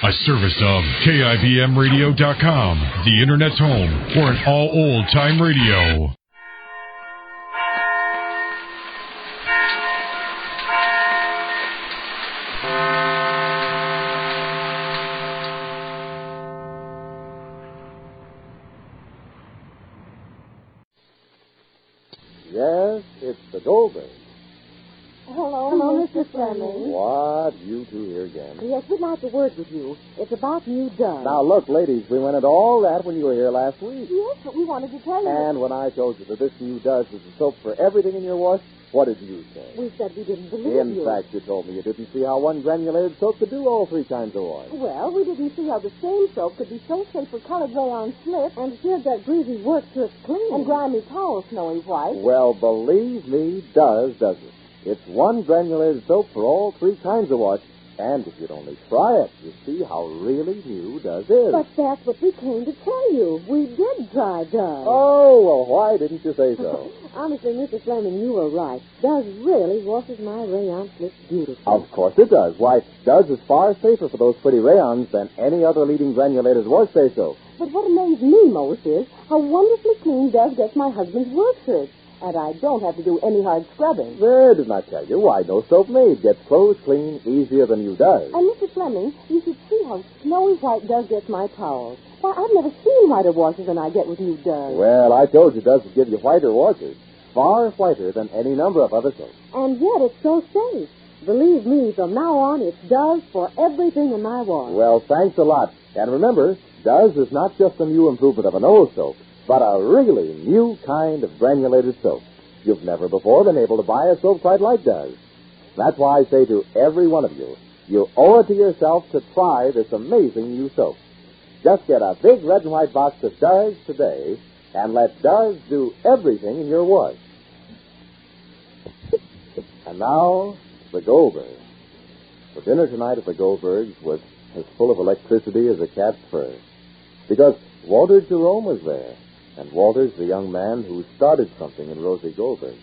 A service of KIBMradio.com, the Internet's home for an all old-time radio. Yes, it's the Goldbergs. Hello, Mr. Fleming. What? You two here again? Yes, we'd like a word with you. It's about new Doug. Now, look, ladies, we went into all that when you were here last week. Yes, but we wanted to tell you. And when I told you that this new Doug was the soap for everything in your wash, what did you say? We said we didn't believe In you. fact, you told me you didn't see how one granulated soap could do all 3 kinds of wash. Well, we didn't see how the same soap could be so safe for colored rayon slip and still get greasy work to it clean and grimy towels snowy white. Well, believe me, does it? It's one granulated soap for all 3 kinds of wash. And if you'd only try it, you'd see how really new Does is. But that's what we came to tell you. We did try Doug. Oh, well, why didn't you say so? Honestly, Mr. Fleming, you were right. Doug really washes my rayon slips beautifully. Of course it does. Why, Does is far safer for those pretty rayons than any other leading granulated wash say so. But what amazed me most is how wonderfully clean Doug gets my husband's work shirts. And I don't have to do any hard scrubbing. There, didn't I tell you? Why, no soap made gets clothes clean easier than you Does. And Mr. Fleming, you should see how snowy white Doug gets my towels. Why, I've never seen whiter washes than I get with new Doug. Well, I told you Does would give you whiter washes. Far whiter than any number of other soaps. And yet it's so safe. Believe me, from now on, it's Doug for everything in my wash. Well, thanks a lot. And remember, Does is not just a new improvement of an old soap, but a really new kind of granulated soap. You've never before been able to buy a soap quite like Does. That's why I say to every one of you, you owe it to yourself to try this amazing new soap. Just get a big red and white box of Does today, and let Does do everything in your wash. And now, the Goldbergs. For dinner tonight at the Goldbergs was as full of electricity as a cat's fur. Because Walter Jerome was there, and Walter's the young man who started something in Rosie Goldberg.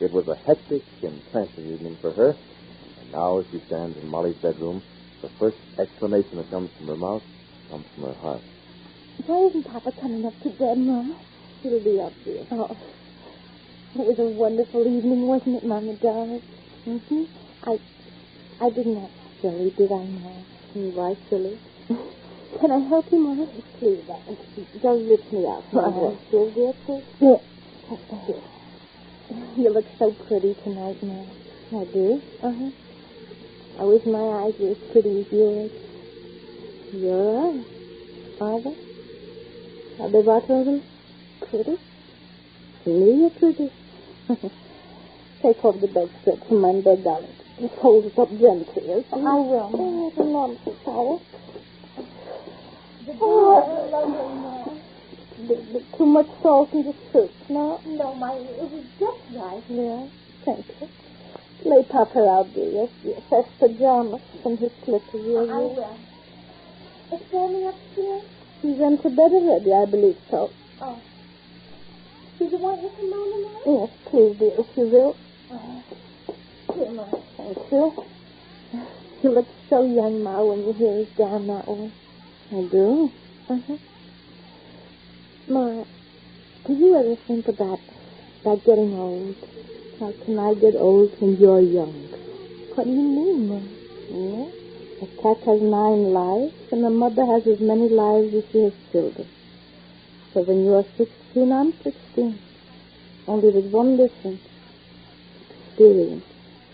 It was a hectic, entrancing evening for her, and now as she stands in Molly's bedroom, the first exclamation that comes from her mouth comes from her heart. Why isn't Papa coming up to bed, Mama? He'll be up there. Oh, it was a wonderful evening, wasn't it, Mama, darling? Mm-hmm. I didn't act silly, did I, Mama? Why silly? Can I help you, Mama? Please, don't lift me up. Mama. Still there, please? Yeah. You look so pretty tonight, Mama. I do? Uh-huh. I wish my eyes were as pretty as yours. Your eyes? Are they? Are they both of them pretty? Really pretty. Take off the bedspread from my bed, darling. Just hold it up gently, yes? I will. Oh, the lumps of power. Too much salt in the soup, no? No, it was just right. Yeah, thank you. Lay Papa out there, yes, yes. Has pajamas and his slippers, yes, I will. Is Sammy upstairs? He's in to bed already, I believe so. Oh. Did you want me to come on tonight? Yes, please, dear, if you will. Here, Ma. Thank you. You look so young, Ma, when your hair is down that way. I do? Uh-huh. Ma, do you ever think about getting old? How can I get old when you're young? What do you mean, Ma? Yeah? A cat has 9 lives, and a mother has as many lives as she has children. So when you are 16, I'm 16. Only there's one difference. Experience.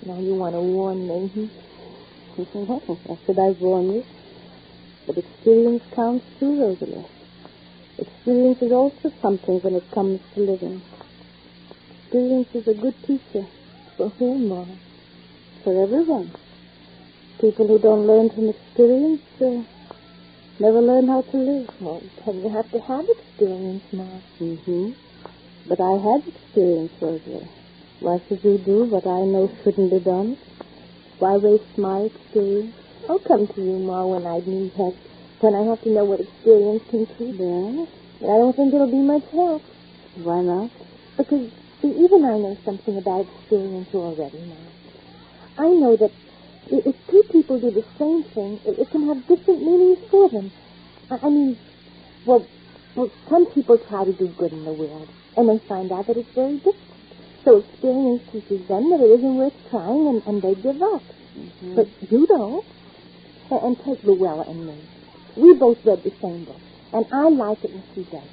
Now you want to warn me, I said I'd warn you. But experience counts too, Rosalie. Experience is also something when it comes to living. Experience is a good teacher. For whom, Mama? For everyone. People who don't learn from experience never learn how to live. Well, then you have to have experience, Ma. Mm-hmm. But I had experience, Rosalie. Why should you do what I know shouldn't be done? Why waste my experience? I'll come to you, Ma, when I need help. When I have to know what experience can keep. Yeah? But I don't think it'll be much help. Why not? Because, see, even I know something about experience already, Ma. I know that if 2 people people do the same thing, it can have different meanings for them. I mean, well, some people try to do good in the world, and they find out that it's very difficult. So experience teaches them that it isn't worth trying, and they give up. Mm-hmm. But you don't. And take Luella and me. We both read the same book, and I like it and she doesn't.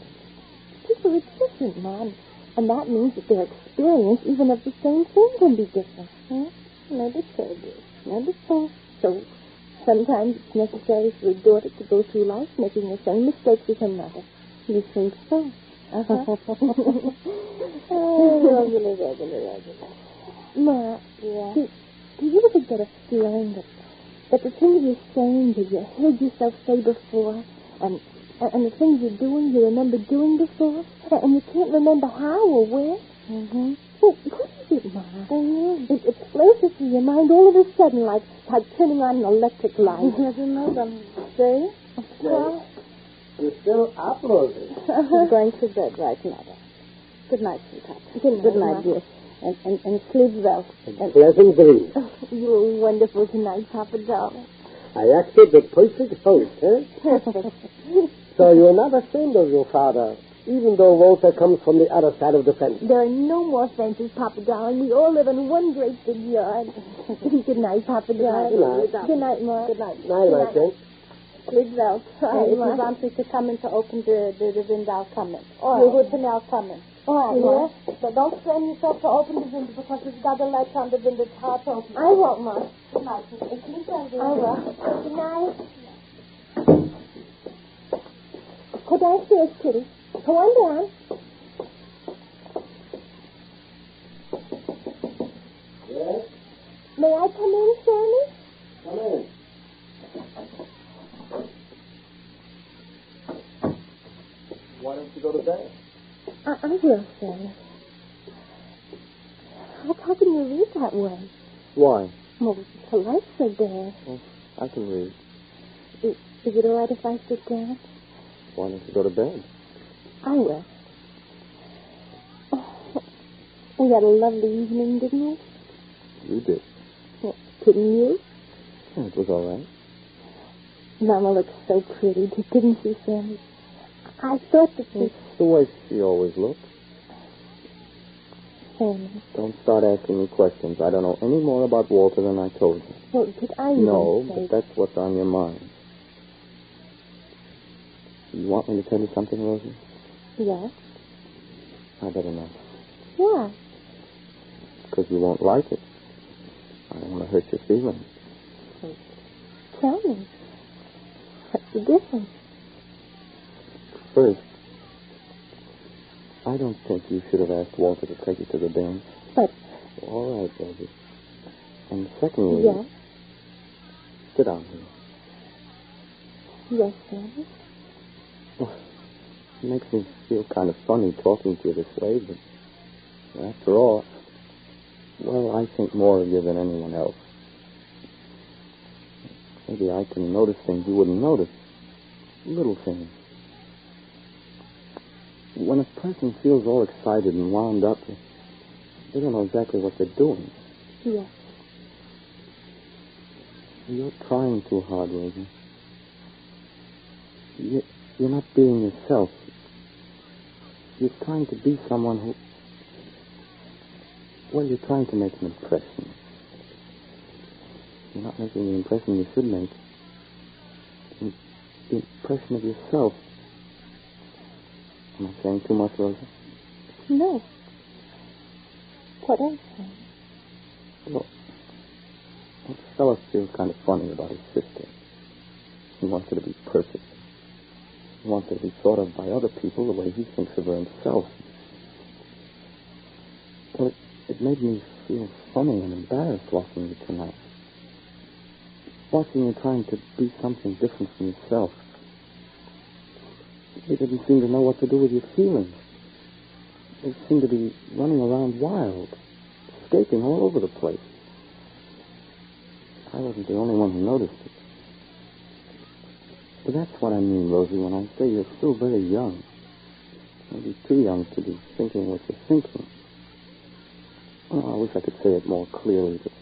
People are different, Mom. And that means that their experience, even of the same thing, can be different. Huh? Maybe so, dear. Maybe so. So sometimes it's necessary for a daughter to go through life making the same mistakes as her mother. You think so? Uh-huh. Oh, Rosalie. Ma, yeah? Do you ever get a feeling that the things you're saying that you heard yourself say before, and the things you're doing you remember doing before, and you can't remember how or where? Mm-hmm. Well, what is it, Ma? It flashes through your mind all of a sudden, like turning on an electric light. I don't know them. See? Well, you're still up, Rosie. I'm going to bed right now. Good night, sweetheart. Good night, dear. And sleep well. And pleasant dreams. Oh, you were wonderful tonight, Papa darling. I acted the perfect host, eh? Perfect. So you're not ashamed of your father, even though Walter comes from the other side of the fence. There are no more fences, Papa darling. We all live in one great big yard. Good night, Papa darling. Good night. Good night, Ma. Good night. Night, my friend. Sleep well. If you want me to come in to open the window, I'll come in. All right. You're good to me, I'll come in. All right, Ma. But don't strain yourself to open the window because it's got a light on the window. It's hard to open. I won't, Ma. Good night. Sleep well, dear. I will. Good night. Go downstairs, Kitty. Go on down. Yes? May I come in, Sammy? Come in. Why don't you go to bed? I will, Sammy. How can you read that way? Why? Well, the light's so bad. Well, I can read. Is it all right if I sit down? Why don't you go to bed? I will. Oh, we had a lovely evening, didn't we? You did. Well, didn't you? Yeah, it was all right. Mama looked so pretty, didn't she, Sammy? I thought that she... It's the way she always looks. Sammy. Don't start asking me questions. I don't know any more about Walter than I told you. Well, did I No, say... but that's what's on your mind. You want me to tell you something, Rosie? Yes? I better not. Why? Because you won't like it. I don't want to hurt your feelings. Well, tell me. What's the difference? First, I don't think you should have asked Walter to take you to the dance. But... All right, Rosie. And secondly... Yes? Sit down here. Yes, Sammy? Well, it makes me feel kind of funny talking to you this way, but after all, well, I think more of you than anyone else. Maybe I can notice things you wouldn't notice. Little things. When a person feels all excited and wound up, they don't know exactly what they're doing. Yes. You're trying too hard, Rosie. You're not being yourself. You're trying to be someone who... Well, you're trying to make an impression. You're not making the impression you should make. The impression of yourself. Am I saying too much, Rosie? No. What else, Sammy? Well, this fellow feels kind of funny about his sister. He wants her to be perfect. He wants her to be thought of by other people the way he thinks of her himself. Well, it made me feel funny and embarrassed watching you tonight. Watching you trying to be something different from yourself. You didn't seem to know what to do with your feelings. You seemed to be running around wild, escaping all over the place. I wasn't the only one who noticed it. But that's what I mean, Rosie, when I say you're still very young. Maybe too young to be thinking what you're thinking. Oh, I wish I could say it more clearly, but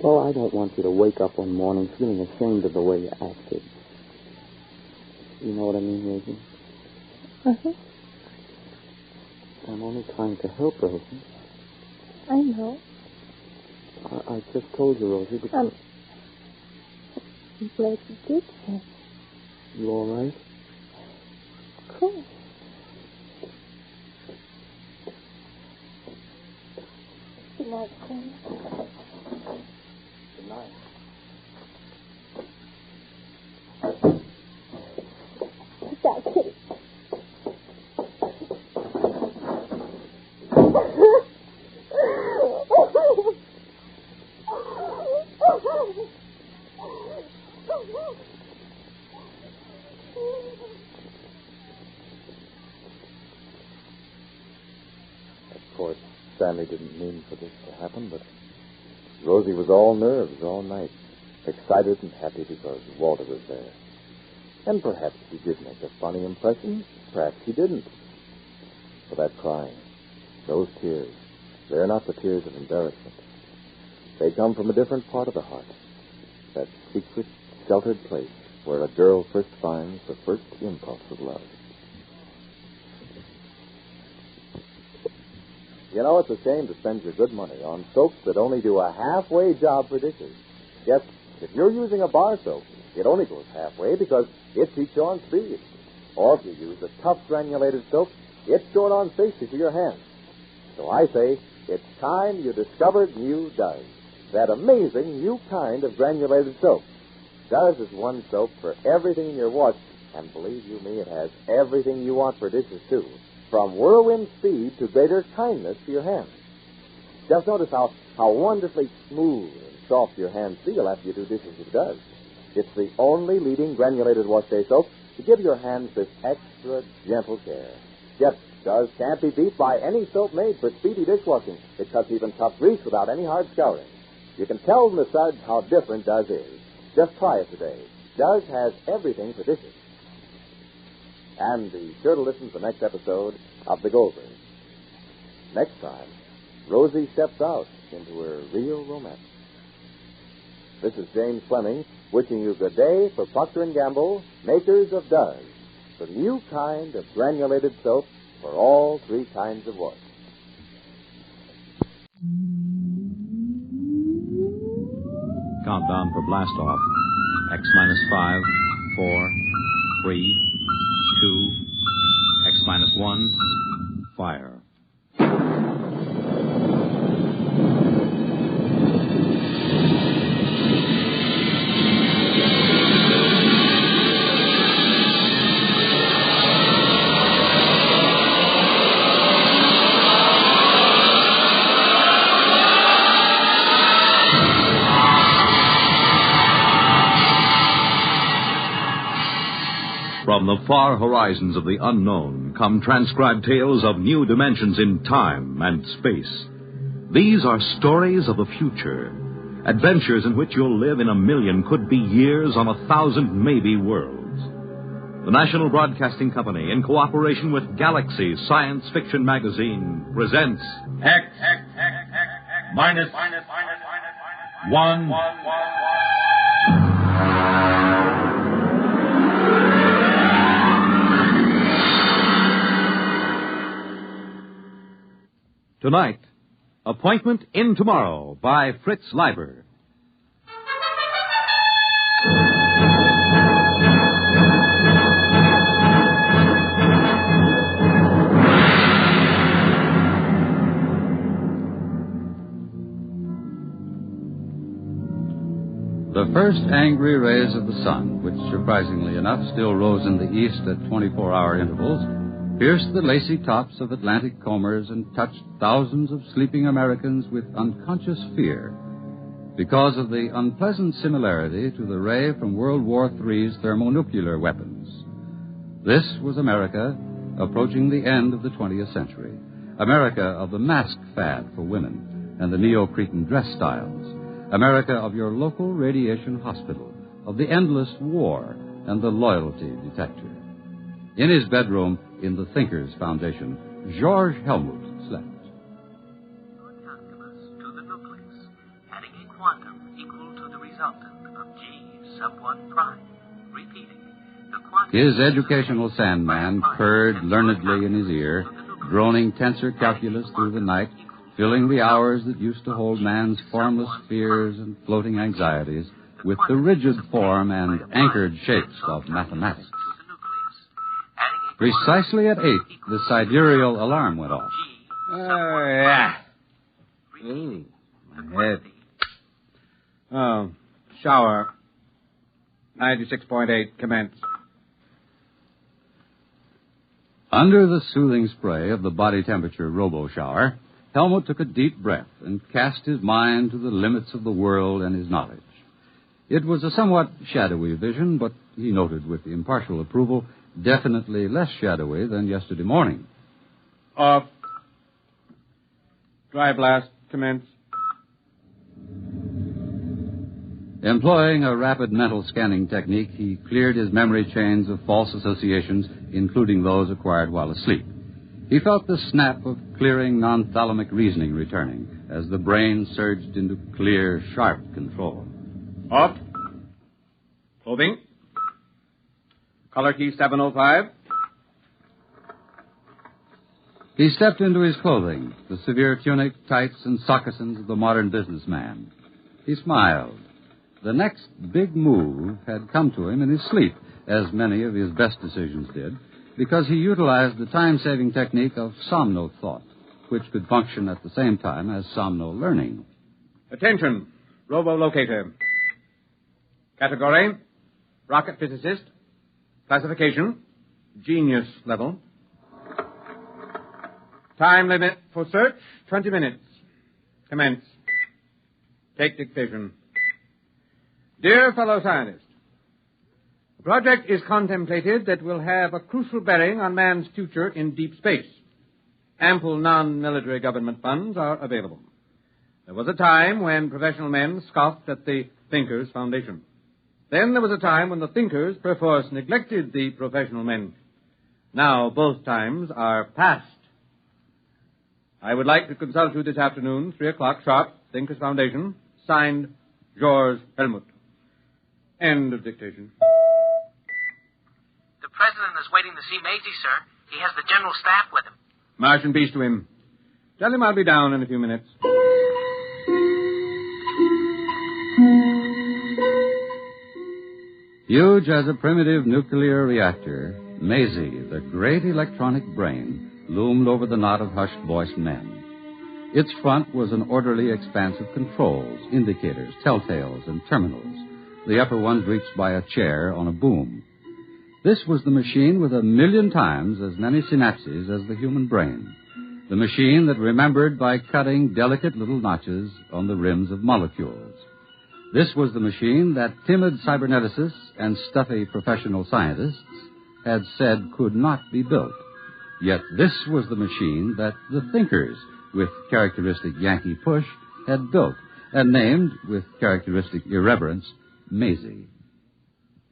Well, I don't want you to wake up one morning feeling ashamed of the way you acted. You know what I mean, Rosie? Uh-huh. I'm only trying to help, Rosie. I know. I just told you, Rosie, but... I'm glad you did say. You all right? Of course. Good night, Sam. Good night. That's it. Of course, Stanley didn't mean for this to happen, but Rosie was all nerves all night, excited and happy because Walter was there. And perhaps he did make a funny impression, perhaps he didn't. For that crying, those tears, they're not the tears of embarrassment. They come from a different part of the heart, that secret, sheltered place where a girl first finds the first impulse of love. You know, it's a shame to spend your good money on soaps that only do a halfway job for dishes. Yes, if you're using a bar soap, it only goes halfway because it's too short on speed. Or if you use a tough granulated soap, it's short on safety for your hands. So I say, it's time you discovered new Duz, that amazing new kind of granulated soap. Duz is one soap for everything in your wash, and believe you me, it has everything you want for dishes, too. From whirlwind speed to greater kindness to your hands. Just notice how wonderfully smooth and soft your hands feel after you do dishes with Duz. It's the only leading granulated wash day soap to give your hands this extra gentle care. Yes, Duz can't be beat by any soap made for speedy dishwashing. It cuts even tough grease without any hard scouring. You can tell from the suds how different Duz is. Just try it today. Duz has everything for dishes. And be sure to listen to the next episode of The Goldbergs. Next time, Rosie steps out into her real romance. This is James Fleming wishing you good day for Procter & Gamble, makers of Duz, the new kind of granulated soap for all three kinds of wash. Countdown for blast off. X minus 5, 4, 3, 2, X minus 1, fire. From the far horizons of the unknown come transcribed tales of new dimensions in time and space. These are stories of the future, adventures in which you'll live in a million could-be years on 1,000 maybe worlds. The National Broadcasting Company, in cooperation with Galaxy Science Fiction Magazine, presents X minus 1. Tonight, Appointment in Tomorrow by Fritz Leiber. The first angry rays of the sun, which surprisingly enough still rose in the east at 24-hour intervals, pierced the lacy tops of Atlantic combers and touched thousands of sleeping Americans with unconscious fear because of the unpleasant similarity to the ray from World War III's thermonuclear weapons. This was America approaching the end of the 20th century, America of the mask fad for women and the Neo-Cretan dress styles, America of your local radiation hospital, of the endless war and the loyalty detector. In his bedroom in the Thinkers Foundation, George Helmut slept. Calculus to the nucleus, adding a quantum sub 1 prime. Repeating. The quantity... His educational Sandman purred learnedly in his ear, droning tensor calculus through the night, filling the hours that used to hold man's formless fears and floating anxieties with the rigid form and anchored shapes of mathematics. Precisely at 8, the sidereal alarm went off. Yeah. Ooh, my head. Oh, shower. 96.8, commence. Under the soothing spray of the body temperature robo-shower, Helmut took a deep breath and cast his mind to the limits of the world and his knowledge. It was a somewhat shadowy vision, but he noted with impartial approval, definitely less shadowy than yesterday morning. Off. Dry blast, commence. Employing a rapid mental scanning technique, he cleared his memory chains of false associations, including those acquired while asleep. He felt the snap of clearing non-thalamic reasoning returning as the brain surged into clear, sharp control. Off. Clothing. Color key 705. He stepped into his clothing, the severe tunic, tights, and moccasins of the modern businessman. He smiled. The next big move had come to him in his sleep, as many of his best decisions did, because he utilized the time-saving technique of somno-thought, which could function at the same time as somno-learning. Attention, robo-locator. Category, rocket physicist. Classification, genius level. Time limit for search, 20 minutes. Commence. Take dictation. Dear fellow scientist, a project is contemplated that will have a crucial bearing on man's future in deep space. Ample non-military government funds are available. There was a time when professional men scoffed at the Thinkers Foundation. Then there was a time when the thinkers perforce neglected the professional men. Now both times are past. I would like to consult you this afternoon, 3 o'clock sharp, Thinkers Foundation, signed George Helmut. End of dictation. The president is waiting to see Maisie, sir. He has the general staff with him. Martian, peace to him. Tell him I'll be down in a few minutes. Huge as a primitive nuclear reactor, Maisie, the great electronic brain, loomed over the knot of hushed-voiced men. Its front was an orderly expanse of controls, indicators, telltales, and terminals, the upper ones reached by a chair on a boom. This was the machine with 1,000,000 times as many synapses as the human brain, the machine that remembered by cutting delicate little notches on the rims of molecules. This was the machine that timid cyberneticists and stuffy professional scientists had said could not be built. Yet this was the machine that the thinkers, with characteristic Yankee push, had built and named, with characteristic irreverence, Maisie.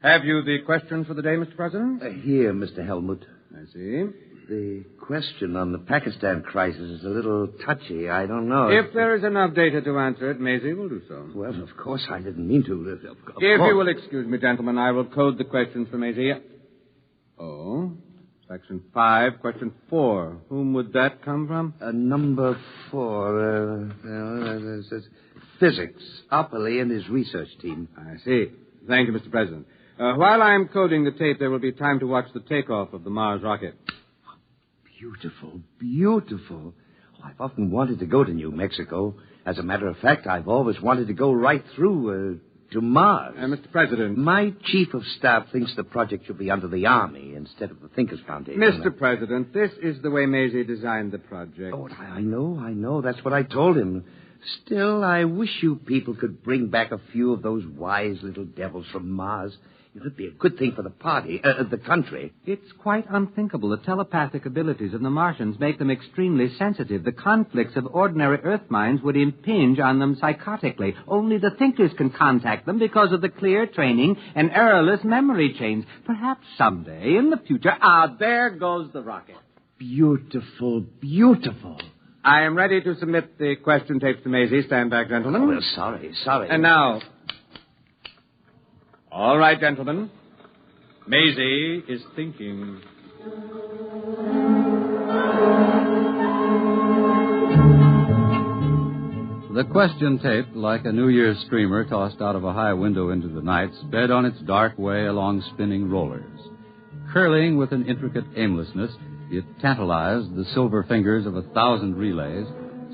Have you the question for the day, Mr. President? Here, Mr. Helmut. I see. The question on the Pakistan crisis is a little touchy. I don't know. If there is enough data to answer it, Maisie will do so. Well, of course, I didn't mean to. Of if course. you will excuse me, gentlemen, I will code the questions for Maisie. Oh, Section 5, Question 4. Whom would that come from? Number 4. It says physics. Opperly and his research team. I see. Thank you, Mr. President. While I'm coding the tape, there will be time to watch the takeoff of the Mars rocket. Beautiful, beautiful. Oh, I've often wanted to go to New Mexico. As a matter of fact, I've always wanted to go right through to Mars. Mr. President. My chief of staff thinks the project should be under the Army instead of the Thinkers Foundation. Mr. President, this is the way Maisie designed the project. Oh, I know. That's what I told him. Still, I wish you people could bring back a few of those wise little devils from Mars. It would be a good thing for the party, the country. It's quite unthinkable. The telepathic abilities of the Martians make them extremely sensitive. The conflicts of ordinary Earth minds would impinge on them psychotically. Only the thinkers can contact them because of the clear training and errorless memory chains. Perhaps someday, in the future... there goes the rocket. Beautiful, beautiful. I am ready to submit the question tapes to Maisie. Stand back, gentlemen. Oh, well, sorry. And now... All right, gentlemen. Maisie is thinking. The question tape, like a New Year's streamer tossed out of a high window into the night, sped on its dark way along spinning rollers. Curling with an intricate aimlessness, it tantalized the silver fingers of 1,000 relays,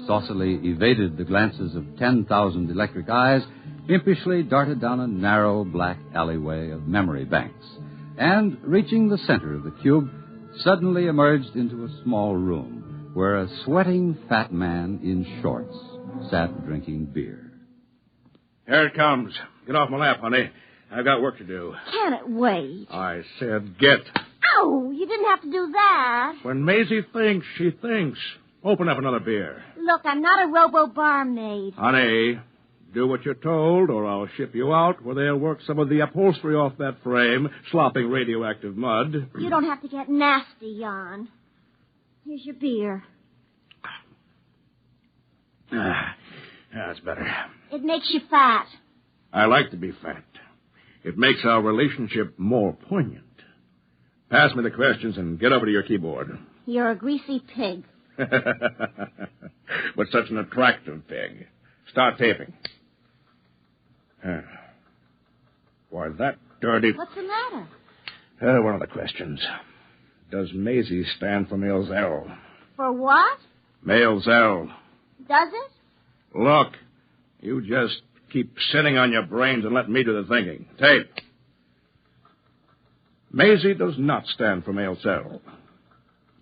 saucily evaded the glances of 10,000 electric eyes, impishly darted down a narrow black alleyway of memory banks, and, reaching the center of the cube, suddenly emerged into a small room where a sweating fat man in shorts sat drinking beer. Here it comes. Get off my lap, honey. I've got work to do. Can it wait? I said get. Oh, you didn't have to do that. When Maisie thinks, she thinks. Open up another beer. Look, I'm not a robo-barmaid. Honey, do what you're told, or I'll ship you out where they'll work some of the upholstery off that frame, slopping radioactive mud. You don't have to get nasty, Jan. Here's your beer. That's better. It makes you fat. I like to be fat. It makes our relationship more poignant. Pass me the questions and get over to your keyboard. You're a greasy pig. But such an attractive pig. Start taping. Why, that dirty... What's the matter? One of the questions. Does Maisie stand for male Zell? For what? Male Zell. Does it? Look, you just keep sitting on your brains and let me do the thinking. Tape. Maisie does not stand for male Zell.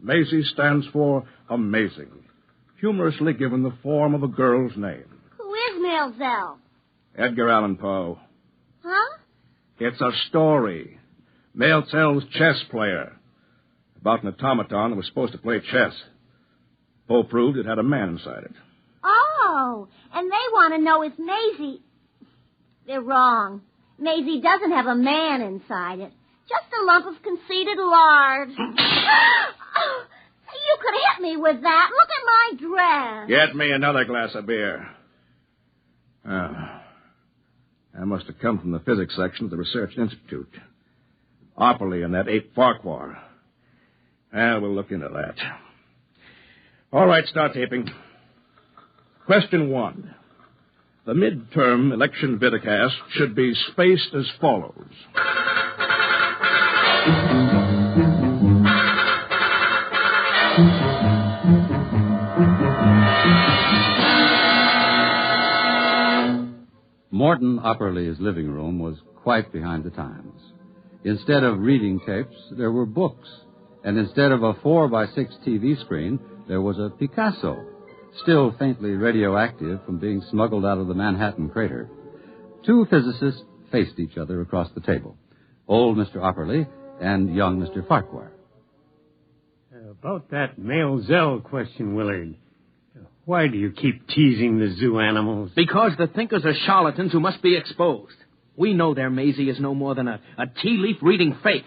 Maisie stands for amazing, humorously given the form of a girl's name. Who is Maelzel? Edgar Allan Poe. Huh? It's a story. Maelzel's chess player. About an automaton that was supposed to play chess. Poe proved it had a man inside it. Oh, and they want to know if Maisie... They're wrong. Maisie doesn't have a man inside it. Just a lump of conceited lard. You could hit me with that. Look at my dress. Get me another glass of beer. That must have come from the physics section of the Research Institute. Opperly and that ape Farquhar. Well, we'll look into that. All right, start taping. Question 1. The midterm election vidcast should be spaced as follows. Morton Opperly's living room was quite behind the times. Instead of reading tapes, there were books. And instead of a 4x6 TV screen, there was a Picasso, still faintly radioactive from being smuggled out of the Manhattan crater. Two physicists faced each other across the table, old Mr. Opperly and young Mr. Farquhar. About that male Zell question, Willard. Why do you keep teasing the zoo animals? Because the thinkers are charlatans who must be exposed. We know their Maisie is no more than a tea leaf reading fake.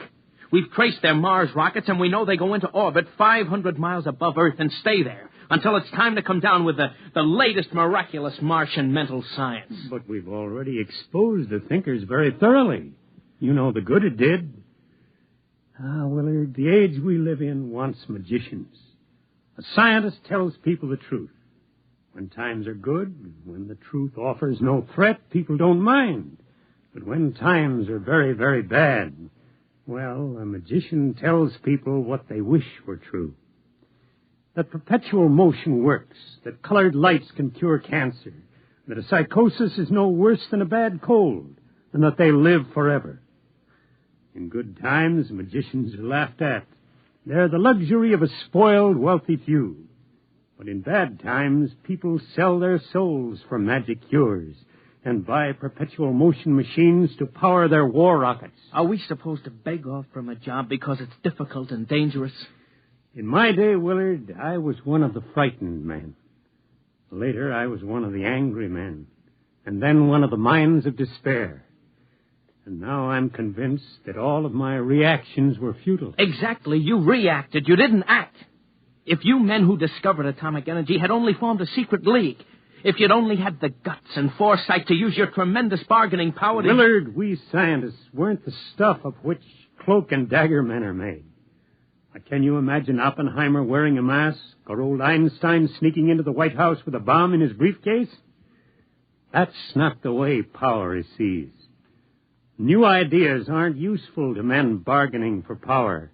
We've traced their Mars rockets, and we know they go into orbit 500 miles above Earth and stay there until it's time to come down with the latest miraculous Martian mental science. But we've already exposed the thinkers very thoroughly. You know the good it did. Willard, the age we live in wants magicians. A scientist tells people the truth. When times are good, when the truth offers no threat, people don't mind. But when times are very, very bad, well, a magician tells people what they wish were true. That perpetual motion works, that colored lights can cure cancer, that a psychosis is no worse than a bad cold, and that they live forever. In good times, magicians are laughed at. They're the luxury of a spoiled, wealthy few. But in bad times, people sell their souls for magic cures and buy perpetual motion machines to power their war rockets. Are we supposed to beg off from a job because it's difficult and dangerous? In my day, Willard, I was one of the frightened men. Later, I was one of the angry men. And then one of the minds of despair. And now I'm convinced that all of my reactions were futile. Exactly. You reacted. You didn't act. If you men who discovered atomic energy had only formed a secret league, If you'd only had the guts and foresight to use your tremendous bargaining power to... Willard, we scientists weren't the stuff of which cloak and dagger men are made. Can you imagine Oppenheimer wearing a mask, or old Einstein sneaking into the White House with a bomb in his briefcase? That's not the way power is seized. New ideas aren't useful to men bargaining for power.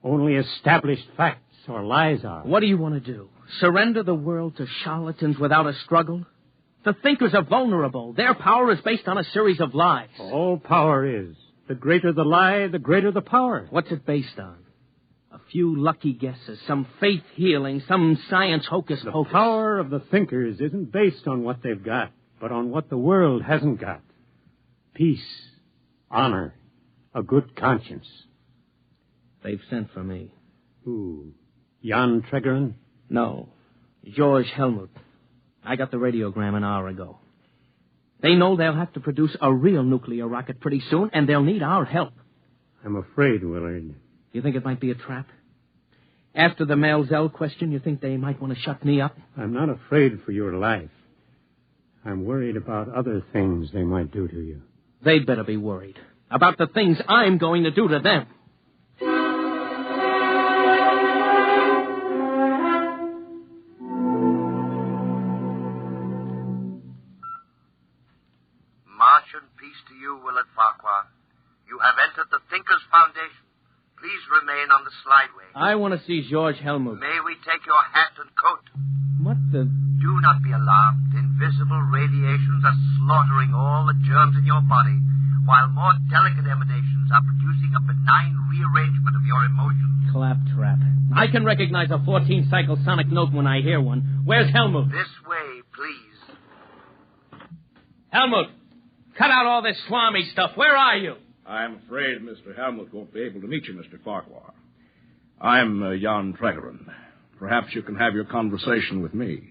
Only established facts or lies are. What do you want to do? Surrender the world to charlatans without a struggle? The thinkers are vulnerable. Their power is based on a series of lies. All power is. The greater the lie, the greater the power. What's it based on? A few lucky guesses, some faith healing, some science hocus pocus. The power of the thinkers isn't based on what they've got, but on what the world hasn't got. Peace, honor, a good conscience. They've sent for me. Who? Jan Tregerin? No. George Helmut. I got the radiogram an hour ago. They know they'll have to produce a real nuclear rocket pretty soon, and they'll need our help. I'm afraid, Willard. You think it might be a trap? After the Maelzel question, you think they might want to shut me up? I'm not afraid for your life. I'm worried about other things they might do to you. They'd better be worried about the things I'm going to do to them. Martian, peace to you, Willard Farquhar. You have entered the Thinkers' Foundation. Please remain on the slideway. I want to see George Helmut. May we take your hat and coat? What the... Do not be alarmed. Invisible radiations are slaughtering all the germs in your body, while more delicate emanations are producing a benign rearrangement of your emotions. Claptrap. I can recognize a 14-cycle sonic note when I hear one. Where's Helmut? This way, please. Helmut, cut out all this swami stuff. Where are you? I'm afraid Mr. Helmut won't be able to meet you, Mr. Farquhar. I'm Jan Tregerin. Perhaps you can have your conversation with me.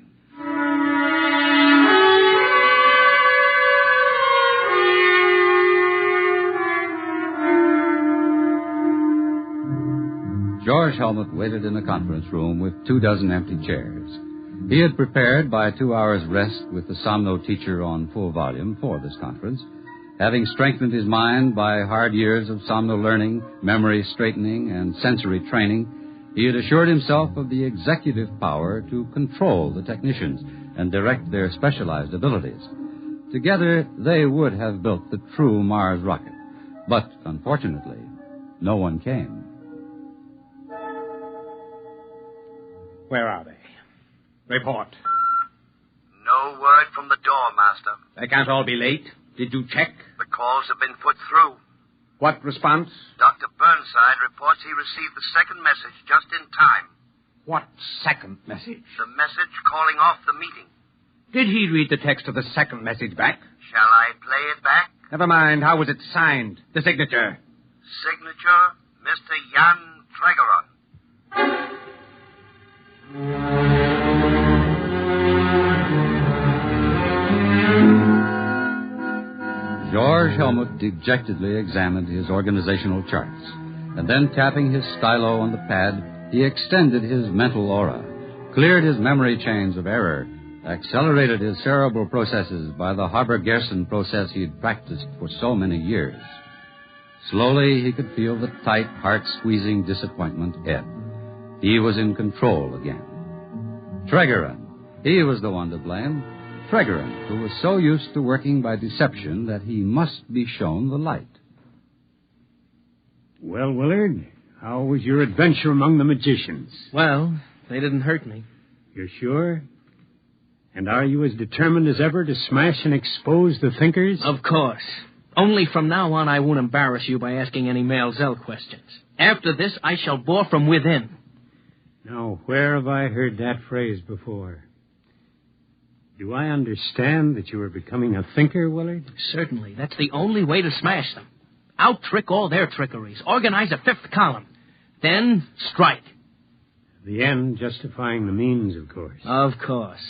George Helmut waited in the conference room with 24 empty chairs. He had prepared by 2 hours' rest with the Somno teacher on full volume for this conference, having strengthened his mind by hard years of Somno learning, memory straightening, and sensory training. He had assured himself of the executive power to control the technicians and direct their specialized abilities. Together, they would have built the true Mars rocket. But, unfortunately, no one came. Where are they? Report. No word from the door, Master. They can't all be late. Did you check? The calls have been put through. What response? Dr. Burnside reports he received the second message just in time. What second message? The message calling off the meeting. Did he read the text of the second message back? Shall I play it back? Never mind. How was it signed? The signature? Signature, Mr. Jan Tregerin. George Helmut dejectedly examined his organizational charts, and then tapping his stylo on the pad, he extended his mental aura, cleared his memory chains of error, accelerated his cerebral processes by the Haber-Gerson process he'd practiced for so many years. Slowly, he could feel the tight, heart-squeezing disappointment ebb. He was in control again. Tregerin, he was the one to blame. Tregerin, who was so used to working by deception that he must be shown the light. Well, Willard, how was your adventure among the magicians? Well, they didn't hurt me. You're sure? And are you as determined as ever to smash and expose the thinkers? Of course. Only from now on I won't embarrass you by asking any Maelzel questions. After this, I shall bore from within. Now, where have I heard that phrase before? Do I understand that you are becoming a thinker, Willard? Certainly. That's the only way to smash them. Out-trick all their trickeries. Organize a fifth column. Then strike. The end justifying the means, of course. Of course.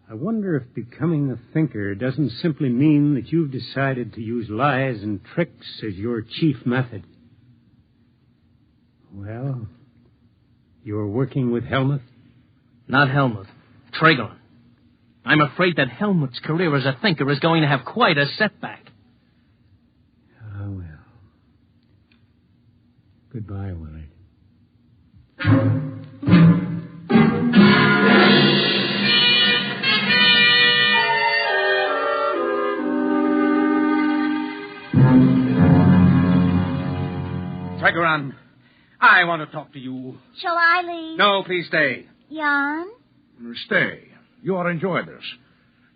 I wonder if becoming a thinker doesn't simply mean that you've decided to use lies and tricks as your chief method. Well, you're working with Helmut? Not Helmut. Tregerin. I'm afraid that Helmut's career as a thinker is going to have quite a setback. Oh, well. Goodbye, Willard. Tregoran, I want to talk to you. Shall I leave? No, please stay. Jan? Stay. You ought to enjoy this.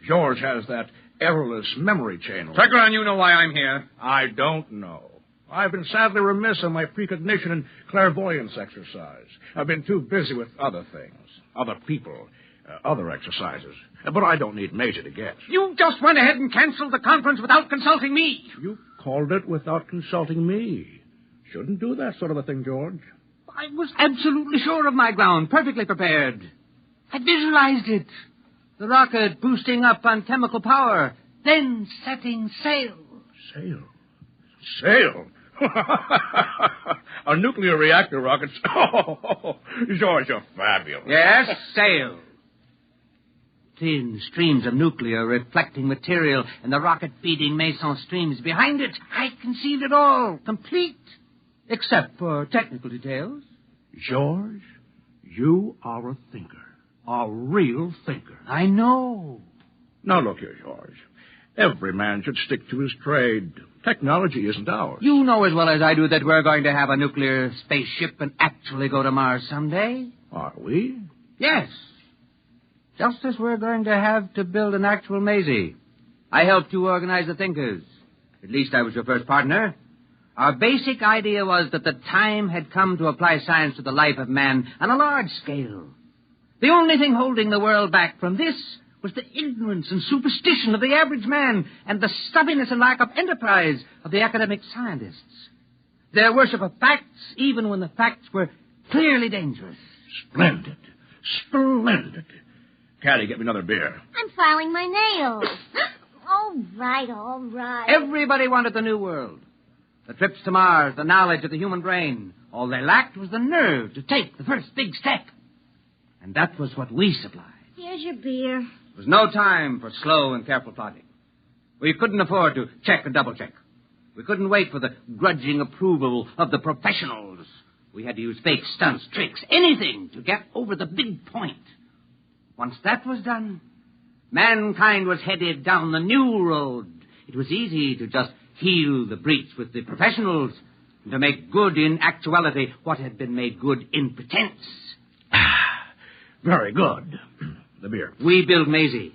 George has that errorless memory chain. Tregoran, you know why I'm here. I don't know. I've been sadly remiss on my precognition and clairvoyance exercise. I've been too busy with other things, other people, other exercises. But I don't need Major to guess. You just went ahead and canceled the conference without consulting me. You called it without consulting me. Shouldn't do that sort of a thing, George. I was absolutely sure of my ground, perfectly prepared. I visualized it. The rocket boosting up on chemical power, then setting sail. Sail? Sail? A nuclear reactor rocket. Oh, George, you're fabulous. Yes, sail. Thin streams of nuclear reflecting material and the rocket feeding meson streams behind it. I conceived it all, complete, except for technical details. George, you are a thinker. A real thinker. I know. Now, look here, George. Every man should stick to his trade. Technology isn't ours. You know as well as I do that we're going to have a nuclear spaceship and actually go to Mars someday. Are we? Yes. Just as we're going to have to build an actual Maisie. I helped you organize the thinkers. At least I was your first partner. Our basic idea was that the time had come to apply science to the life of man on a large scale. The only thing holding the world back from this was the ignorance and superstition of the average man and the stubbornness and lack of enterprise of the academic scientists. Their worship of facts, even when the facts were clearly dangerous. Splendid. Splendid. Caddy, get me another beer. I'm filing my nails. All right, all right. Everybody wanted the new world. The trips to Mars, the knowledge of the human brain. All they lacked was the nerve to take the first big step. And that was what we supplied. Here's your beer. There was no time for slow and careful plotting. We couldn't afford to check and double-check. We couldn't wait for the grudging approval of the professionals. We had to use fake stunts, tricks, anything to get over the big point. Once that was done, mankind was headed down the new road. It was easy to just heal the breach with the professionals and to make good in actuality what had been made good in pretense. Very good. The beer. We built Maisie.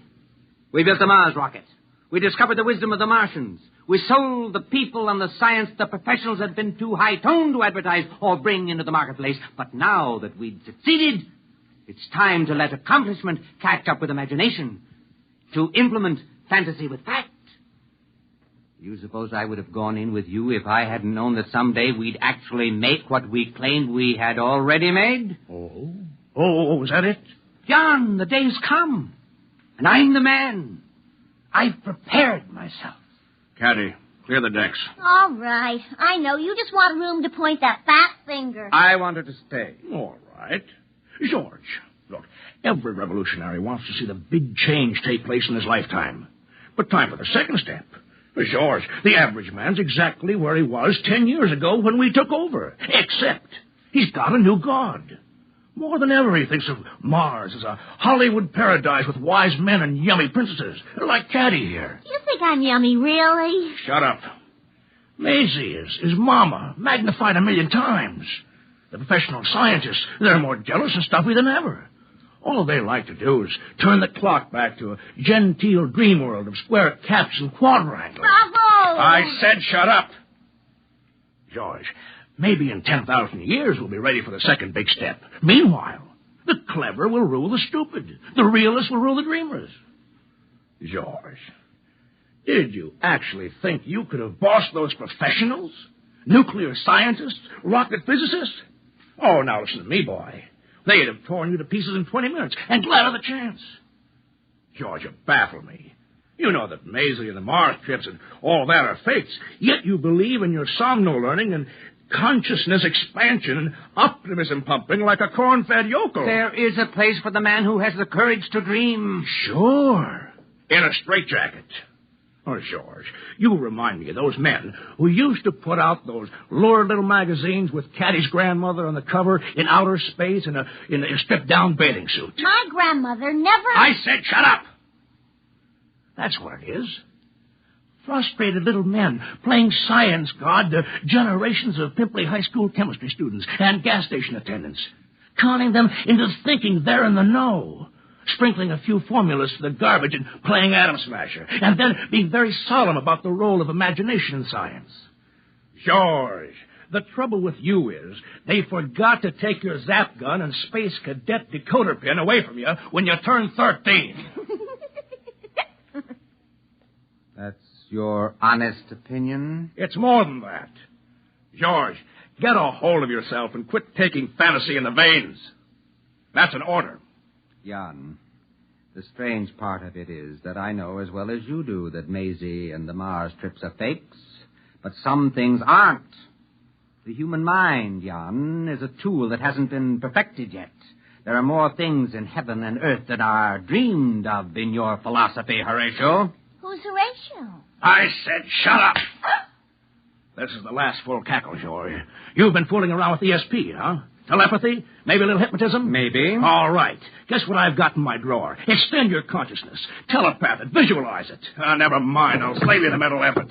We built the Mars rocket. We discovered the wisdom of the Martians. We sold the people and the science the professionals had been too high-toned to advertise or bring into the marketplace. But now that we'd succeeded, it's time to let accomplishment catch up with imagination, to implement fantasy with fact. You suppose I would have gone in with you if I hadn't known that someday we'd actually make what we claimed we had already made? Oh, is that it? John, the day's come, and I'm the man. I've prepared myself. Caddy, clear the decks. All right. I know. You just want room to point that fat finger. I want her to stay. All right. George, look, every revolutionary wants to see the big change take place in his lifetime. But time for the second step. George, the average man's exactly where he was 10 years ago when we took over. Except he's got a new god. More than ever, he thinks of Mars as a Hollywood paradise with wise men and yummy princesses, like Caddy here. You think I'm yummy, really? Shut up. Maisie is Mama, magnified 1,000,000 times. The professional scientists, they're more jealous and stuffy than ever. All they like to do is turn the clock back to a genteel dream world of square caps and quadrangles. Bravo! I said shut up. George, maybe in 10,000 years we'll be ready for the second big step. Meanwhile, the clever will rule the stupid. The realists will rule the dreamers. George, did you actually think you could have bossed those professionals? Nuclear scientists? Rocket physicists? Oh, now listen to me, boy. They'd have torn you to pieces in 20 minutes, and glad of the chance. George, you baffle me. You know that Maisie and the Mars trips and all that are fakes, yet you believe in your somno learning and consciousness expansion and optimism pumping like a corn-fed yokel. There is a place for the man who has the courage to dream. Sure. In a straitjacket. Oh, George, you remind me of those men who used to put out those lurid little magazines with Caddy's grandmother on the cover in outer space in a stripped-down bathing suit. My grandmother never... I said shut up! That's what it is. Frustrated little men playing science god to generations of pimply high school chemistry students and gas station attendants, conning them into thinking they're in the know, sprinkling a few formulas to the garbage and playing Atom Smasher, and then being very solemn about the role of imagination in science. George, the trouble with you is they forgot to take your zap gun and space cadet decoder pin away from you when you turned 13. That's your honest opinion? It's more than that. George, get a hold of yourself and quit taking fantasy in the veins. That's an order. Jan, the strange part of it is that I know as well as you do that Maisie and the Mars trips are fakes, but some things aren't. The human mind, Jan, is a tool that hasn't been perfected yet. There are more things in heaven and earth than are dreamed of in your philosophy, Horatio. Who's Horatio? I said shut up! This is the last full cackle, George. You've been fooling around with ESP, huh? Telepathy? Maybe a little hypnotism? Maybe. All right. Guess what I've got in my drawer? Extend your consciousness. Telepath it. Visualize it. Never mind. I'll save you the mental effort.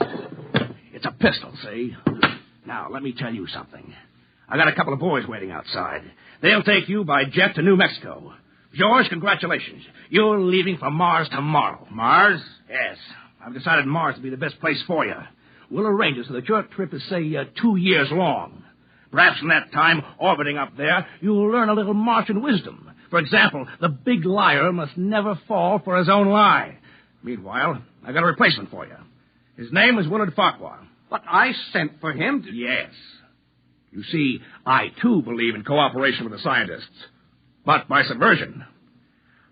It's a pistol, see? Now, let me tell you something. I got a couple of boys waiting outside. They'll take you by jet to New Mexico. George, congratulations. You're leaving for Mars tomorrow. Mars? Yes. I've decided Mars to be the best place for you. We'll arrange it so that your trip is, say, 2 years long. Perhaps in that time, orbiting up there, you'll learn a little Martian wisdom. For example, the big liar must never fall for his own lie. Meanwhile, I got a replacement for you. His name is Willard Farquhar. But I sent for him to... Yes. You see, I, too, believe in cooperation with the scientists. But by subversion.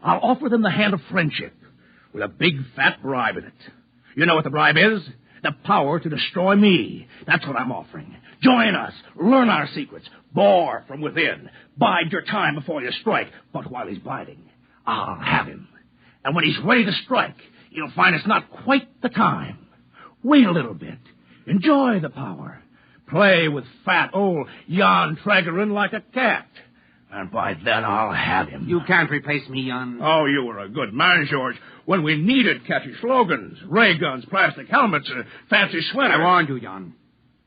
I'll offer them the hand of friendship with a big, fat bribe in it. You know what the bribe is? The power to destroy me. That's what I'm offering. Join us. Learn our secrets. Bore from within. Bide your time before you strike. But while he's biding, I'll have him. And when he's ready to strike, you'll find it's not quite the time. Wait a little bit. Enjoy the power. Play with fat old Jan Tragerin like a cat. And by then I'll have him. You can't replace me, Jan. Oh, you were a good man, George. When we needed catchy slogans, ray guns, plastic helmets, fancy sweaters. I warned you, Jan.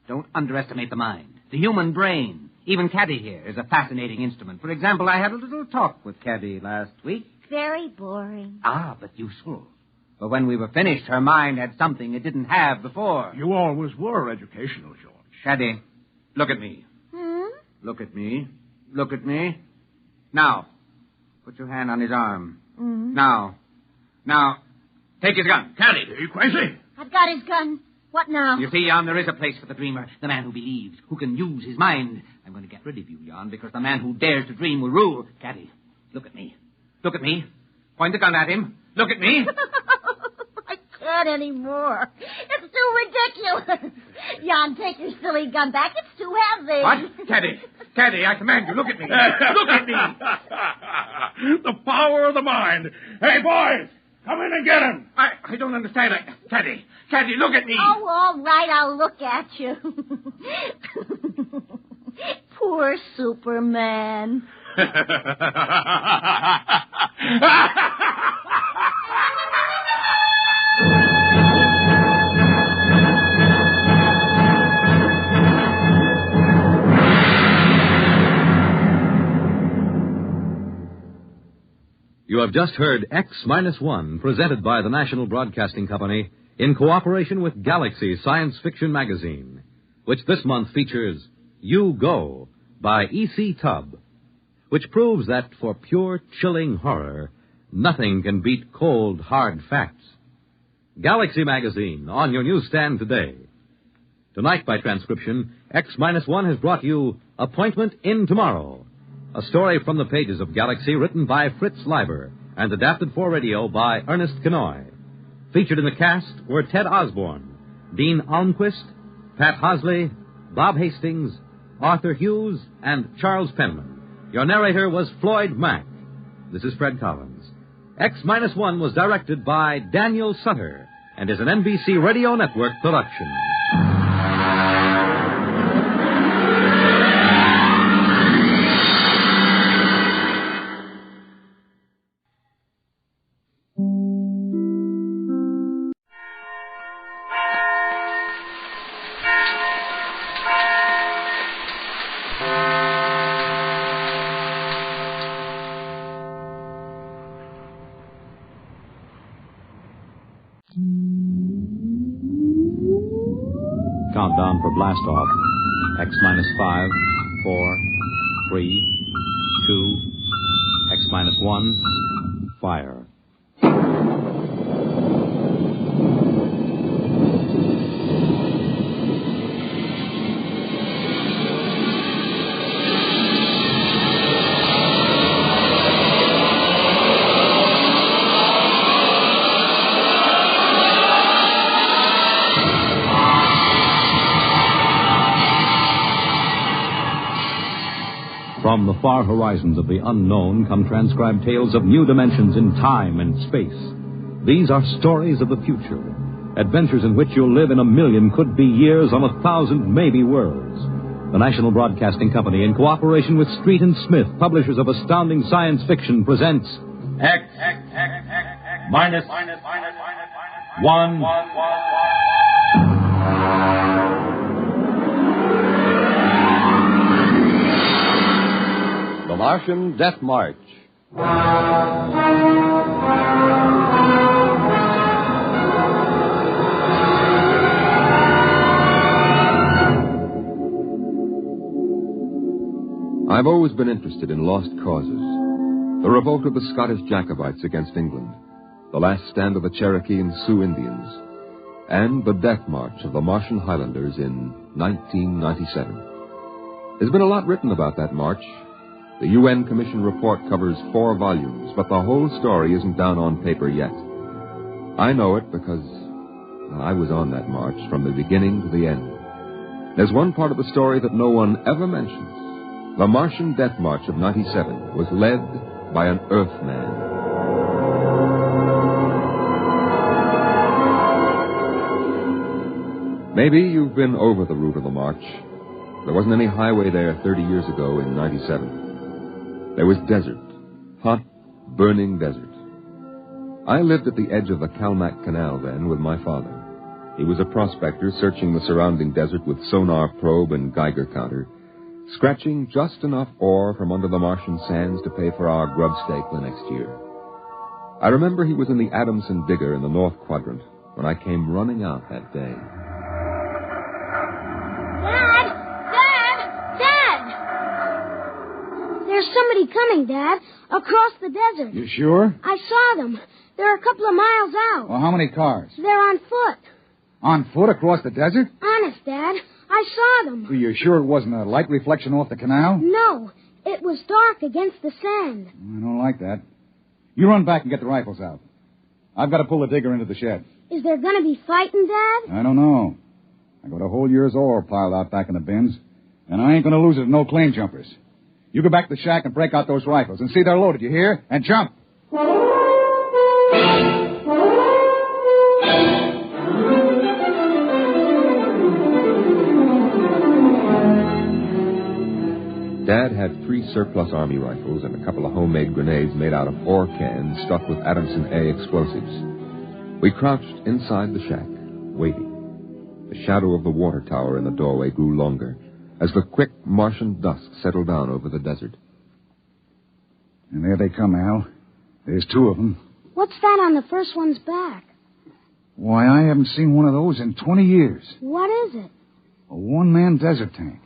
Don't underestimate the mind. The human brain. Even Caddy here is a fascinating instrument. For example, I had a little talk with Caddy last week. Very boring. Ah, but useful. But when we were finished, her mind had something it didn't have before. You always were educational, George. Caddy, look at me. Look at me. Look at me. Now, put your hand on his arm. Now, take his gun. Caddy, are you crazy? I've got his gun. What now? You see, Jan, there is a place for the dreamer, the man who believes, who can use his mind. I'm going to get rid of you, Jan, because the man who dares to dream will rule. Caddy, look at me. Look at me. Point the gun at him. Look at me. I can't anymore. It's too ridiculous. Jan, take your silly gun back. It's too heavy. What? Caddy, I command you. Look at me. Look at me. The power of the mind. Hey, boys, come in and get him. I don't understand. Caddy, look at me. Oh, all right, I'll look at you. Poor Superman. You have just heard X-1, presented by the National Broadcasting Company in cooperation with Galaxy Science Fiction Magazine, which this month features You Go by E.C. Tubb, which proves that for pure, chilling horror, nothing can beat cold, hard facts. Galaxy Magazine, on your newsstand today. Tonight, by transcription, X-1 has brought you Appointment in Tomorrow, a story from the pages of Galaxy written by Fritz Leiber and adapted for radio by Ernest Kenoy. Featured in the cast were Ted Osborne, Dean Almquist, Pat Hosley, Bob Hastings, Arthur Hughes, and Charles Penman. Your narrator was Floyd Mack. This is Fred Collins. X-1 was directed by Daniel Sutter and is an NBC Radio Network production. Countdown for blast off. X-5, 4, 3, 2, X-1, fire. From the far horizons of the unknown come transcribed tales of new dimensions in time and space. These are stories of the future, adventures in which you'll live in 1,000,000 could-be years on 1,000 maybe worlds. The National Broadcasting Company, in cooperation with Street and Smith, publishers of astounding science fiction, presents X-1. The Martian Death March. I've always been interested in lost causes. The revolt of the Scottish Jacobites against England, the last stand of the Cherokee and Sioux Indians, and the death march of the Martian Highlanders in 1997. There's been a lot written about that march. The UN Commission report covers 4 volumes, but the whole story isn't down on paper yet. I know it because I was on that march from the beginning to the end. There's one part of the story that no one ever mentions. The Martian Death March of 97 was led by an Earthman. Maybe you've been over the route of the march. There wasn't any highway there 30 years ago in 97. There was desert, hot, burning desert. I lived at the edge of the Calmac Canal then with my father. He was a prospector searching the surrounding desert with sonar probe and Geiger counter, scratching just enough ore from under the Martian sands to pay for our grub stake the next year. I remember he was in the Adamson digger in the North Quadrant when I came running out that day. There's somebody coming, Dad, across the desert. You sure? I saw them. They're a couple of miles out. Well, how many cars? They're on foot. On foot across the desert? Honest, Dad. I saw them. Are you sure it wasn't a light reflection off the canal? No. It was dark against the sand. I don't like that. You run back and get the rifles out. I've got to pull the digger into the shed. Is there going to be fighting, Dad? I don't know. I got a whole year's ore piled out back in the bins, and I ain't going to lose it to no claim jumpers. You go back to the shack and break out those rifles and see they're loaded, you hear? And jump! Dad had 3 surplus Army rifles and a couple of homemade grenades made out of ore cans stuffed with Adamson A explosives. We crouched inside the shack, waiting. The shadow of the water tower in the doorway grew longer as the quick Martian dusk settled down over the desert. And there they come, Al. There's 2 of them. What's that on the first one's back? Why, I haven't seen one of those in 20 years. What is it? A one-man desert tank.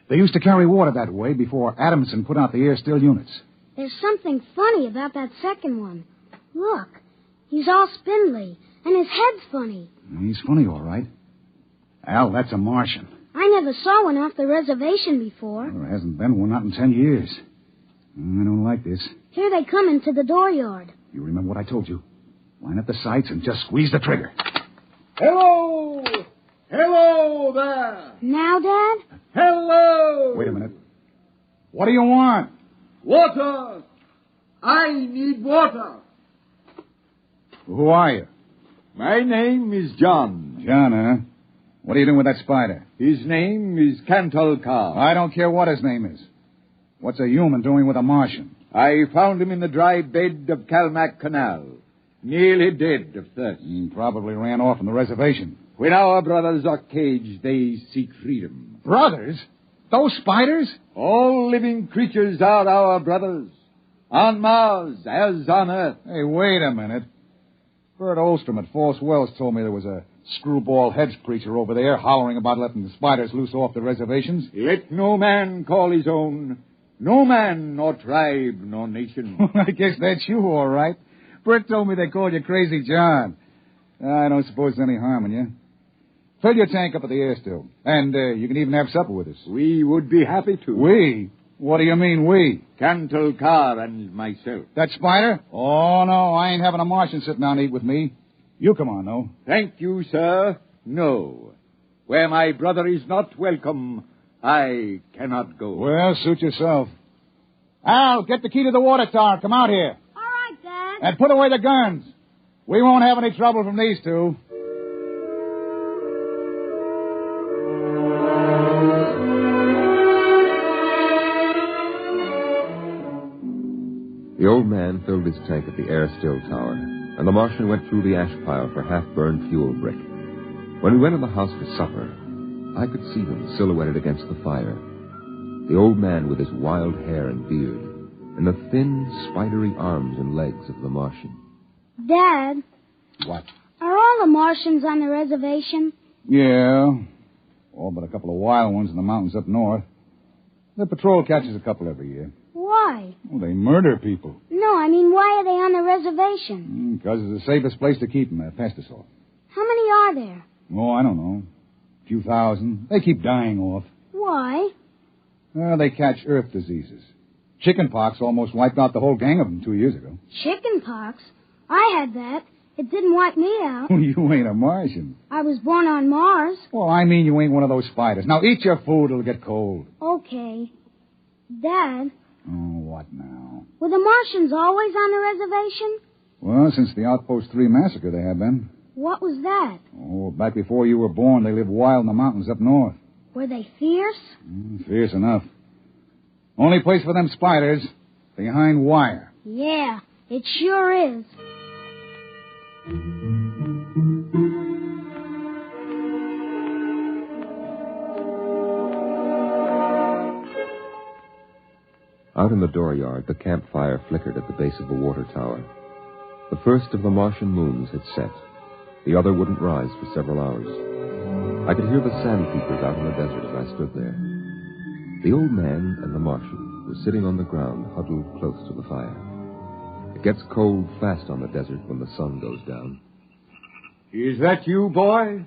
They used to carry water that way before Adamson put out the air-still units. There's something funny about that second one. Look, he's all spindly, and his head's funny. He's funny, all right. Al, that's a Martian. I never saw one off the reservation before. Well, there hasn't been one, not in 10 years. I don't like this. Here they come into the dooryard. You remember what I told you. Line up the sights and just squeeze the trigger. Hello! Hello there! Now, Dad? Hello! Wait a minute. What do you want? Water! I need water. Who are you? My name is John. John, huh? What are you doing with that spider? His name is Cantalcar. I don't care what his name is. What's a human doing with a Martian? I found him in the dry bed of Calmac Canal, nearly dead of thirst. He probably ran off from the reservation. When our brothers are caged, they seek freedom. Brothers? Those spiders? All living creatures are our brothers. On Mars, as on Earth. Hey, wait a minute. Bert Ostrom at False Wells told me there was a screwball heads preacher over there hollering about letting the spiders loose off the reservations. Let no man call his own. No man, nor tribe, nor nation. I guess that's you, all right. Bert told me they called you Crazy John. I don't suppose there's any harm in you. Fill your tank up at the air still. And you can even have supper with us. We would be happy to. We? What do you mean, we? Cantalcar and myself. That spider? Oh, no, I ain't having a Martian sit down and eat with me. You come on, though. Thank you, sir. No. Where my brother is not welcome, I cannot go. Well, suit yourself. Al, get the key to the water tower. Come out here. All right, Dad. And put away the guns. We won't have any trouble from these two. The old man filled his tank at the air-still tower, and the Martian went through the ash pile for half-burned fuel brick. When we went in the house for supper, I could see them silhouetted against the fire. The old man with his wild hair and beard, and the thin, spidery arms and legs of the Martian. Dad. What? Are all the Martians on the reservation? Yeah. All but a couple of wild ones in the mountains up north. The patrol catches a couple every year. Why? Well, they murder people. No, I mean, why are they on the reservation? Because it's the safest place to keep them, pest us all. How many are there? Oh, I don't know. A few thousand. They keep dying off. Why? They catch earth diseases. Chickenpox almost wiped out the whole gang of them 2 years ago. Chickenpox? I had that. It didn't wipe me out. You ain't a Martian. I was born on Mars. Well, I mean you ain't one of those spiders. Now eat your food, it'll get cold. Okay. Dad. Oh, what now? Were the Martians always on the reservation? Well, since the Outpost 3 massacre, they have been. What was that? Oh, back before you were born, they lived wild in the mountains up north. Were they fierce? Fierce enough. Only place for them spiders, behind wire. Yeah, it sure is. Out in the dooryard, the campfire flickered at the base of the water tower. The first of the Martian moons had set. The other wouldn't rise for several hours. I could hear the sandpeepers out in the desert as I stood there. The old man and the Martian were sitting on the ground, huddled close to the fire. It gets cold fast on the desert when the sun goes down. Is that you, boy?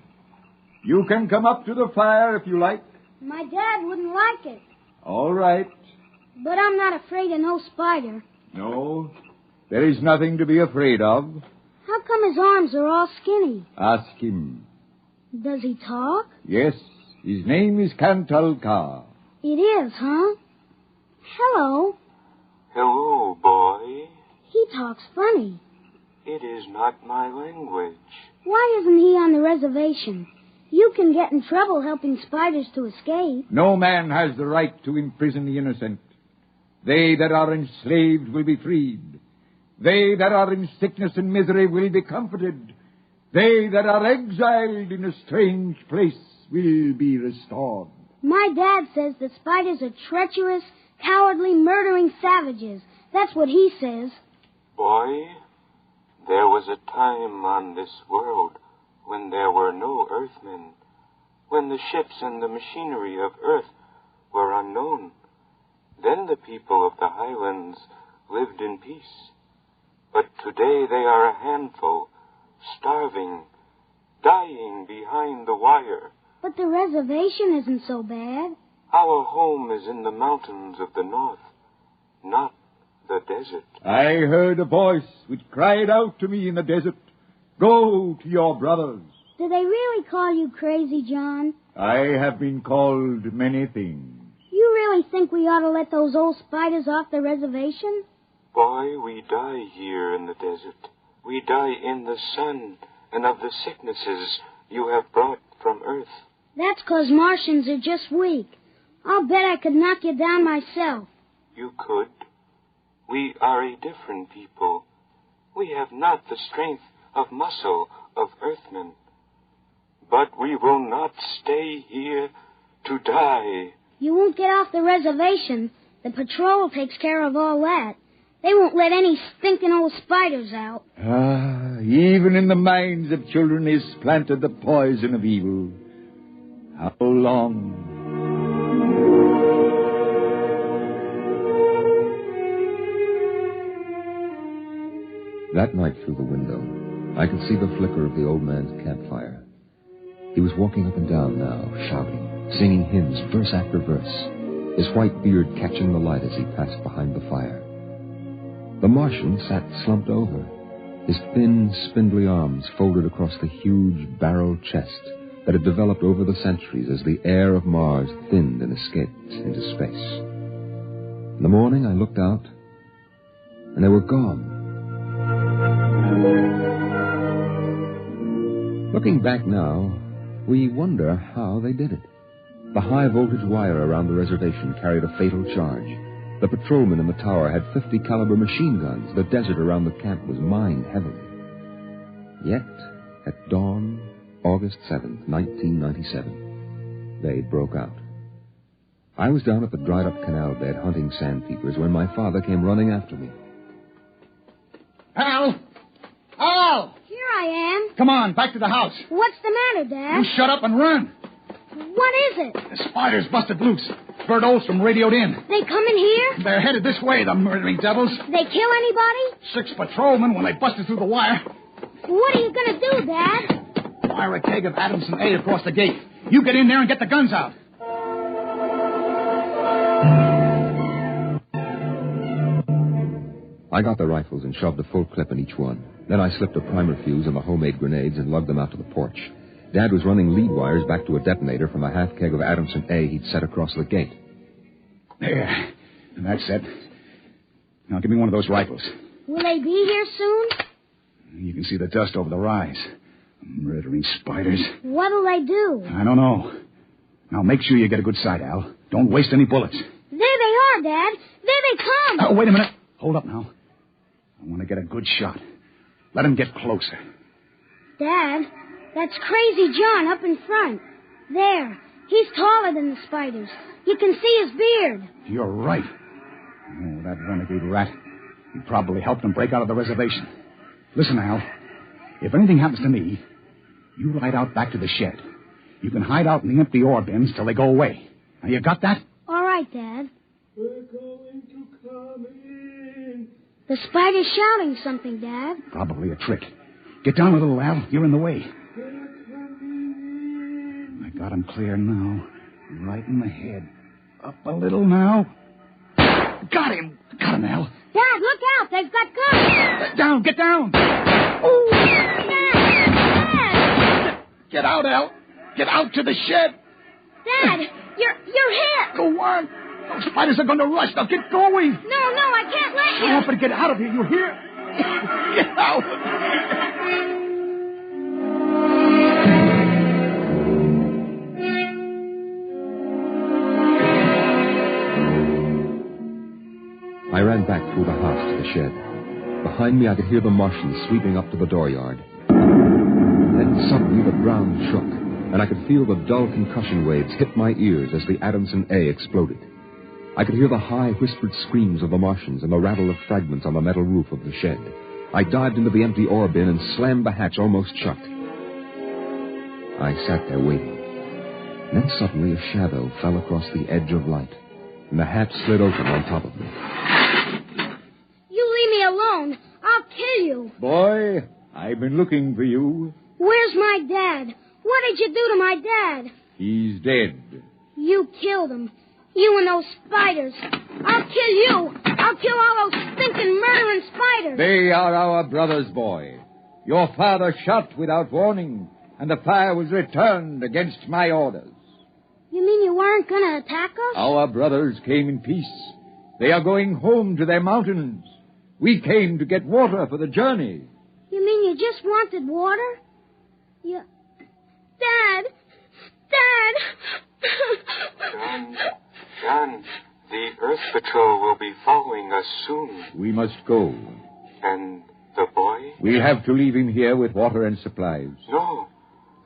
You can come up to the fire if you like. My dad wouldn't like it. All right. But I'm not afraid of no spider. No, there is nothing to be afraid of. How come his arms are all skinny? Ask him. Does he talk? Yes, his name is Cantalcar. It is, huh? Hello. Hello, boy. He talks funny. It is not my language. Why isn't he on the reservation? You can get in trouble helping spiders to escape. No man has the right to imprison the innocent. They that are enslaved will be freed. They that are in sickness and misery will be comforted. They that are exiled in a strange place will be restored. My dad says the spiders are treacherous, cowardly, murdering savages. That's what he says. Boy, there was a time on this world when there were no earthmen, when the ships and the machinery of earth were unknown. Then the people of the highlands lived in peace. But today they are a handful, starving, dying behind the wire. But the reservation isn't so bad. Our home is in the mountains of the north, not the desert. I heard a voice which cried out to me in the desert, "Go to your brothers." Do they really call you Crazy John? I have been called many things. You really think we ought to let those old spiders off the reservation? Boy, we die here in the desert. We die in the sun and of the sicknesses you have brought from Earth. That's 'cause Martians are just weak. I'll bet I could knock you down myself. You could. We are a different people. We have not the strength of muscle of Earthmen. But we will not stay here to die. You won't get off the reservation. The patrol takes care of all that. They won't let any stinking old spiders out. Even in the minds of children is planted the poison of evil. How long? That night through the window, I could see the flicker of the old man's campfire. He was walking up and down now, shouting, singing hymns, verse after verse, his white beard catching the light as he passed behind the fire. The Martian sat slumped over, his thin, spindly arms folded across the huge barrel chest that had developed over the centuries as the air of Mars thinned and escaped into space. In the morning, I looked out, and they were gone. Looking back now, we wonder how they did it. The high-voltage wire around the reservation carried a fatal charge. The patrolmen in the tower had 50-caliber machine guns. The desert around the camp was mined heavily. Yet, at dawn, August 7th, 1997, they broke out. I was down at the dried-up canal bed hunting sandpeepers when my father came running after me. Al! Al! Here I am. Come on, back to the house. What's the matter, Dad? You shut up and run. What is it? The spiders busted loose. Bert Olstrom radioed in. They coming here? They're headed this way, the murdering devils. They kill anybody? 6 patrolmen when they busted through the wire. What are you going to do, Dad? Fire a keg of Adamson A across the gate. You get in there and get the guns out. I got the rifles and shoved a full clip in each one. Then I slipped a primer fuse in the homemade grenades and lugged them out to the porch. Dad was running lead wires back to a detonator from a half keg of Adamson A he'd set across the gate. There. And that's it. Now give me one of those rifles. Will they be here soon? You can see the dust over the rise. Murdering spiders. What'll they do? I don't know. Now make sure you get a good sight, Al. Don't waste any bullets. There they are, Dad. There they come. Oh, wait a minute. Hold up now. I want to get a good shot. Let him get closer. Dad, that's Crazy John up in front. There. He's taller than the spiders. You can see his beard. You're right. Oh, that renegade rat. He probably helped him break out of the reservation. Listen, Al. If anything happens to me, you ride out back to the shed. You can hide out in the empty ore bins till they go away. Now, you got that? All right, Dad. We're going to come in. The spider's shouting something, Dad. Probably a trick. Get down a little, Al. You're in the way. I got him clear now. Right in the head. Up a little now. Got him. Got him, Al. Dad, look out. They've got guns. Down. Get down. Oh, Dad. Get out, Al. Get out to the shed. Dad, you're hit. Go on. Those spiders are going to rush. Now get going. No, I can't let you. I want to get out of here. You hear? Get out. I ran back through the house to the shed. Behind me, I could hear the Martians sweeping up to the dooryard. Then suddenly the ground shook, and I could feel the dull concussion waves hit my ears as the Adamson A exploded. I could hear the high, whispered screams of the Martians and the rattle of fragments on the metal roof of the shed. I dived into the empty ore bin and slammed the hatch almost shut. I sat there waiting. And then suddenly a shadow fell across the edge of light, and the hatch slid open on top of me. You leave me alone. I'll kill you. Boy, I've been looking for you. Where's my dad? What did you do to my dad? He's dead. You killed him. You and those spiders. I'll kill you. I'll kill all those stinking murdering spiders. They are our brothers, boy. Your father shot without warning, and the fire was returned against my orders. You mean you weren't going to attack us? Our brothers came in peace. They are going home to their mountains. We came to get water for the journey. You mean you just wanted water? Dad! John, the Earth Patrol will be following us soon. We must go. And the boy? We'll have to leave him here with water and supplies. No.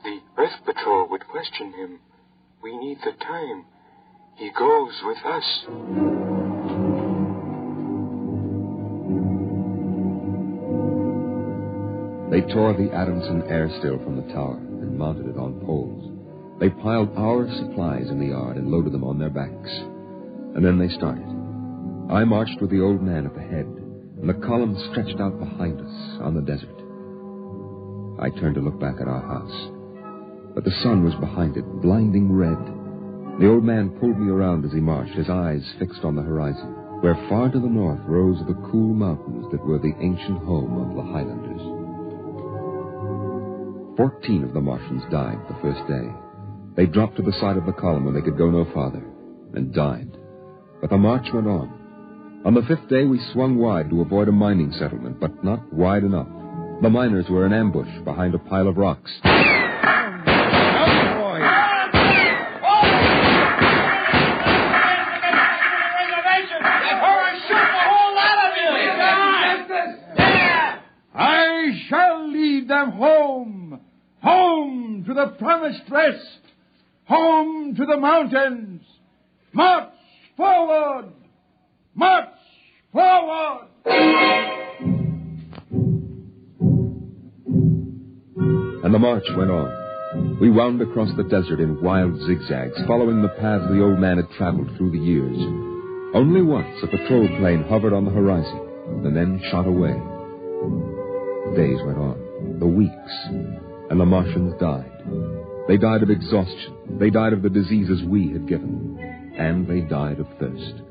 The Earth Patrol would question him. We need the time. He goes with us. They tore the Adamson air still from the tower and mounted it on poles. They piled our supplies in the yard and loaded them on their backs. And then they started. I marched with the old man at the head, and the column stretched out behind us on the desert. I turned to look back at our house. But the sun was behind it, blinding red. The old man pulled me around as he marched, his eyes fixed on the horizon, where far to the north rose the cool mountains that were the ancient home of the Highlanders. 14 of the Martians died the first day. They dropped to the side of the column when they could go no farther, and died. But the march went on. On the 5th day, we swung wide to avoid a mining settlement, but not wide enough. The miners were in ambush behind a pile of rocks. I shall lead them home. Home to the promised rest. Home to the mountains. March forward! March forward! And the march went on. We wound across the desert in wild zigzags, following the paths the old man had traveled through the years. Only once a patrol plane hovered on the horizon and then shot away. The days went on, the weeks, and the Martians died. They died of exhaustion. They died of the diseases we had given. And they died of thirst.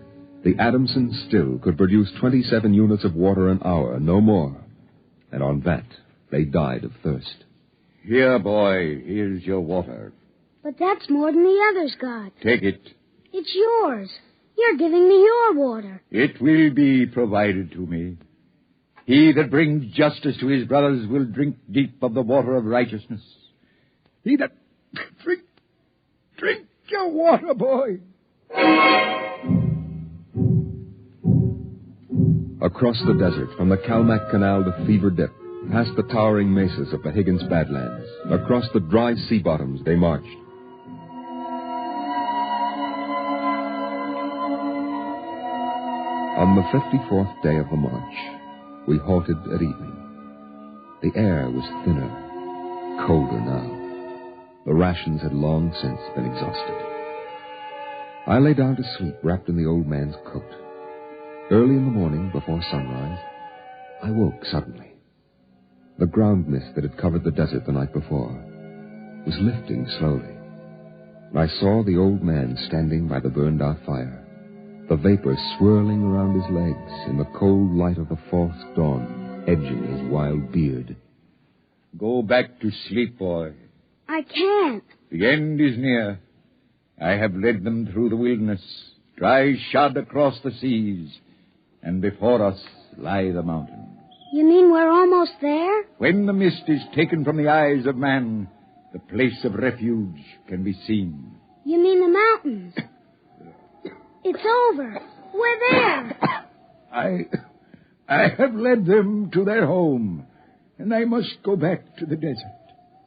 The Adamson still could produce 27 units of water an hour, no more. And on that, they died of thirst. Here, boy, here's your water. But that's more than the others got. Take it. It's yours. You're giving me your water. It will be provided to me. He that brings justice to his brothers will drink deep of the water of righteousness. He that... Drink your water, boy. Across the desert, from the Kalmak Canal to Fever Dip, past the towering mesas of the Higgins Badlands, across the dry sea bottoms they marched. On the 54th day of the march, we halted at evening. The air was thinner, colder now. The rations had long since been exhausted. I lay down to sleep wrapped in the old man's coat. Early in the morning, before sunrise, I woke suddenly. The ground mist that had covered the desert the night before was lifting slowly. And I saw the old man standing by the burned-out fire, the vapor swirling around his legs in the cold light of the false dawn, edging his wild beard. Go back to sleep, boy. I can't. The end is near. I have led them through the wilderness, dry shod across the seas, and before us lie the mountains. You mean we're almost there? When the mist is taken from the eyes of man, the place of refuge can be seen. You mean the mountains? It's over. We're there. I have led them to their home, and I must go back to the desert.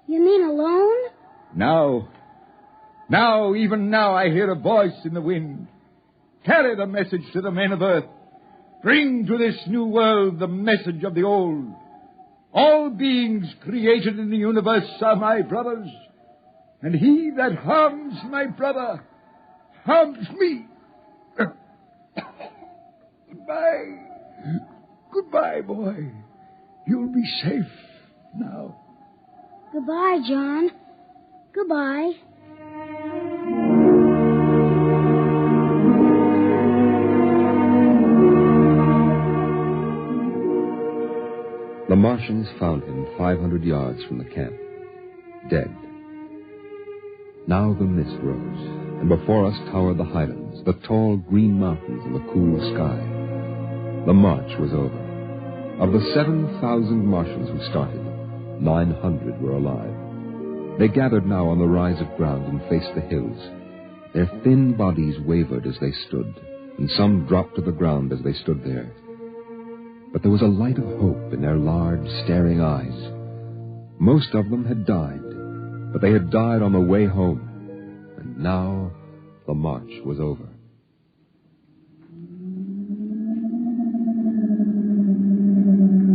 You mean alone? Even now, I hear a voice in the wind. Carry the message to the men of earth. Bring to this new world the message of the old. All beings created in the universe are my brothers, and he that harms my brother harms me. Goodbye. Goodbye, boy. You'll be safe now. Goodbye, John. Goodbye. The Martians found him 500 yards from the camp, dead. Now the mist rose, and before us towered the highlands, the tall green mountains and the cool sky. The march was over. Of the 7,000 Martians who started, 900 were alive. They gathered now on the rise of ground and faced the hills. Their thin bodies wavered as they stood, and some dropped to the ground as they stood there. But there was a light of hope in their large, staring eyes. Most of them had died, but they had died on the way home. And now the march was over.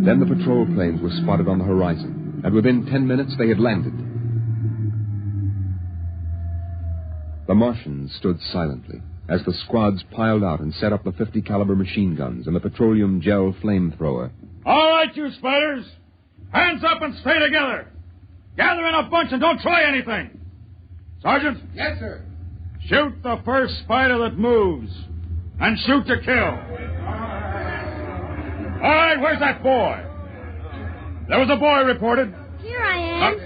Then the patrol planes were spotted on the horizon, and within 10 minutes they had landed. The Martians stood silently as the squads piled out and set up the .50 caliber machine guns and the petroleum gel flamethrower. All right, you spiders. Hands up and stay together. Gather in a bunch and don't try anything. Sergeant? Yes, sir. Shoot the first spider that moves. And shoot to kill. All right, where's that boy? There was a boy reported. Here I am.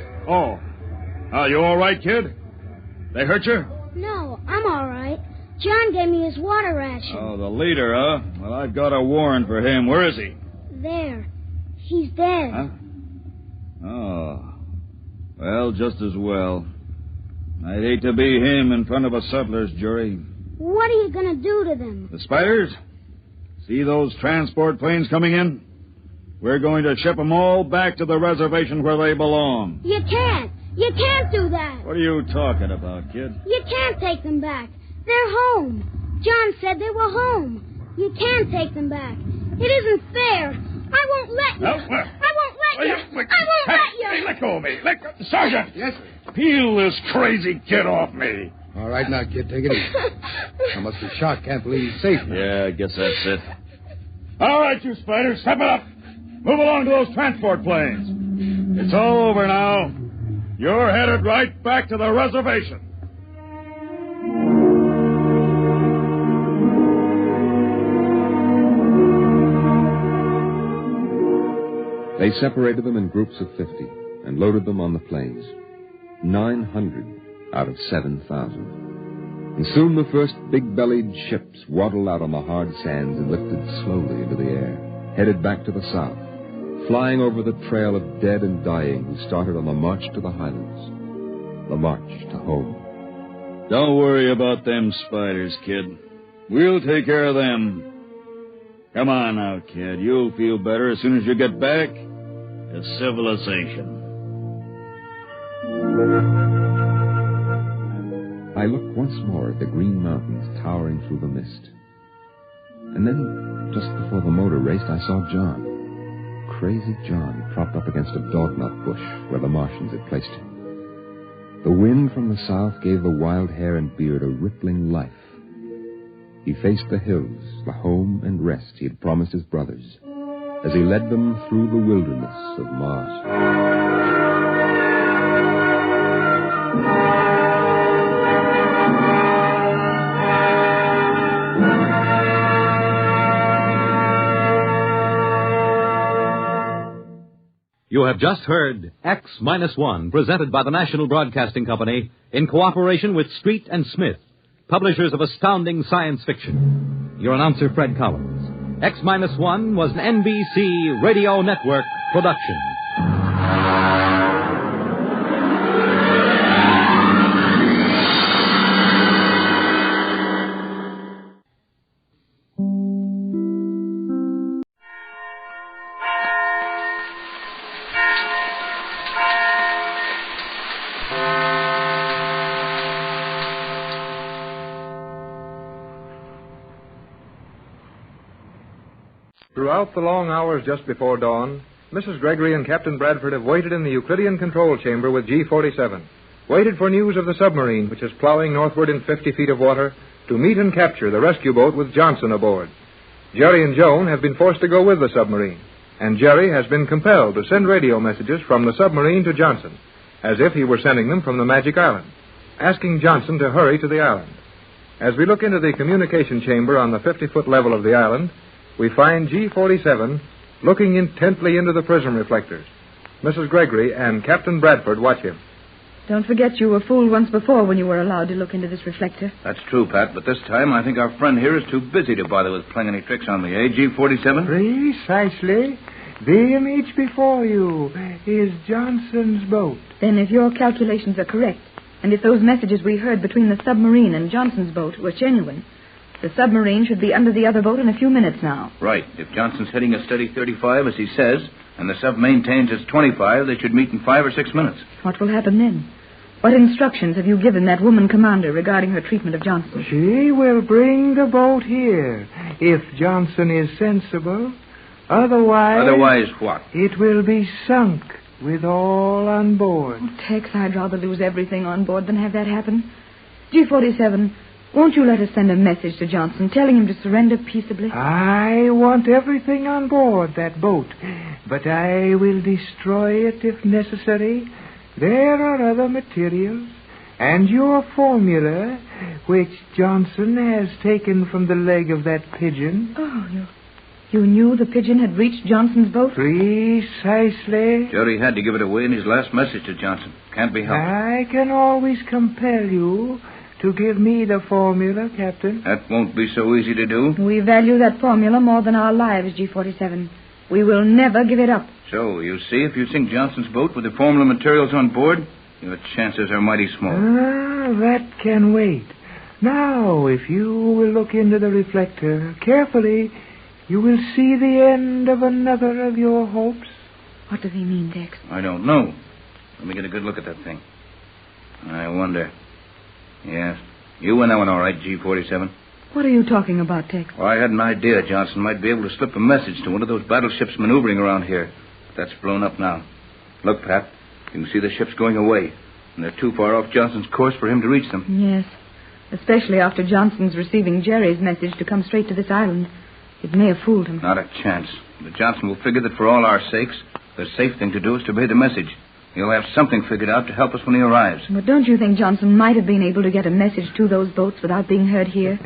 Are you all right, kid? They hurt you? No, I'm all right. John gave me his water ration. Oh, the leader, huh? Well, I've got a warrant for him. Where is he? There. He's dead. Huh? Oh. Well, just as well. I'd hate to be him in front of a settler's jury. What are you going to do to them? The spiders? See those transport planes coming in? We're going to ship them all back to the reservation where they belong. You can't. You can't do that. What are you talking about, kid? You can't take them back. They're home. John said they were home. You can't take them back. It isn't fair. I won't let you. No, I won't let you. I won't let you. Hey, let go of me. Sergeant! Yes, sir. Peel this crazy kid off me. All right now, kid, take it easy. I must be shot. Can't believe he's safe now. Yeah, I guess that's it. All right, you spiders, step it up. Move along to those transport planes. It's all over now. You're headed right back to the reservation. They separated them in groups of 50 and loaded them on the planes. 900 out of 7,000. And soon the first big-bellied ships waddled out on the hard sands and lifted slowly into the air, headed back to the south, flying over the trail of dead and dying who started on the march to the highlands, the march to home. Don't worry about them spiders, kid. We'll take care of them. Come on now, kid. You'll feel better as soon as you get back to civilization. I looked once more at the green mountains towering through the mist. And then, just before the motor raced, I saw John. Crazy John propped up against a dognut bush where the Martians had placed him. The wind from the south gave the wild hair and beard a rippling life. He faced the hills, the home and rest he had promised his brothers, as he led them through the wilderness of Mars. You have just heard X-1, presented by the National Broadcasting Company in cooperation with Street and Smith, publishers of astounding science fiction. Your announcer, Fred Collins. X-1 was an NBC Radio Network production. Throughout the long hours just before dawn, Mrs. Gregory and Captain Bradford have waited in the Euclidean control chamber with G-47, waited for news of the submarine, which is plowing northward in 50 feet of water, to meet and capture the rescue boat with Johnson aboard. Jerry and Joan have been forced to go with the submarine, and Jerry has been compelled to send radio messages from the submarine to Johnson, as if he were sending them from the Magic Island, asking Johnson to hurry to the island. As we look into the communication chamber on the 50-foot level of the island, we find G-47 looking intently into the prism reflectors. Mrs. Gregory and Captain Bradford watch him. Don't forget you were fooled once before when you were allowed to look into this reflector. That's true, Pat, but this time I think our friend here is too busy to bother with playing any tricks on me, eh, G47? Precisely. The image before you is Johnson's boat. Then if your calculations are correct, and if those messages we heard between the submarine and Johnson's boat were genuine, the submarine should be under the other boat in a few minutes now. Right. If Johnson's heading a steady 35, as he says, and the sub maintains it's 25, they should meet in 5 or 6 minutes. What will happen then? What instructions have you given that woman commander regarding her treatment of Johnson? She will bring the boat here if Johnson is sensible. Otherwise... Otherwise what? It will be sunk with all on board. Oh, Tex, I'd rather lose everything on board than have that happen. G47, won't you let us send a message to Johnson telling him to surrender peaceably? I want everything on board that boat, but I will destroy it if necessary. There are other materials, and your formula, which Johnson has taken from the leg of that pigeon. Oh, you knew the pigeon had reached Johnson's boat? Precisely. Jerry had to give it away in his last message to Johnson. Can't be helped. I can always compel you to give me the formula, Captain. That won't be so easy to do. We value that formula more than our lives, G47. We will never give it up. So, you see, if you sink Johnson's boat with the formula materials on board, your chances are mighty small. That can wait. Now, if you will look into the reflector carefully, you will see the end of another of your hopes. What does he mean, Tex? I don't know. Let me get a good look at that thing. I wonder. Yes. You win that one all right, G47. What are you talking about, Tex? Well, I had an idea Johnson might be able to slip a message to one of those battleships maneuvering around here. But that's blown up now. Look, Pat. You can see the ships going away. And they're too far off Johnson's course for him to reach them. Yes. Especially after Johnson's receiving Jerry's message to come straight to this island. It may have fooled him. Not a chance. But Johnson will figure that for all our sakes, the safe thing to do is to obey the message. He'll have something figured out to help us when he arrives. But don't you think Johnson might have been able to get a message to those boats without being heard here?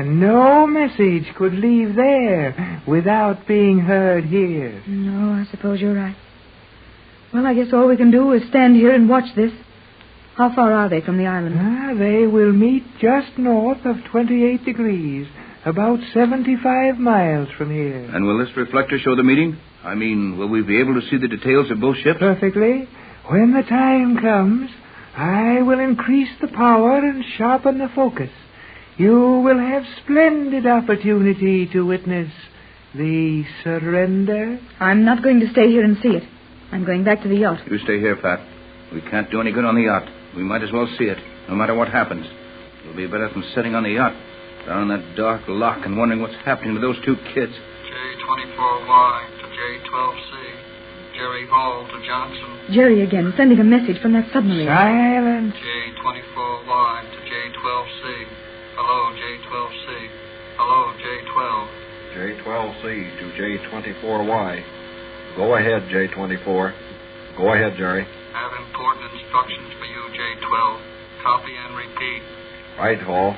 No message could leave there without being heard here. No, I suppose you're right. Well, I guess all we can do is stand here and watch this. How far are they from the island? They will meet just north of 28 degrees, about 75 miles from here. And will this reflector show the meeting? I mean, will we be able to see the details of both ships? Perfectly. When the time comes, I will increase the power and sharpen the focus. You will have splendid opportunity to witness the surrender. I'm not going to stay here and see it. I'm going back to the yacht. You stay here, Pat. We can't do any good on the yacht. We might as well see it, no matter what happens. It'll be better than sitting on the yacht, down in that dark lock and wondering what's happening to those two kids. J24Y to J12C. Jerry Hall to Johnson. Jerry again, sending a message from that submarine. Silence. J24Y to J12C. Hello, J12C. Hello, J12. J12C to J24Y. Go ahead, J24. Go ahead, Jerry. Have important instructions for you, J12. Copy and repeat. Right, Hall.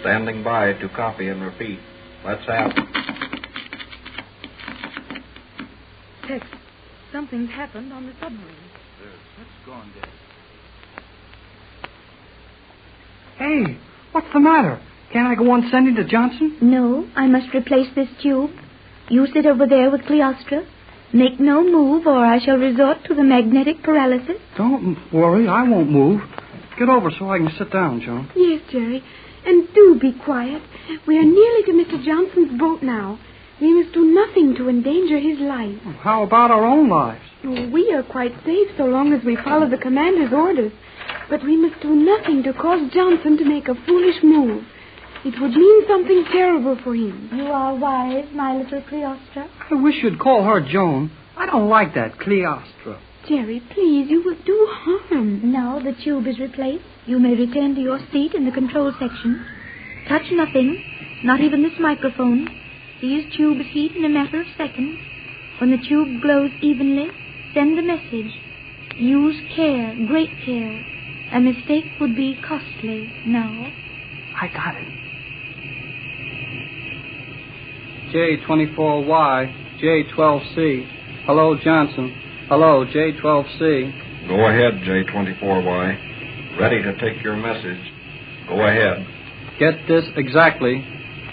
Standing by to copy and repeat. Let's have it. Tex, something's happened on the submarine. Let's go on deck. Hey, what's the matter? Can't I go on sending to Johnson? No, I must replace this tube. You sit over there with Cleostra. Make no move, or I shall resort to the magnetic paralysis. Don't worry, I won't move. Get over so I can sit down, Joan. Yes, Jerry. And do be quiet. We are nearly to Mr. Johnson's boat now. We must do nothing to endanger his life. How about our own lives? Oh, we are quite safe so long as we follow the commander's orders. But we must do nothing to cause Johnson to make a foolish move. It would mean something terrible for him. You are wise, my little Cleostra. I wish you'd call her Joan. I don't like that, Cleostra. Jerry, please, you will do harm. Now the tube is replaced. You may return to your seat in the control section. Touch nothing, not even this microphone. These tubes heat in a matter of seconds. When the tube glows evenly, send the message. Use care, great care. A mistake would be costly. Now. I got it. J24Y, J12C. Hello, Johnson. Hello, J12C. Go ahead, J24Y. Ready to take your message. Go ahead. Get this exactly.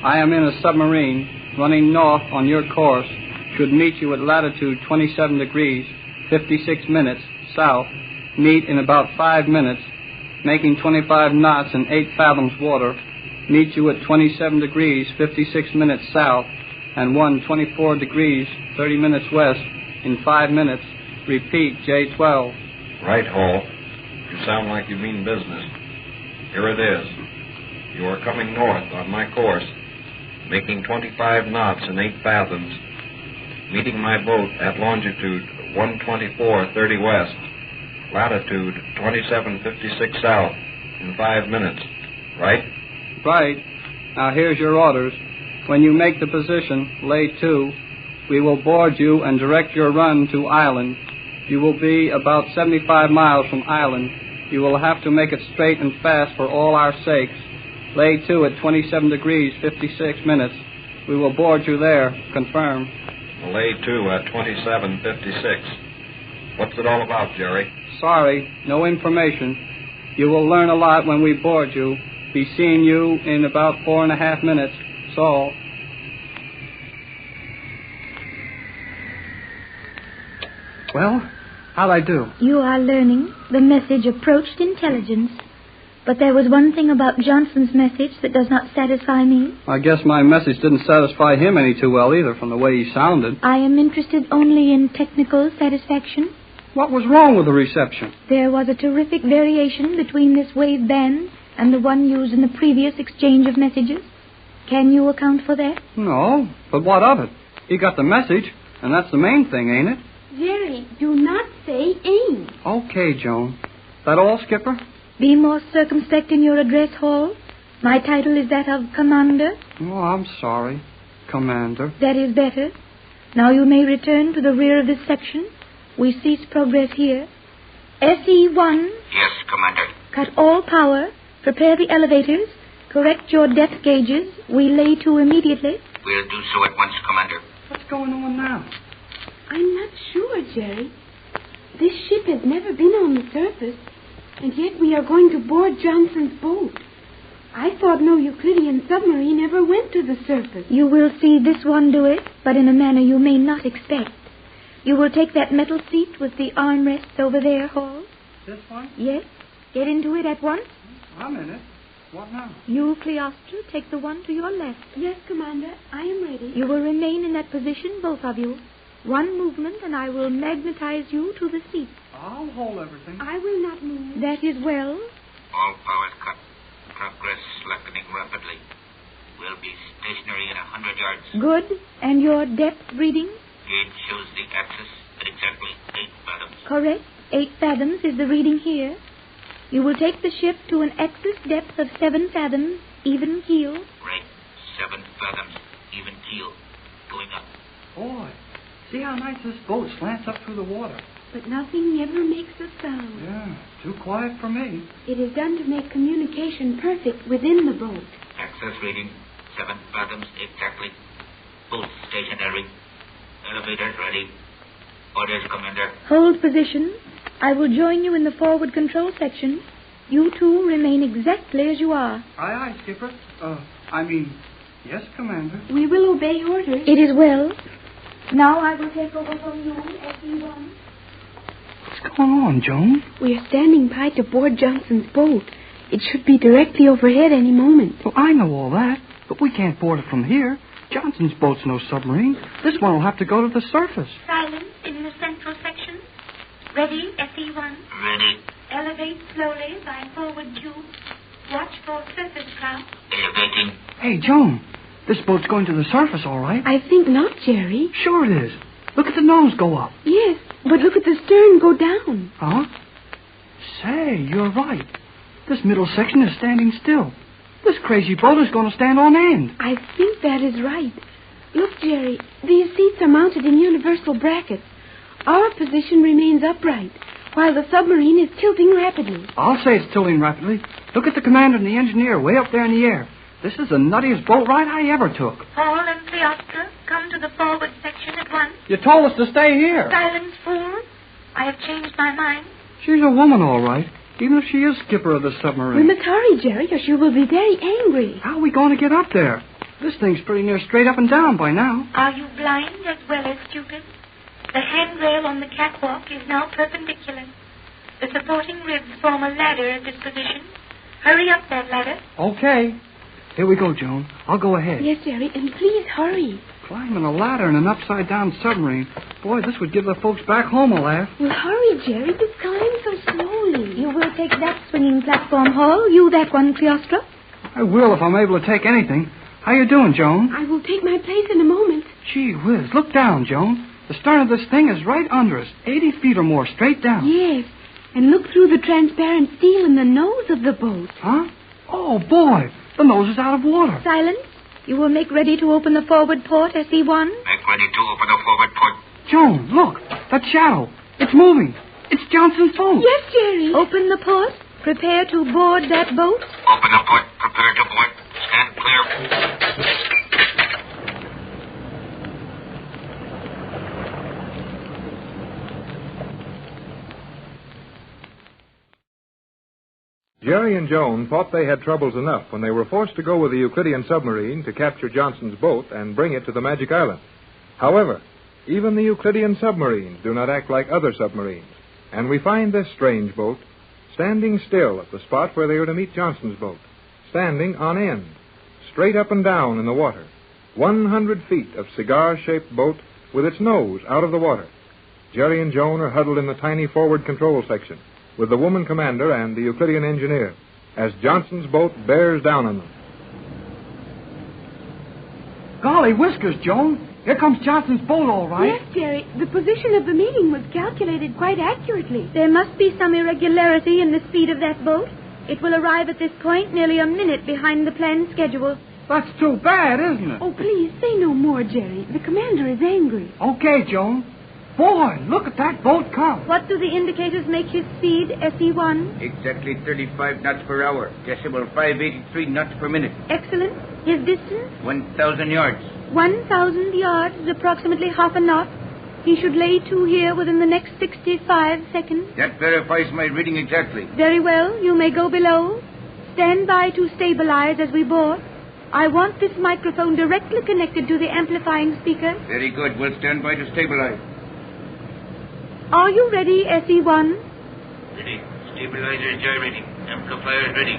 I am in a submarine running north on your course. Should meet you at latitude 27 degrees, 56 minutes south. Meet in about 5 minutes, making 25 knots in 8 fathoms water. Meet you at 27 degrees, 56 minutes south, and 124 degrees, 30 minutes west in 5 minutes. Repeat, J12. Right, Hall. You sound like you mean business. Here it is. You are coming north on my course, making 25 knots in 8 fathoms, meeting my boat at longitude 124.30 west, latitude 27.56 south in 5 minutes. Right? Right. Now here's your orders. When you make the position, lay to, we will board you and direct your run to island. You will be about 75 miles from island. You will have to make it straight and fast for all our sakes. Lay to at 27 degrees, 56 minutes. We will board you there. Confirm. Lay to at 27.56. What's it all about, Jerry? Sorry, no information. You will learn a lot when we board you. Be seeing you in about 4.5 minutes. That's all. Well, how'd I do? You are learning. The message approached intelligence. But there was one thing about Johnson's message that does not satisfy me. I guess my message didn't satisfy him any too well either from the way he sounded. I am interested only in technical satisfaction. What was wrong with the reception? There was a terrific variation between this wave band and the one used in the previous exchange of messages. Can you account for that? No, but what of it? He got the message, and that's the main thing, ain't it? Jerry, do not say ain't. Okay, Joan. That all, Skipper? Be more circumspect in your address, Hall. My title is that of Commander. Oh, I'm sorry. Commander. That is better. Now you may return to the rear of this section. We cease progress here. SE-1. Yes, Commander. Cut all power. Prepare the elevators. Correct your depth gauges. We lay to immediately. We'll do so at once, Commander. What's going on now? I'm not sure, Jerry. This ship has never been on the surface, and yet we are going to board Johnson's boat. I thought no Euclidean submarine ever went to the surface. You will see this one do it, but in a manner you may not expect. You will take that metal seat with the armrests over there, Hall. This one? Yes. Get into it at once. I'm in it. What now? You, Cleostra, take the one to your left. Yes, Commander. I am ready. You will remain in that position, both of you. One movement, and I will magnetize you to the seat. I'll hold everything. I will not move. That is well. All powers cut. Progress slackening rapidly. We'll be stationary in 100 yards. Good. And your depth reading? Gauge shows the axis at exactly 8 fathoms. Correct. 8 fathoms is the reading here. You will take the ship to an axis depth of 7 fathoms, even keel. Right. 7 fathoms, even keel. Going up. Boy, see how nice this boat slants up through the water. But nothing ever makes a sound. Yeah, too quiet for me. It is done to make communication perfect within the boat. Access reading 7 fathoms exactly. Both stationary. Elevators ready. Orders, Commander. Hold position. I will join you in the forward control section. You two remain exactly as you are. Aye, aye, Skipper. Yes, Commander. We will obey orders. It is well. Now I will take over from you, SE-1. What's going on, Joan? We are standing by to board Johnson's boat. It should be directly overhead any moment. Well, I know all that, but we can't board it from here. Johnson's boat's no submarine. This one will have to go to the surface. Silence in the central section. Ready, SE-1. Ready. Elevate slowly by forward tube. Watch for surface cloud. Elevating. Hey, Joan, this boat's going to the surface, all right? I think not, Jerry. Sure it is. Look at the nose go up. Yes, but look at the stern go down. Huh? Say, you're right. This middle section is standing still. This crazy boat is going to stand on end. I think that is right. Look, Jerry, these seats are mounted in universal brackets. Our position remains upright, while the submarine is tilting rapidly. I'll say it's tilting rapidly. Look at the commander and the engineer way up there in the air. This is the nuttiest boat ride I ever took. Paul and Cleostra, come to the forward section at once. You told us to stay here. Silence, fool. I have changed my mind. She's a woman, all right, even if she is skipper of the submarine. We must hurry, Jerry, or she will be very angry. How are we going to get up there? This thing's pretty near straight up and down by now. Are you blind as well as stupid? The handrail on the catwalk is now perpendicular. The supporting ribs form a ladder at this position. Hurry up that ladder. Okay. Here we go, Joan. I'll go ahead. Yes, Jerry, and please hurry. Climbing a ladder in an upside-down submarine. Boy, this would give the folks back home a laugh. Well, hurry, Jerry. Just climb so slowly. You will take that swinging platform, Hall. You that one, Cleostra. I will if I'm able to take anything. How you doing, Joan? I will take my place in a moment. Gee whiz, look down, Joan. The stern of this thing is right under us, 80 feet or more, straight down. Yes, and look through the transparent steel in the nose of the boat. Huh? Oh, boy, the nose is out of water. Silence. You will make ready to open the forward port, SE-1. Make ready to open the forward port. Joan, look, that shadow. It's moving. It's Johnson's boat. Yes, Jerry. Open the port. Prepare to board that boat. Open the port. Prepare to board. Stand clear. Jerry and Joan thought they had troubles enough when they were forced to go with the Euclidean submarine to capture Johnson's boat and bring it to the Magic Island. However, even the Euclidean submarines do not act like other submarines, and we find this strange boat standing still at the spot where they are to meet Johnson's boat, standing on end, straight up and down in the water, 100 feet of cigar-shaped boat with its nose out of the water. Jerry and Joan are huddled in the tiny forward control section, with the woman commander and the Euclidean engineer, as Johnson's boat bears down on them. Golly whiskers, Joan. Here comes Johnson's boat, all right. Yes, Jerry. The position of the meeting was calculated quite accurately. There must be some irregularity in the speed of that boat. It will arrive at this point nearly a minute behind the planned schedule. That's too bad, isn't it? Oh, please, say no more, Jerry. The commander is angry. Okay, Joan. Boy, look at that boat come. What do the indicators make his speed, SE-1? Exactly 35 knots per hour. Decimal 583 knots per minute. Excellent. His distance? 1,000 yards. 1,000 yards is approximately half a knot. He should lay to here within the next 65 seconds. That verifies my reading exactly. Very well. You may go below. Stand by to stabilize as we board. I want this microphone directly connected to the amplifying speaker. Very good. We'll stand by to stabilize. Are you ready, SE-1? Ready. Stabilizers gyrating. Amplifiers ready.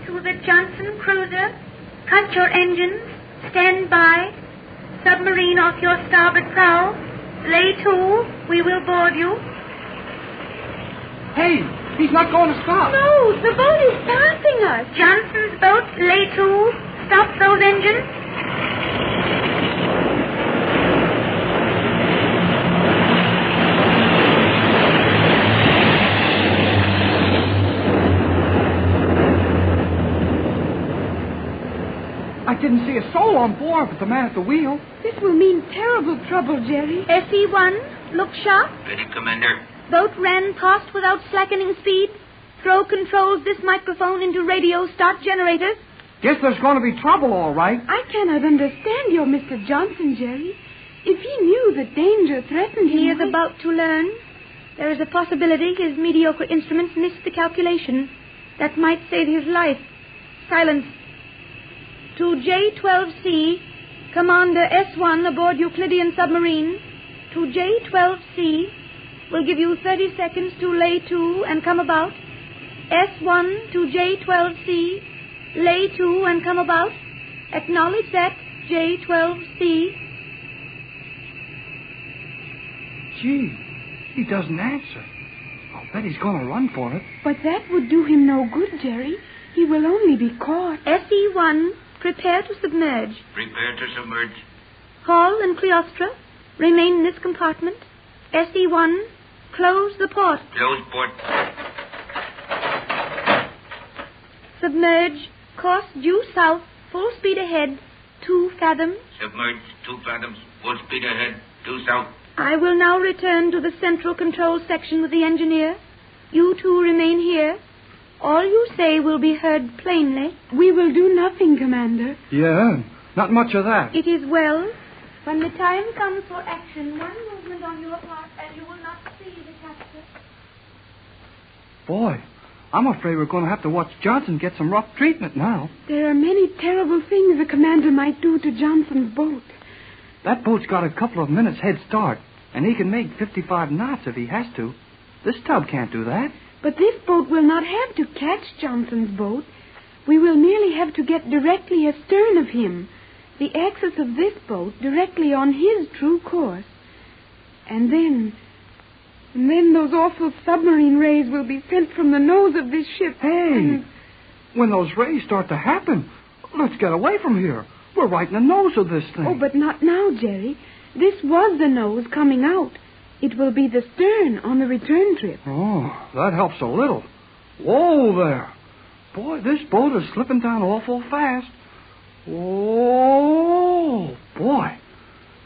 To the Johnson cruiser, cut your engines. Stand by. Submarine off your starboard prow. Lay to. We will board you. Hey, he's not going to stop. No, the boat is passing us. Johnson's boat, lay to. Stop those engines. I didn't see a soul on board but the man at the wheel. This will mean terrible trouble, Jerry. SE-1, look sharp. Ready, Commander. Boat ran past without slackening speed. Throw controls this microphone into radio start generators. Guess there's going to be trouble, all right. I cannot understand your Mr. Johnson, Jerry. If he knew that danger threatened him... He is about to learn. There is a possibility his mediocre instruments missed the calculation. That might save his life. Silence. To J-12C, Commander S-1 aboard Euclidean submarine. To J-12C, will give you 30 seconds to lay to and come about. S-1 to J-12C, lay to and come about. Acknowledge that, J-12C. Gee, he doesn't answer. I'll bet he's going to run for it. But that would do him no good, Jerry. He will only be caught. SE-1, prepare to submerge. Prepare to submerge. Hall and Cleostra, remain in this compartment. SE-1, close the port. Close port. Submerge. Course due south. Full speed ahead. 2 fathoms. Submerge 2 fathoms. Full speed ahead. Due south. I will now return to the central control section with the engineer. You two remain here. All you say will be heard plainly. We will do nothing, Commander. Yeah, not much of that. It is well. When the time comes for action, one movement on your part and you will not see the capture. Boy, I'm afraid we're going to have to watch Johnson get some rough treatment now. There are many terrible things the commander might do to Johnson's boat. That boat's got a couple of minutes head start, and he can make 55 knots if he has to. This tub can't do that. But this boat will not have to catch Johnson's boat. We will merely have to get directly astern of him, the axis of this boat directly on his true course. And then those awful submarine rays will be sent from the nose of this ship. Hey, when those rays start to happen, let's get away from here. We're right in the nose of this thing. Oh, but not now, Jerry. This was the nose coming out. It will be the stern on the return trip. Oh, that helps a little. Whoa there. Boy, this boat is slipping down awful fast. Oh, boy.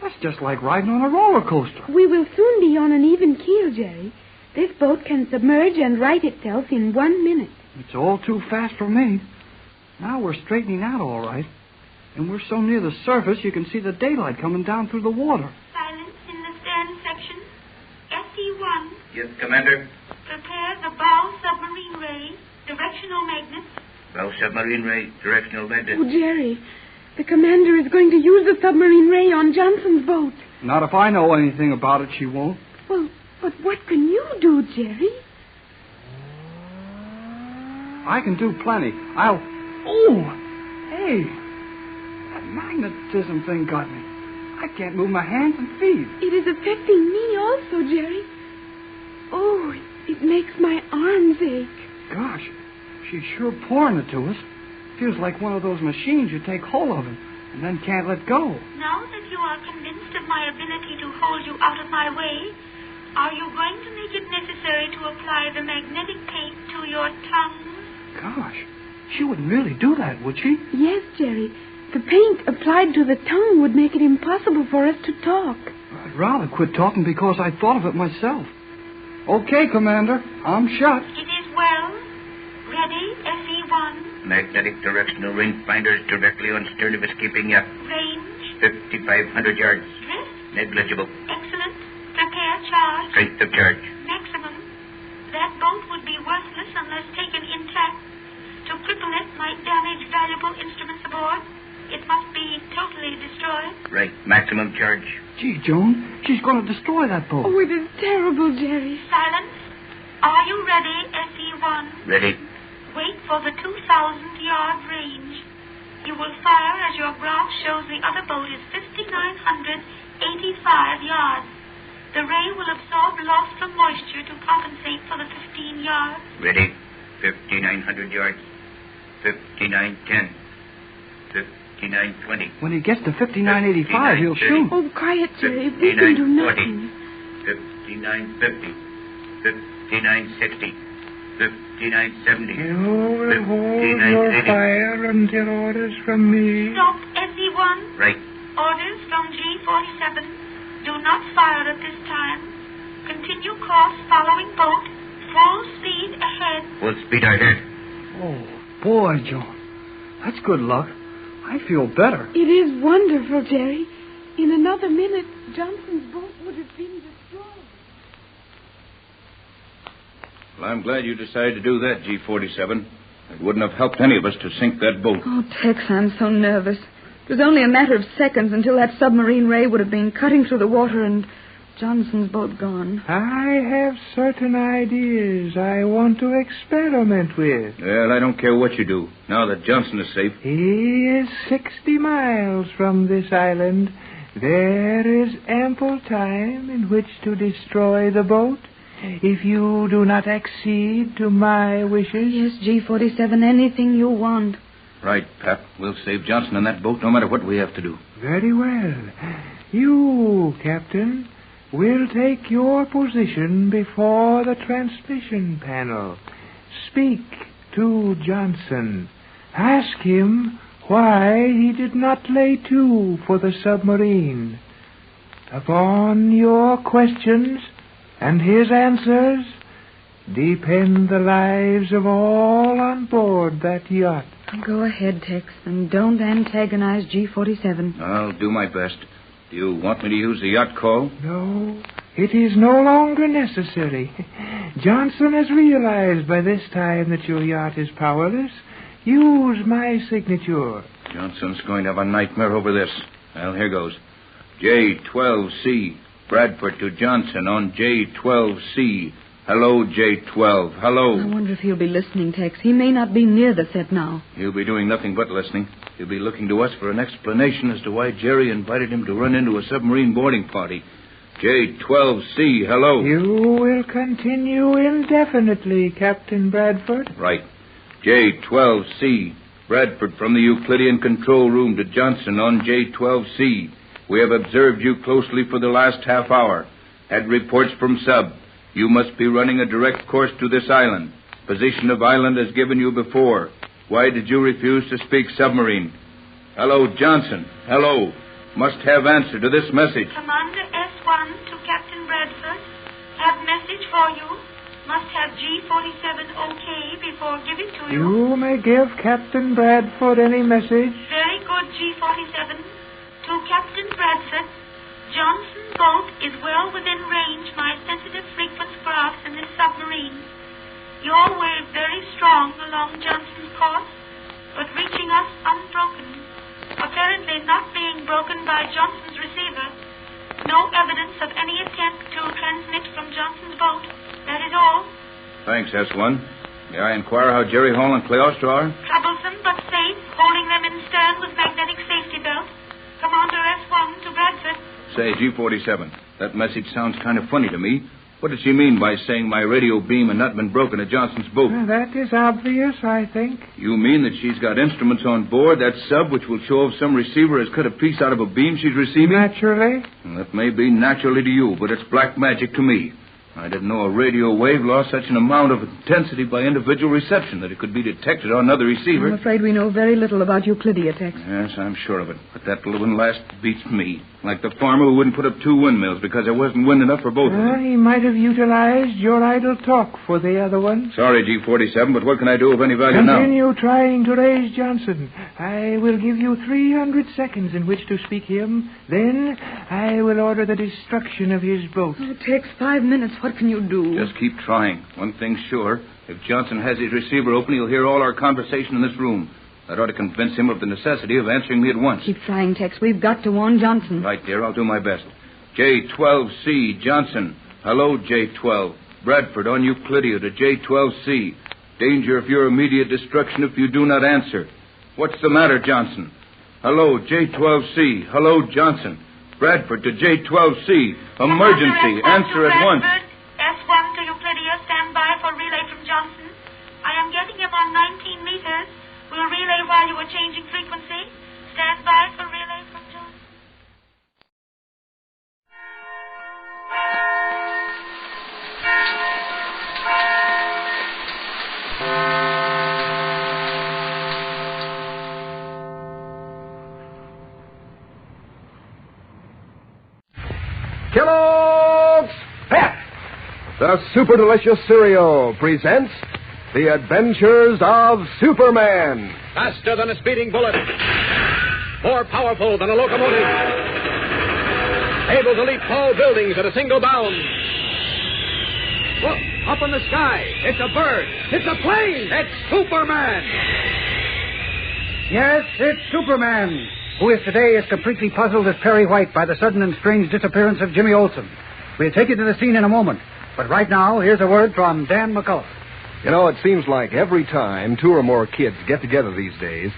That's just like riding on a roller coaster. We will soon be on an even keel, Jerry. This boat can submerge and right itself in 1 minute. It's all too fast for me. Now we're straightening out all right. And we're so near the surface you can see the daylight coming down through the water. Silence in the stern section. SE-1. Yes, Commander. Prepare the bow submarine ray, directional magnets. Bow submarine ray, directional magnet. Oh, Jerry, the commander is going to use the submarine ray on Johnson's boat. Not if I know anything about it, she won't. Well, but what can you do, Jerry? I can do plenty. Oh, hey, that magnetism thing got me. I can't move my hands and feet. It is affecting me also, Jerry. Oh, it makes my arms ache. Gosh, she's sure pouring it to us. Feels like one of those machines you take hold of and then can't let go. Now that you are convinced of my ability to hold you out of my way, are you going to make it necessary to apply the magnetic tape to your tongue? Gosh, she wouldn't really do that, would she? Yes, Jerry. The paint applied to the tongue would make it impossible for us to talk. I'd rather quit talking because I thought of it myself. Okay, Commander. I'm shut. It is well. Ready, SE-1. Magnetic directional rangefinders directly on stern of escaping yacht. Range. 5,500 yards. Drift. Negligible. Excellent. Prepare charge. Strength of charge. Maximum. That boat would be worthless unless taken intact. To cripple it might damage valuable instruments aboard. It must be totally destroyed. Right. Maximum charge. Gee, Joan, she's going to destroy that boat. Oh, it is terrible, Jerry. Silence. Are you ready, SE-1? Ready. Wait for the 2,000-yard range. You will fire as your graph shows the other boat is 5,985 yards. The ray will absorb loss from moisture to compensate for the 15 yards. Ready. 5,900 yards. 5,910. 5,920. When he gets to 5,985, he'll shoot. Oh, quiet, Jerry. We can do nothing. 5,950. 5,960. 5,970. You will hold your fire until orders from me. Stop, SE-1. Right. Orders from G47. Do not fire at this time. Continue course following boat. Full speed ahead. Full speed ahead. Oh, boy, John. That's good luck. I feel better. It is wonderful, Jerry. In another minute, Johnson's boat would have been destroyed. Well, I'm glad you decided to do that, G47. It wouldn't have helped any of us to sink that boat. Oh, Tex, I'm so nervous. It was only a matter of seconds until that submarine ray would have been cutting through the water and Johnson's boat gone. I have certain ideas I want to experiment with. Well, I don't care what you do. Now that Johnson is safe. He is 60 miles from this island. There is ample time in which to destroy the boat if you do not accede to my wishes. Yes, G47, anything you want. Right, Pap. We'll save Johnson in that boat no matter what we have to do. Very well. You, Captain, will take your position before the transmission panel. Speak to Johnson. Ask him why he did not lay to for the submarine. Upon your questions and his answers depend the lives of all on board that yacht. Go ahead, Tex, and don't antagonize G47. I'll do my best. Do you want me to use the yacht call? No, It is no longer necessary. Johnson has realized by this time that your yacht is powerless. Use my signature. Johnson's going to have a nightmare over this. Well, here goes. J12C. Bradford to Johnson on J12C. Hello, J12. Hello. I wonder if he'll be listening, Tex. He may not be near the set now. He'll be doing nothing but listening. He'll be looking to us for an explanation as to why Jerry invited him to run into a submarine boarding party. J12C, hello. You will continue indefinitely, Captain Bradford. Right. J12C. Bradford from the Euclidean control room to Johnson on J12C. We have observed you closely for the last half hour. Had reports from Sub. You must be running a direct course to this island. Position of island as given you before. Why did you refuse to speak submarine? Hello, Johnson. Hello. Must have answer to this message. Commander S1 to Captain Bradford. Have message for you. Must have G47 okay before give it to you. You may give Captain Bradford any message. Very good, G47. To Captain Bradford. Johnson's boat is well within range my sensitive frequency graphs in this submarine. Your wave very strong along Johnson's course, but reaching us unbroken. Apparently not being broken by Johnson's receiver. No evidence of any attempt to transmit from Johnson's boat. That is all. Thanks, S1. May I inquire how Jerry Hall and Cleostra are? Troublesome but safe, holding them in stern with magnetic safety belt. Commander S1 to Bradford. Say, G47, that message sounds kind of funny to me. What did she mean by saying my radio beam had not been broken at Johnson's boat? That is obvious, I think. You mean that she's got instruments on board that sub which will show if some receiver has cut a piece out of a beam she's receiving? Naturally. Well, that may be naturally to you, but it's black magic to me. I didn't know a radio wave lost such an amount of intensity by individual reception that it could be detected on another receiver. I'm afraid we know very little about Euclidia, Tex. Yes, I'm sure of it. But that little one last beats me. Like the farmer who wouldn't put up two windmills because there wasn't wind enough for both of them. He might have utilized your idle talk for the other one. Sorry, G47, but what can I do of any value now? Continue trying to raise Johnson. I will give you 300 seconds in which to speak him. Then I will order the destruction of his boat. Oh, Tex, 5 minutes. What can you do? Just keep trying. One thing's sure. If Johnson has his receiver open, he'll hear all our conversation in this room. That ought to convince him of the necessity of answering me at once. Keep trying, Tex. We've got to warn Johnson. Right, dear. I'll do my best. J12C, Johnson. Hello, J12. Bradford on Euclidia to J12C. Danger of your immediate destruction if you do not answer. What's the matter, Johnson? Hello, J12C. Hello, Johnson. Bradford to J12C. Emergency. Answer at once. S1 to Euclidia. Stand by for relay from Johnson. I am getting him on 19 meters. We'll relay while you are changing frequency. Stand by for relay from Johnson. Kellogg's Pep, the super delicious cereal, presents The Adventures of Superman. Faster than a speeding bullet. More powerful than a locomotive. Able to leap tall buildings at a single bound. Look, up in the sky. It's a bird. It's a plane. It's Superman. Yes, it's Superman, who is today as completely puzzled as Perry White by the sudden and strange disappearance of Jimmy Olsen. We'll take you to the scene in a moment. But right now, here's a word from Dan McCullough. You know, it seems like every time two or more kids get together these days,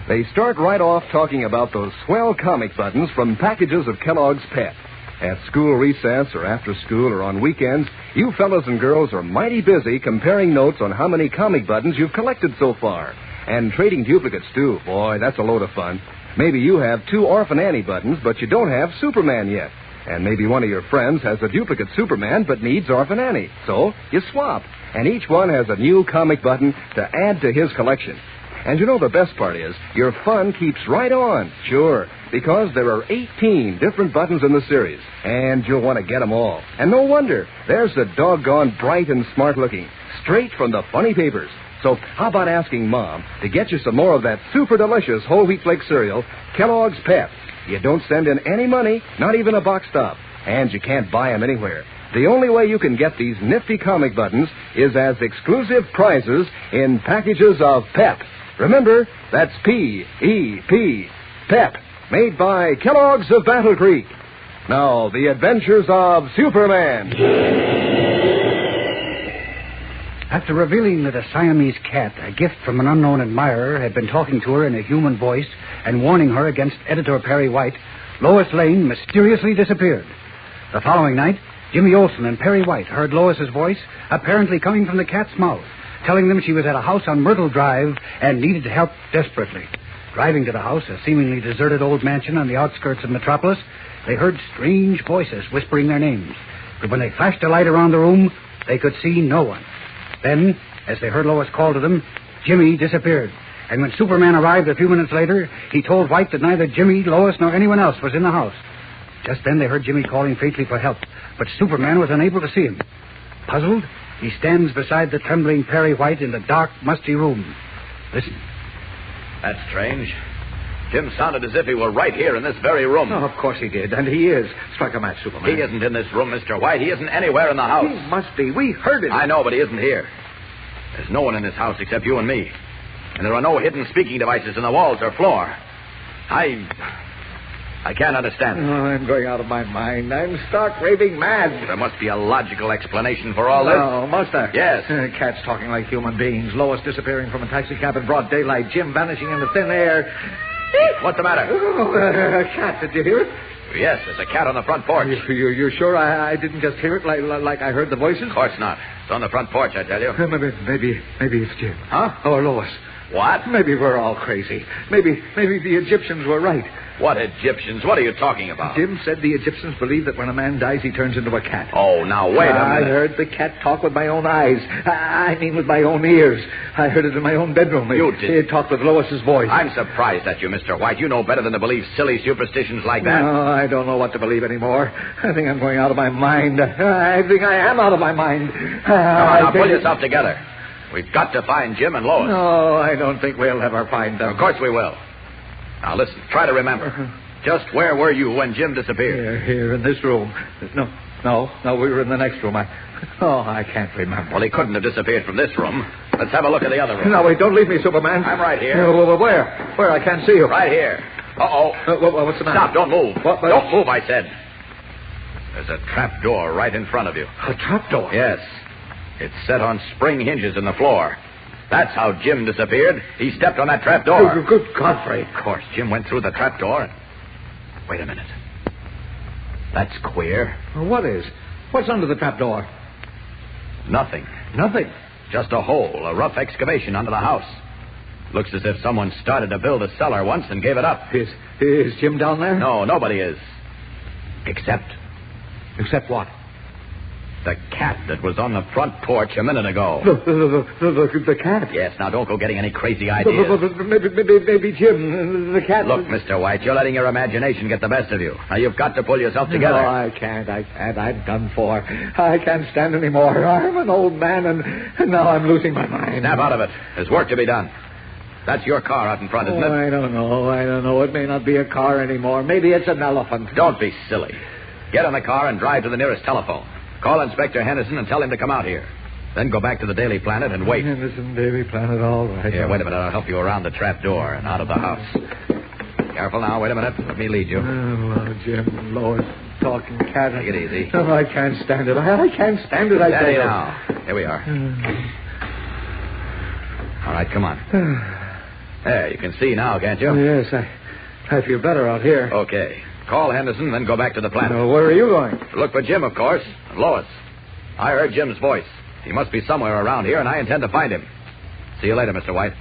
they start right off talking about those swell comic buttons from packages of Kellogg's Pep. At school recess or after school or on weekends, you fellas and girls are mighty busy comparing notes on how many comic buttons you've collected so far. And trading duplicates, too. Boy, that's a load of fun. Maybe you have 2 Orphan Annie buttons, but you don't have Superman yet. And maybe one of your friends has a duplicate Superman but needs Orphan Annie. So you swap, and each one has a new comic button to add to his collection. And you know the best part is, your fun keeps right on. Sure, because there are 18 different buttons in the series, and you'll want to get them all. And no wonder, there's the doggone bright and smart looking, straight from the funny papers. So how about asking Mom to get you some more of that super delicious whole wheat flake cereal, Kellogg's Pep? You don't send in any money, not even a box stop. and you can't buy them anywhere. The only way you can get these nifty comic buttons is as exclusive prizes in packages of Pep. Remember, that's P-E-P, Pep, made by Kellogg's of Battle Creek. Now, the adventures of Superman. After revealing that a Siamese cat, a gift from an unknown admirer, had been talking to her in a human voice and warning her against editor Perry White, Lois Lane mysteriously disappeared. The following night, Jimmy Olsen and Perry White heard Lois's voice, apparently coming from the cat's mouth, telling them she was at a house on Myrtle Drive and needed help desperately. Driving to the house, a seemingly deserted old mansion on the outskirts of Metropolis, they heard strange voices whispering their names. But when they flashed a light around the room, they could see no one. Then, as they heard Lois call to them, Jimmy disappeared. And when Superman arrived a few minutes later, he told White that neither Jimmy, Lois, nor anyone else was in the house. Just then they heard Jimmy calling faintly for help, but Superman was unable to see him. Puzzled, he stands beside the trembling Perry White in the dark, musty room. Listen. That's strange. Jim sounded as if he were right here in this very room. Oh, of course he did, and he is. Strike a match, Superman. He isn't in this room, Mr. White. He isn't anywhere in the house. He must be. We heard it. I know, but he isn't here. There's no one in this house except you and me. And there are no hidden speaking devices in the walls or floor. I can't understand. Oh, I'm going out of my mind. I'm stark raving mad. There must be a logical explanation for all this. Oh, must there? Yes. Cats talking like human beings. Lois disappearing from a taxicab in broad daylight. Jim vanishing in the thin air. What's the matter? Oh, a cat. Did you hear it? Yes, there's a cat on the front porch. You're sure I didn't just hear it like I heard the voices? Of course not. It's on the front porch, I tell you. Maybe it's Jim. Huh? Or Lois. What? Maybe we're all crazy. Maybe the Egyptians were right. What Egyptians? What are you talking about? Jim said the Egyptians believe that when a man dies, he turns into a cat. Oh, now, wait a minute. I heard the cat talk with my own eyes. I mean with my own ears. I heard it in my own bedroom. You did? It talked with Lois's voice. I'm surprised at you, Mr. White. You know better than to believe silly superstitions like that. No, I don't know what to believe anymore. I think I'm going out of my mind. I think I am out of my mind. Come on, now, pull yourself together. We've got to find Jim and Lois. No, I don't think we'll ever find them. Of course we will. Now, listen, try to remember. Just where were you when Jim disappeared? Here in this room. No, we were in the next room. I can't remember. Well, he couldn't have disappeared from this room. Let's have a look at the other room. No, wait, don't leave me, Superman. I'm right here. Where? Where? I can't see you. Right here. Uh-oh. What's the matter? Stop, don't move. What? Don't move, I said. There's a trap door right in front of you. A trap door? Yes. It's set on spring hinges in the floor. That's how Jim disappeared. He stepped on that trap door. Good Godfrey. Of course, Jim went through the trap door. Wait a minute. That's queer. What is? What's under the trap door? Nothing. Nothing? Just a hole, a rough excavation under the house. Looks as if someone started to build a cellar once and gave it up. Is Jim down there? No, nobody is. Except what? the cat that was on the front porch a minute ago. The cat? Yes, now don't go getting any crazy ideas. Maybe Jim, the cat... Look, Mr. White, you're letting your imagination get the best of you. Now, you've got to pull yourself together. No, I can't. I'm done for. I can't stand anymore. I'm an old man, and now I'm losing my mind. Snap out of it. There's work to be done. That's your car out in front, isn't it? I don't know. It may not be a car anymore. Maybe it's an elephant. Don't be silly. Get in the car and drive to the nearest telephone. Call Inspector Henderson and tell him to come out here. Then go back to the Daily Planet and wait. Henderson, Daily Planet, all right. Here, wait a minute. I'll help you around the trap door and out of the house. Careful now. Wait a minute. Let me lead you. Oh, Jim, Lois, talking cat. Take it easy. Oh, I can't stand it. I can't stand it. I Steady now. Here we are. All right, come on. There, you can see now, can't you? Yes, I feel better out here. Okay. Call Henderson, then go back to the Planet. Where are you going? Look for Jim, of course, and Lois. I heard Jim's voice. He must be somewhere around here, and I intend to find him. See you later, Mr. White.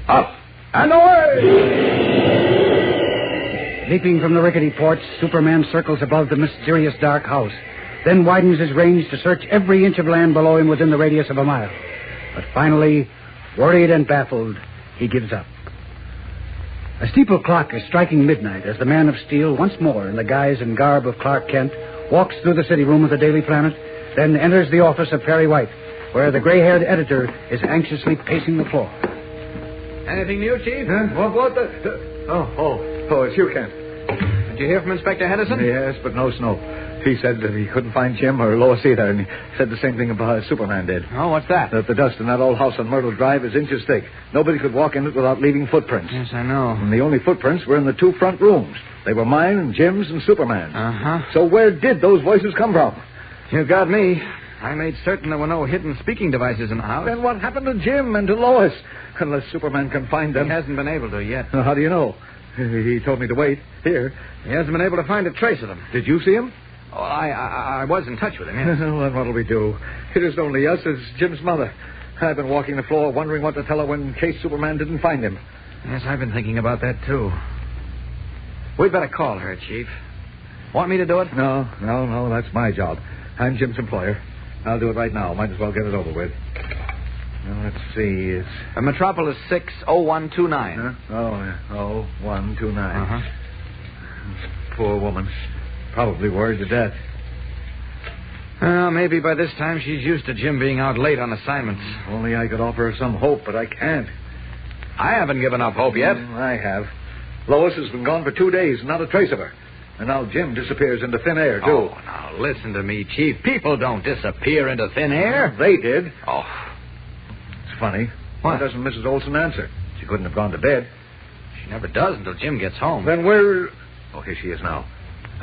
Up and away! Leaping from the rickety porch, Superman circles above the mysterious dark house, then widens his range to search every inch of land below him within the radius of a mile. But finally, worried and baffled, he gives up. A steeple clock is striking midnight as the Man of Steel, once more in the guise and garb of Clark Kent, walks through the city room of the Daily Planet, then enters the office of Perry White, where the gray-haired editor is anxiously pacing the floor. Anything new, Chief? Huh? What the... Oh, it's you, Kent. you hear from Inspector Henderson? Yes, but no snow. He said that he couldn't find Jim or Lois either, and he said the same thing about Superman did. Oh, what's that? That the dust in that old house on Myrtle Drive is inches thick. Nobody could walk in it without leaving footprints. Yes, I know. And the only footprints were in the 2 front rooms. They were mine and Jim's and Superman's. Uh-huh. So where did those voices come from? You got me. I made certain there were no hidden speaking devices in the house. Then what happened to Jim and to Lois? Unless Superman can find them. He hasn't been able to yet. How do you know? He told me to wait. Here. He hasn't been able to find a trace of them. Did you see him? Oh, I was in touch with him, yes. Well, what'll we do? It isn't only us, it's Jim's mother. I've been walking the floor wondering what to tell her when in case Superman didn't find him. Yes, I've been thinking about that, too. We'd better call her, Chief. Want me to do it? No, that's my job. I'm Jim's employer. I'll do it right now. Might as well get it over with. Now, let's see. It's... Metropolis 60129. Huh? 0129. Uh-huh. Poor woman. Probably worried to death. Well, maybe by this time she's used to Jim being out late on assignments. Only I could offer her some hope, but I can't. I haven't given up hope yet. I have. Lois has been gone for 2 days, not a trace of her. And now Jim disappears into thin air, too. Oh, now, listen to me, Chief. People don't disappear into thin air. They did. Oh. It's funny. What? Why doesn't Mrs. Olson answer? She couldn't have gone to bed. She never does until Jim gets home. Then where... Oh, here she is now.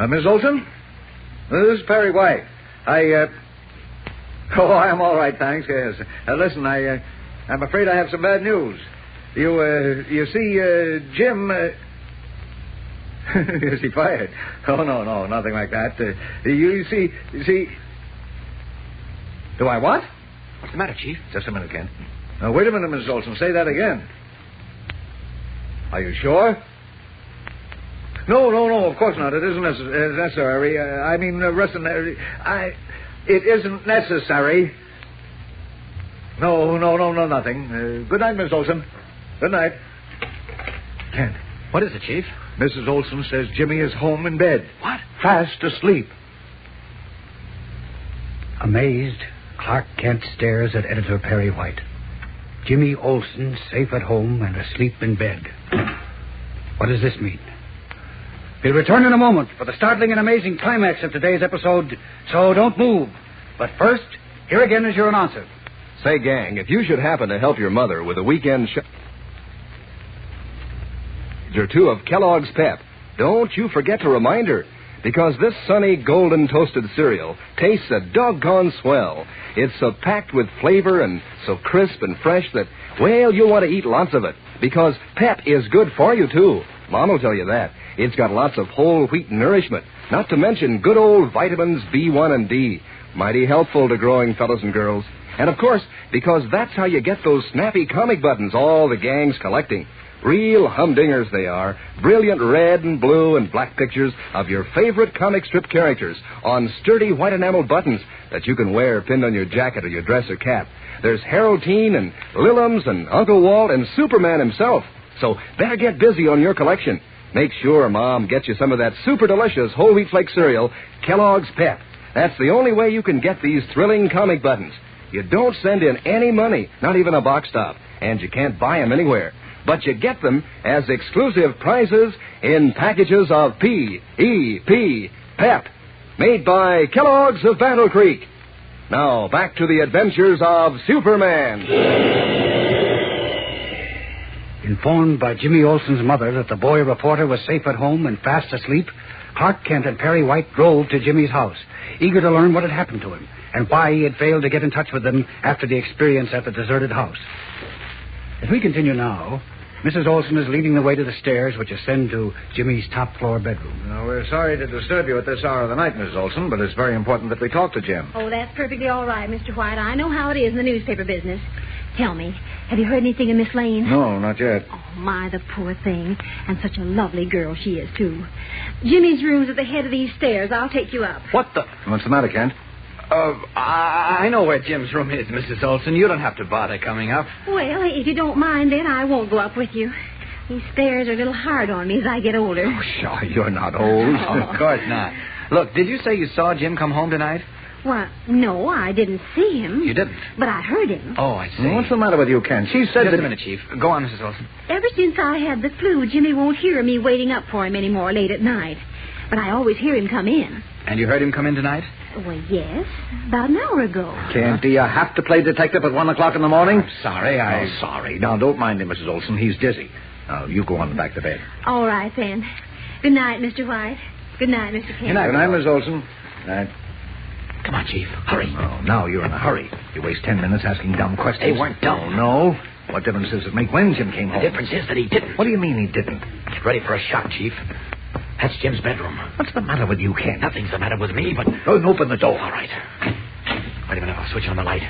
Miss Olson? This is Perry White. Oh, I'm all right, thanks, yes. Listen, I'm afraid I have some bad news. You see, Jim... Is he fired? Oh, no, nothing like that. You see... Do I what? What's the matter, Chief? Just a minute, Ken. Now, wait a minute, Mrs. Olson. Say that again. Are you sure? No, of course not. It isn't necessary. It isn't necessary. No, nothing. Good night, Miss Olson. Good night. Ken. What is it, Chief? Mrs. Olson says Jimmy is home in bed. What? Fast asleep. Amazed, Clark Kent stares at Editor Perry White. Jimmy Olson safe at home and asleep in bed. What does this mean? We'll return in a moment for the startling and amazing climax of today's episode, so don't move. But first, here again is your announcer. Say, gang, if you should happen to help your mother with a weekend or two of Kellogg's Pep, don't you forget to remind her, because this sunny golden toasted cereal tastes a doggone swell. It's so packed with flavor and so crisp and fresh that, well, you'll want to eat lots of it, because Pep is good for you, too. Mom will tell you that. It's got lots of whole wheat nourishment, not to mention good old vitamins B1 and D. Mighty helpful to growing fellows and girls. And, of course, because that's how you get those snappy comic buttons all the gang's collecting. Real humdingers they are. Brilliant red and blue and black pictures of your favorite comic strip characters on sturdy white enameled buttons that you can wear pinned on your jacket or your dress or cap. There's Haroldine and Lillums and Uncle Walt and Superman himself. So better get busy on your collection. Make sure Mom gets you some of that super delicious whole wheat flake cereal, Kellogg's Pep. That's the only way you can get these thrilling comic buttons. You don't send in any money, not even a box stop, and you can't buy them anywhere. But you get them as exclusive prizes in packages of P.E.P. Pep, made by Kellogg's of Battle Creek. Now, back to the adventures of Superman. Informed by Jimmy Olson's mother that the boy reporter was safe at home and fast asleep, Clark Kent and Perry White drove to Jimmy's house, eager to learn what had happened to him and why he had failed to get in touch with them after the experience at the deserted house. As we continue now, Mrs. Olson is leading the way to the stairs which ascend to Jimmy's top-floor bedroom. Now, we're sorry to disturb you at this hour of the night, Mrs. Olson, but it's very important that we talk to Jim. Oh, that's perfectly all right, Mr. White. I know how it is in the newspaper business. Tell me, have you heard anything of Miss Lane? No, not yet. Oh, my, the poor thing. And such a lovely girl she is, too. Jimmy's room's at the head of these stairs. I'll take you up. What the... What's the matter, Kent? I know where Jim's room is, Mrs. Olson. You don't have to bother coming up. Well, if you don't mind, then I won't go up with you. These stairs are a little hard on me as I get older. Oh, sure, you're not old. Oh, of course not. Look, did you say you saw Jim come home tonight? Well, no, I didn't see him. You didn't? But I heard him. Oh, I see. What's the matter with you, Kent? She said Just that... a minute, Chief. Go on, Mrs. Olson. Ever since I had the flu, Jimmy won't hear me waiting up for him anymore late at night. but I always hear him come in. And you heard him come in tonight? Well, yes, about an hour ago. Can't you have to play detective at 1 o'clock in the morning? Sorry, Oh, sorry. Now, don't mind him, Mrs. Olson. He's dizzy. Now, you go on back to bed. All right, then. Good night, Mr. White. Good night, Mr. Kent. Good night, Miss Olson. Good night. Come on, Chief. Hurry. Oh, now you're in a hurry. You waste 10 minutes asking dumb questions. They weren't dumb. Oh, no? What difference does it make when Jim came home? The difference is that he didn't. What do you mean he didn't? Get ready for a shock, Chief. That's Jim's bedroom. What's the matter with you, Ken? Nothing's the matter with me, but... Don't open the door. All right. Wait a minute. I'll switch on the light.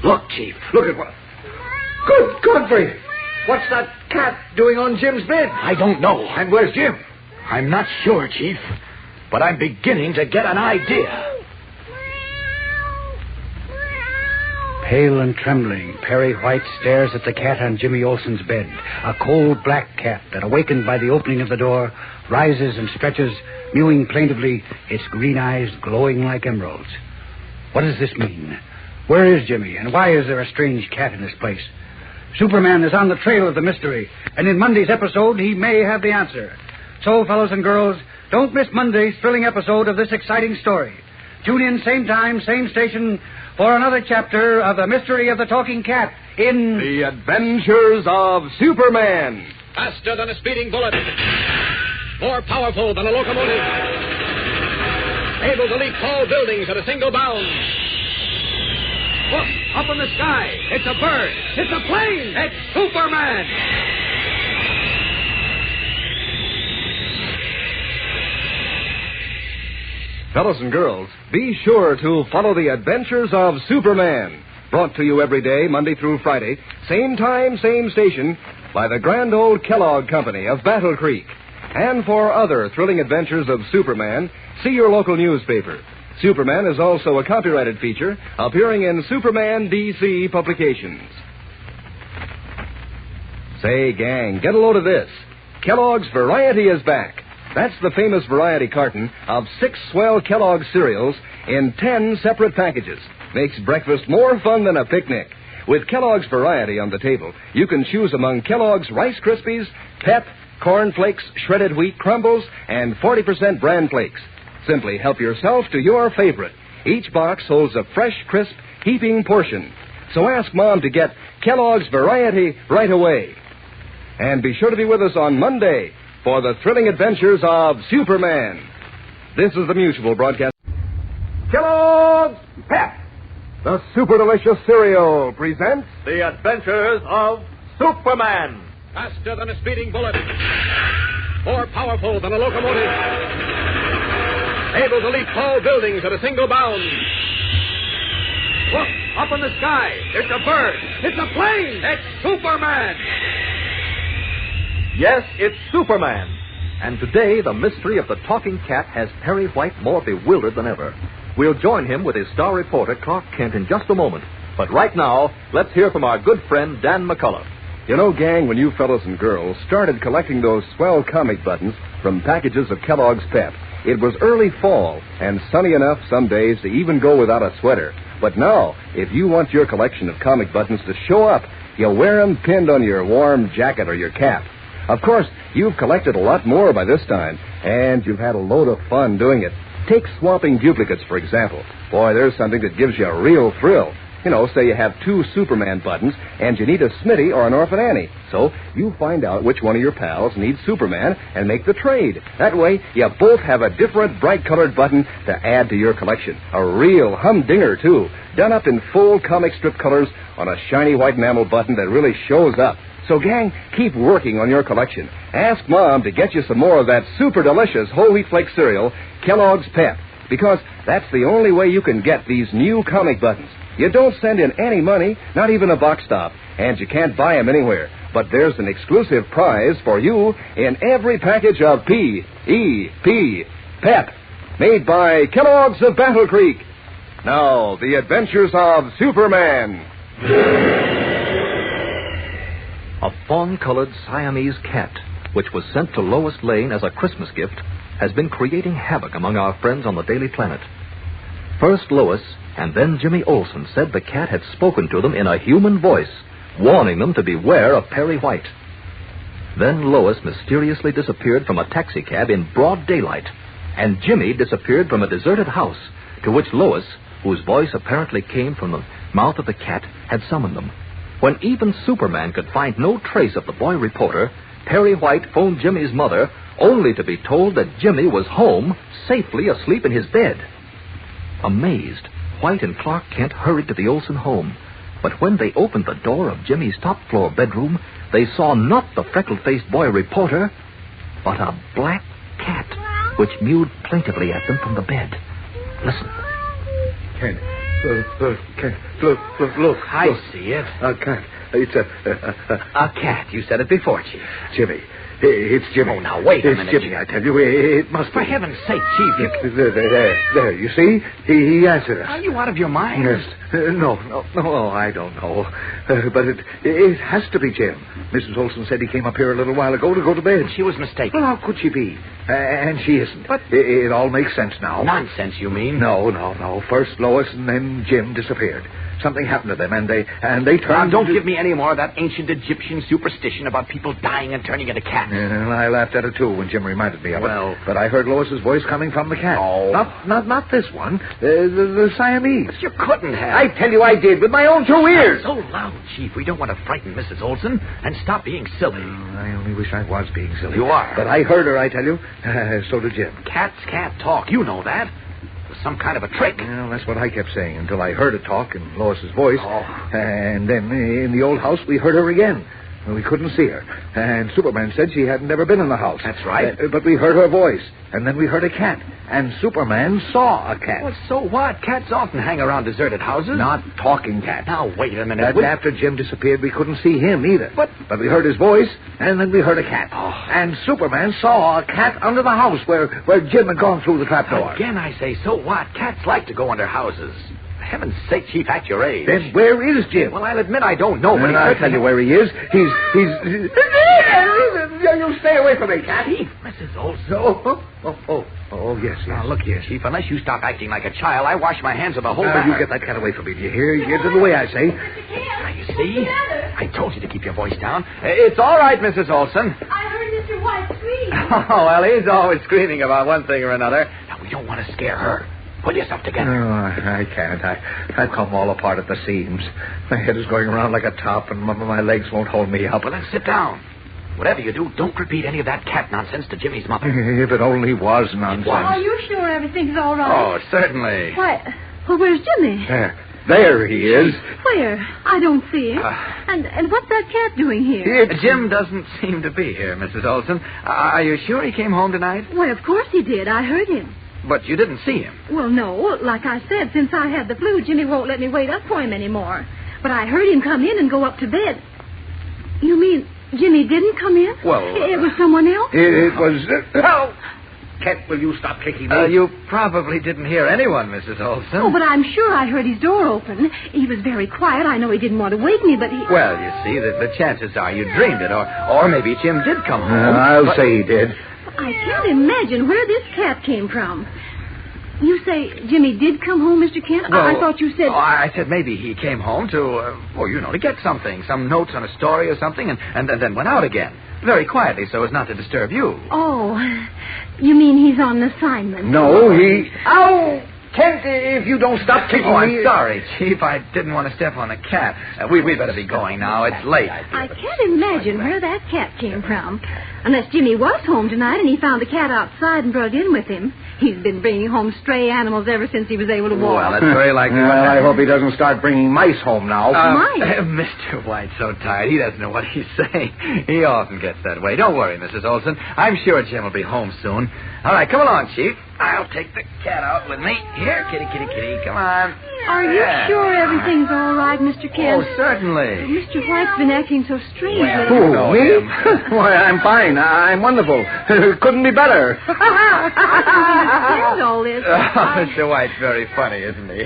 Look, Chief. Look at what... Good Godfrey! What's that cat doing on Jim's bed? I don't know. And where's Jim? I'm not sure, Chief, but I'm beginning to get an idea. Pale and trembling, Perry White stares at the cat on Jimmy Olsen's bed. A cold black cat that, awakened by the opening of the door, rises and stretches, mewing plaintively, its green eyes glowing like emeralds. What does this mean? Where is Jimmy, and why is there a strange cat in this place? Superman is on the trail of the mystery, and in Monday's episode, he may have the answer. So, fellows and girls, don't miss Monday's thrilling episode of this exciting story. Tune in same time, same station, for another chapter of the mystery of the talking cat in... The Adventures of Superman. Faster than a speeding bullet. More powerful than a locomotive. Able to leap tall buildings at a single bound. Look, up in the sky. It's a bird. It's a plane. It's Superman. Fellows and girls, be sure to follow the Adventures of Superman. Brought to you every day, Monday through Friday, same time, same station, by the grand old Kellogg Company of Battle Creek. And for other thrilling adventures of Superman, see your local newspaper. Superman is also a copyrighted feature appearing in Superman DC publications. Say, gang, get a load of this. Kellogg's Variety is back. That's the famous variety carton of 6 swell Kellogg cereals in 10 separate packages. Makes breakfast more fun than a picnic. With Kellogg's Variety on the table, you can choose among Kellogg's Rice Krispies, Pep, Corn Flakes, Shredded Wheat Crumbles, and 40% Bran Flakes. Simply help yourself to your favorite. Each box holds a fresh, crisp, heaping portion. So ask Mom to get Kellogg's Variety right away. And be sure to be with us on Monday for the thrilling adventures of Superman. This is the Mutual Broadcast. Kellogg's Pep, the super delicious cereal, presents The Adventures of Superman. Faster than a speeding bullet. More powerful than a locomotive. Able to leap tall buildings at a single bound. Look, up in the sky. It's a bird. It's a plane. It's Superman. Yes, it's Superman. And today, the mystery of the talking cat has Perry White more bewildered than ever. We'll join him with his star reporter, Clark Kent, in just a moment. But right now, let's hear from our good friend, Dan McCullough. You know, gang, when you fellows and girls started collecting those swell comic buttons from packages of Kellogg's Pep, it was early fall and sunny enough some days to even go without a sweater. But now, if you want your collection of comic buttons to show up, you'll wear them pinned on your warm jacket or your cap. Of course, you've collected a lot more by this time, and you've had a load of fun doing it. Take swapping duplicates, for example. Boy, there's something that gives you a real thrill. You know, say you have 2 Superman buttons, and you need a Smitty or an Orphan Annie. So you find out which one of your pals needs Superman and make the trade. That way, you both have a different bright-colored button to add to your collection. A real humdinger, too, done up in full comic strip colors on a shiny white enamel button that really shows up. So, gang, keep working on your collection. Ask Mom to get you some more of that super delicious whole wheat flake cereal, Kellogg's Pep, because that's the only way you can get these new comic buttons. You don't send in any money, not even a box stop, and you can't buy them anywhere. But there's an exclusive prize for you in every package of P.E.P. Pep, made by Kellogg's of Battle Creek. Now, the adventures of Superman. A fawn-colored Siamese cat, which was sent to Lois Lane as a Christmas gift, has been creating havoc among our friends on the Daily Planet. First Lois, and then Jimmy Olsen said the cat had spoken to them in a human voice, warning them to beware of Perry White. Then Lois mysteriously disappeared from a taxicab in broad daylight, and Jimmy disappeared from a deserted house to which Lois, whose voice apparently came from the mouth of the cat, had summoned them. When even Superman could find no trace of the boy reporter, Perry White phoned Jimmy's mother, only to be told that Jimmy was home, safely asleep in his bed. Amazed, White and Clark Kent hurried to the Olsen home. But when they opened the door of Jimmy's top-floor bedroom, they saw not the freckled-faced boy reporter, but a black cat, which mewed plaintively at them from the bed. Listen. Kent. Kent. Look. I see it. A cat. It's a cat. You said it before, Chief. Jimmy. It's Jimmy. Oh, now, wait a minute, It's Jimmy, I tell you. It must be. For heaven's sake, Chief. There, you see? He answered us. Are you out of your mind? Yes. No, I don't know. But it has to be Jim. Mrs. Olsen said he came up here a little while ago to go to bed. She was mistaken. Well, how could she be? And she isn't. But it all makes sense now. Nonsense, you mean? No. First Lois and then Jim disappeared. Something happened to them, and they turned... Now, don't give me any more of that ancient Egyptian superstition about people dying and turning into cats. And I laughed at it, too, when Jim reminded me of it. But I heard Lois's voice coming from the cat. Oh. Not this one. The Siamese. But you couldn't have. I tell you I did, with my own 2 ears. So loud, Chief. We don't want to frighten Mrs. Olsen. And stop being silly. I only wish I was being silly. You are. But I heard her, I tell you. So did Jim. Cats can't talk. You know that. It was some kind of a trick. Well, that's what I kept saying until I heard it talk in Lois's voice. Oh. And then in the old house, we heard her again. We couldn't see her. And Superman said she hadn't never been in the house. That's right. But we heard her voice. And then we heard a cat. And Superman saw a cat. Well, so what? Cats often hang around deserted houses. Not talking cats. Now, wait a minute. After Jim disappeared, we couldn't see him either. But we heard his voice, and then we heard a cat. Oh. And Superman saw a cat under the house where Jim had gone through the trapdoor. Again, I say, so what? Cats like to go under houses. For heaven's sake, Chief, act your age. Then where is Jim? Well, I'll admit I don't know, but I'll tell you where he is. He's... You stay away from me, cat. Chief, Mrs. Olsen. Oh, yes. Now, look here, Chief. Unless you stop acting like a child, I wash my hands of the whole Now, matter. you get that cat away from me. Do you hear? You get the way I say. Now, you see? I told you to keep your voice down. It's all right, Mrs. Olsen. I heard Mr. White scream. Oh, well, he's always screaming about one thing or another. Now, we don't want to scare her. Pull yourself together. No, I can't. I've come all apart at the seams. My head is going around like a top, and my legs won't hold me up. Well, then sit down. Whatever you do, don't repeat any of that cat nonsense to Jimmy's mother. If it only was nonsense. Are you sure everything's all right? Oh, certainly. Why, well, where's Jimmy? There he is. Where? I don't see him. And what's that cat doing here? Jim doesn't seem to be here, Mrs. Olsen. Are you sure he came home tonight? Why, of course he did. I heard him. But you didn't see him. Well, no. Like I said, since I had the flu, Jimmy won't let me wait up for him anymore. But I heard him come in and go up to bed. You mean Jimmy didn't come in? Well... it was someone else? It was... Oh! Cat, will you stop kicking me? You probably didn't hear anyone, Mrs. Olsen. Oh, but I'm sure I heard his door open. He was very quiet. I know he didn't want to wake me, but he... Well, you see, the chances are you dreamed it, or maybe Jim did come home. I'll say he did. I can't imagine where this cat came from. You say Jimmy did come home, Mr. Kent? Well, I thought you said... I said maybe he came home to, to get something, some notes on a story or something, and then went out again. Very quietly, so as not to disturb you. Oh, you mean he's on assignment? No, he... Ow! Kent, if you don't stop kicking me... I'm sorry, Chief. I didn't want to step on the cat. We better be going now. It's late. I can't imagine where that cat came from. Unless Jimmy was home tonight and he found the cat outside and brought it in with him. He's been bringing home stray animals ever since he was able to walk. Well, that's very likely. Well, I hope he doesn't start bringing mice home now. Mice? Mr. White's so tired. He doesn't know what he's saying. He often gets that way. Don't worry, Mrs. Olsen. I'm sure Jim will be home soon. All right, come along, Chief. I'll take the cat out with me. Here, kitty, kitty, kitty. Come on. Are you sure everything's all right, Mr. Kent? Oh, certainly. Mr. White's been acting so strangely. Who, me? Why, I'm fine. I'm wonderful. Couldn't be better. I understand all this. Mr. White's very funny, isn't he?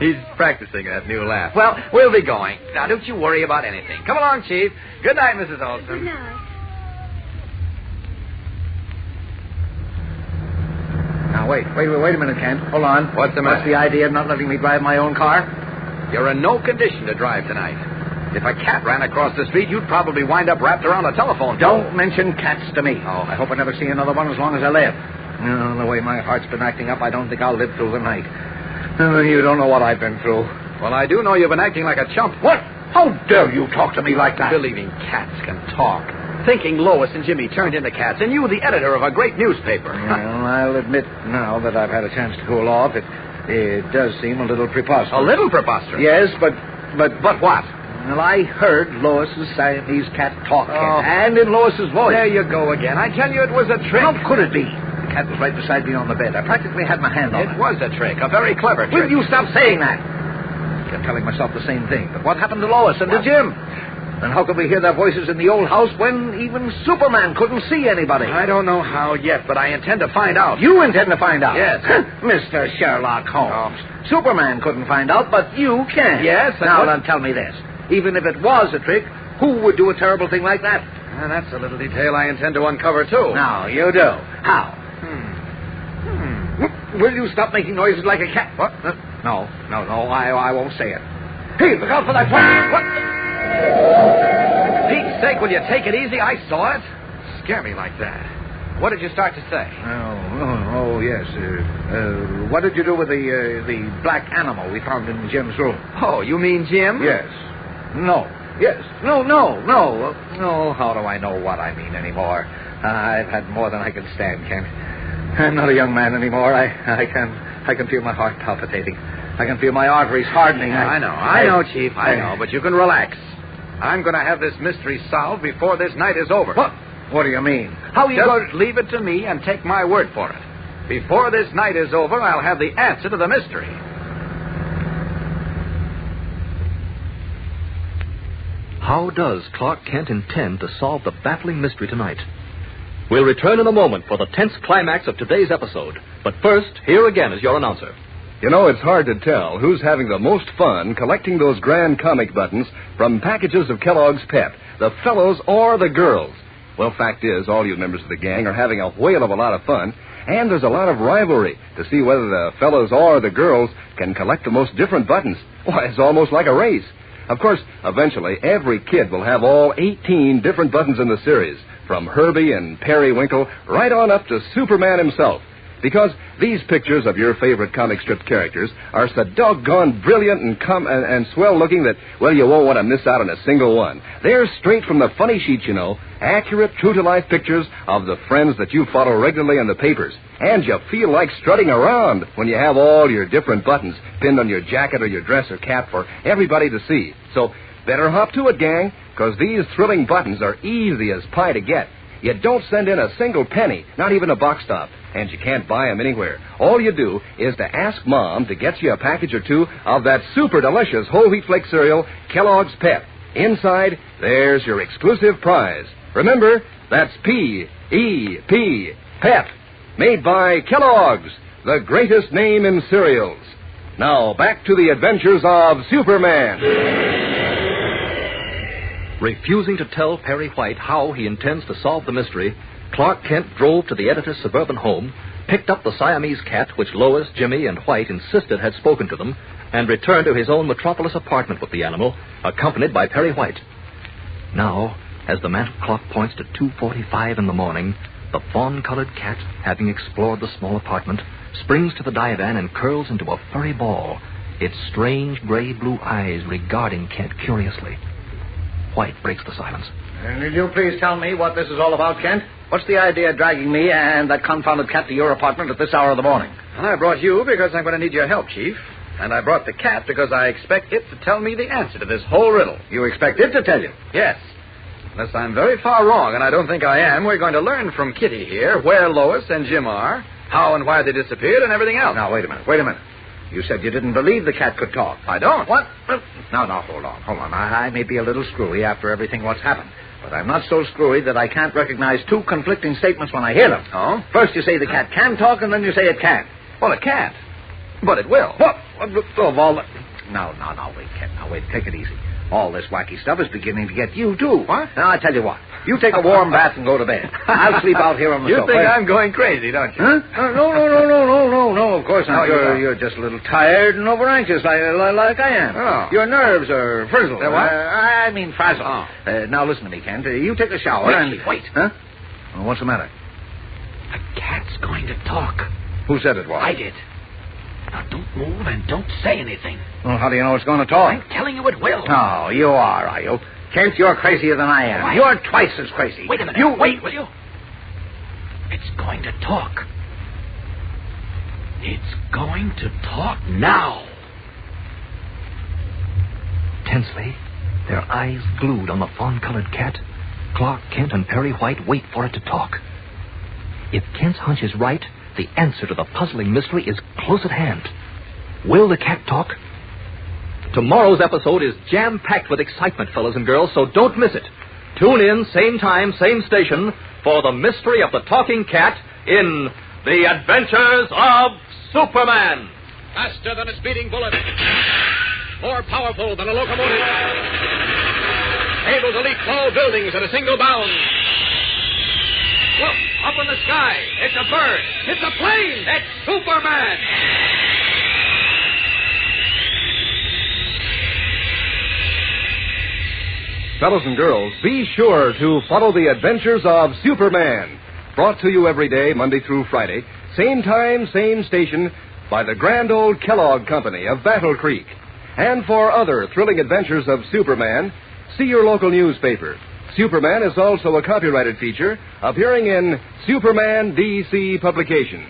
He's practicing that new laugh. Well, we'll be going. Now, don't you worry about anything. Come along, Chief. Good night, Mrs. Olsen. Good night. Now, wait a minute, Kent. Hold on. What's the matter? What's the idea of not letting me drive my own car? You're in no condition to drive tonight. If a cat ran across the street, you'd probably wind up wrapped around a telephone pole. Don't mention cats to me. Oh, I hope I never see another one as long as I live. The way my heart's been acting up, I don't think I'll live through the night. You don't know what I've been through. Well, I do know you've been acting like a chump. What? How dare you talk to me like that? Believing cats can talk. Thinking Lois and Jimmy turned into cats, and you the editor of a great newspaper. Well, I'll admit now that I've had a chance to cool off, it does seem a little preposterous. A little preposterous? Yes, but what? Well, I heard Lois's Siamese cat talk, and in Lois's voice. There you go again. I tell you it was a trick. How could it be? The cat was right beside me on the bed. I practically had my hand on it. It was a trick, a very clever trick. Will you stop saying that? I kept telling myself the same thing. But what happened to Lois and to Jim? And how could we hear their voices in the old house when even Superman couldn't see anybody? I don't know how yet, but I intend to find out. You intend to find out? Yes. Mr. Sherlock Holmes. Superman couldn't find out, but you can. Yes. Now, then, tell me this. Even if it was a trick, who would do a terrible thing like that? That's a little detail I intend to uncover, too. Now, you do. How? Will you stop making noises like a cat? What? No, I won't say it. Hey, look out for that one. What? Pete's sake, will you take it easy? I saw it. Scare me like that. What did you start to say? Oh, yes. What did you do with the black animal we found in Jim's room? Oh, you mean Jim? Yes. No. Yes. No. Oh, how do I know what I mean anymore? I've had more than I can stand, Kent. I'm not a young man anymore. I can feel my heart palpitating. I can feel my arteries hardening. I know, Chief. I know, but you can relax. I'm going to have this mystery solved before this night is over. What do you mean? How are you going to leave it to me and take my word for it? Before this night is over, I'll have the answer to the mystery. How does Clark Kent intend to solve the baffling mystery tonight? We'll return in a moment for the tense climax of today's episode. But first, here again is your announcer. You know, it's hard to tell who's having the most fun collecting those grand comic buttons from packages of Kellogg's Pep, the fellows or the girls. Well, fact is, all you members of the gang are having a whale of a lot of fun, and there's a lot of rivalry to see whether the fellows or the girls can collect the most different buttons. Why, it's almost like a race. Of course, eventually, every kid will have all 18 different buttons in the series, from Herbie and Periwinkle right on up to Superman himself. Because these pictures of your favorite comic strip characters are so doggone brilliant and swell-looking that, well, you won't want to miss out on a single one. They're straight from the funny sheets, you know, accurate, true-to-life pictures of the friends that you follow regularly in the papers. And you feel like strutting around when you have all your different buttons pinned on your jacket or your dress or cap for everybody to see. So better hop to it, gang, because these thrilling buttons are easy as pie to get. You don't send in a single penny, not even a box stop, and you can't buy them anywhere. All you do is to ask Mom to get you a package or two of that super delicious whole wheat flake cereal, Kellogg's Pep. Inside, there's your exclusive prize. Remember, that's P-E-P, Pep, made by Kellogg's, the greatest name in cereals. Now, back to the adventures of Superman. Refusing to tell Perry White how he intends to solve the mystery, Clark Kent drove to the editor's suburban home, picked up the Siamese cat which Lois, Jimmy, and White insisted had spoken to them, and returned to his own metropolis apartment with the animal, accompanied by Perry White. Now, as the mantel clock points to 2:45 in the morning, the fawn-colored cat, having explored the small apartment, springs to the divan and curls into a furry ball, its strange gray-blue eyes regarding Kent curiously. White breaks the silence. Will you please tell me what this is all about, Kent? What's the idea of dragging me and that confounded cat to your apartment at this hour of the morning? And I brought you because I'm going to need your help, Chief. And I brought the cat because I expect it to tell me the answer to this whole riddle. You expect it to tell you? Yes. Unless I'm very far wrong, and I don't think I am, we're going to learn from Kitty here where Lois and Jim are, how and why they disappeared, and everything else. Now, wait a minute. You said you didn't believe the cat could talk. I don't. What? No, hold on. I may be a little screwy after everything what's happened, but I'm not so screwy that I can't recognize two conflicting statements when I hear them. Oh? First you say the cat can talk, and then you say it can't. Well, it can't. But it will. What? Of all the... Now, wait, Kent. Now, wait, take it easy. All this wacky stuff is beginning to get you, too. What? Now, I tell you what. You take a warm bath and go to bed. I'll sleep out here on the sofa. You think I'm going crazy, don't you? Huh? No. No, of course not. You're just a little tired and over-anxious like I am. Oh. Your nerves are frizzled. They're what? I mean frazzled. Oh. Now listen to me, Kent. You take a shower Wait. Huh? Well, what's the matter? The cat's going to talk. Who said it was? I did. Now, don't move and don't say anything. Well, how do you know it's going to talk? I'm telling you it will. Oh, you are you? Kent, you're crazier than I am. Why? You're twice as crazy. Wait a minute. Wait, will you? It's going to talk. It's going to talk now. Tensely, their eyes glued on the fawn-colored cat, Clark Kent and Perry White wait for it to talk. If Kent's hunch is right, the answer to the puzzling mystery is close at hand. Will the cat talk? Tomorrow's episode is jam-packed with excitement, fellas and girls, so don't miss it. Tune in, same time, same station, for the mystery of the talking cat in The Adventures of Superman. Faster than a speeding bullet. More powerful than a locomotive. Able to leap tall buildings at a single bound. Look, up in the sky. It's a bird. It's a plane. It's Superman. Fellows and girls, be sure to follow the adventures of Superman. Brought to you every day, Monday through Friday. Same time, same station, by the grand old Kellogg Company of Battle Creek. And for other thrilling adventures of Superman, see your local newspaper. Superman is also a copyrighted feature appearing in Superman DC Publications.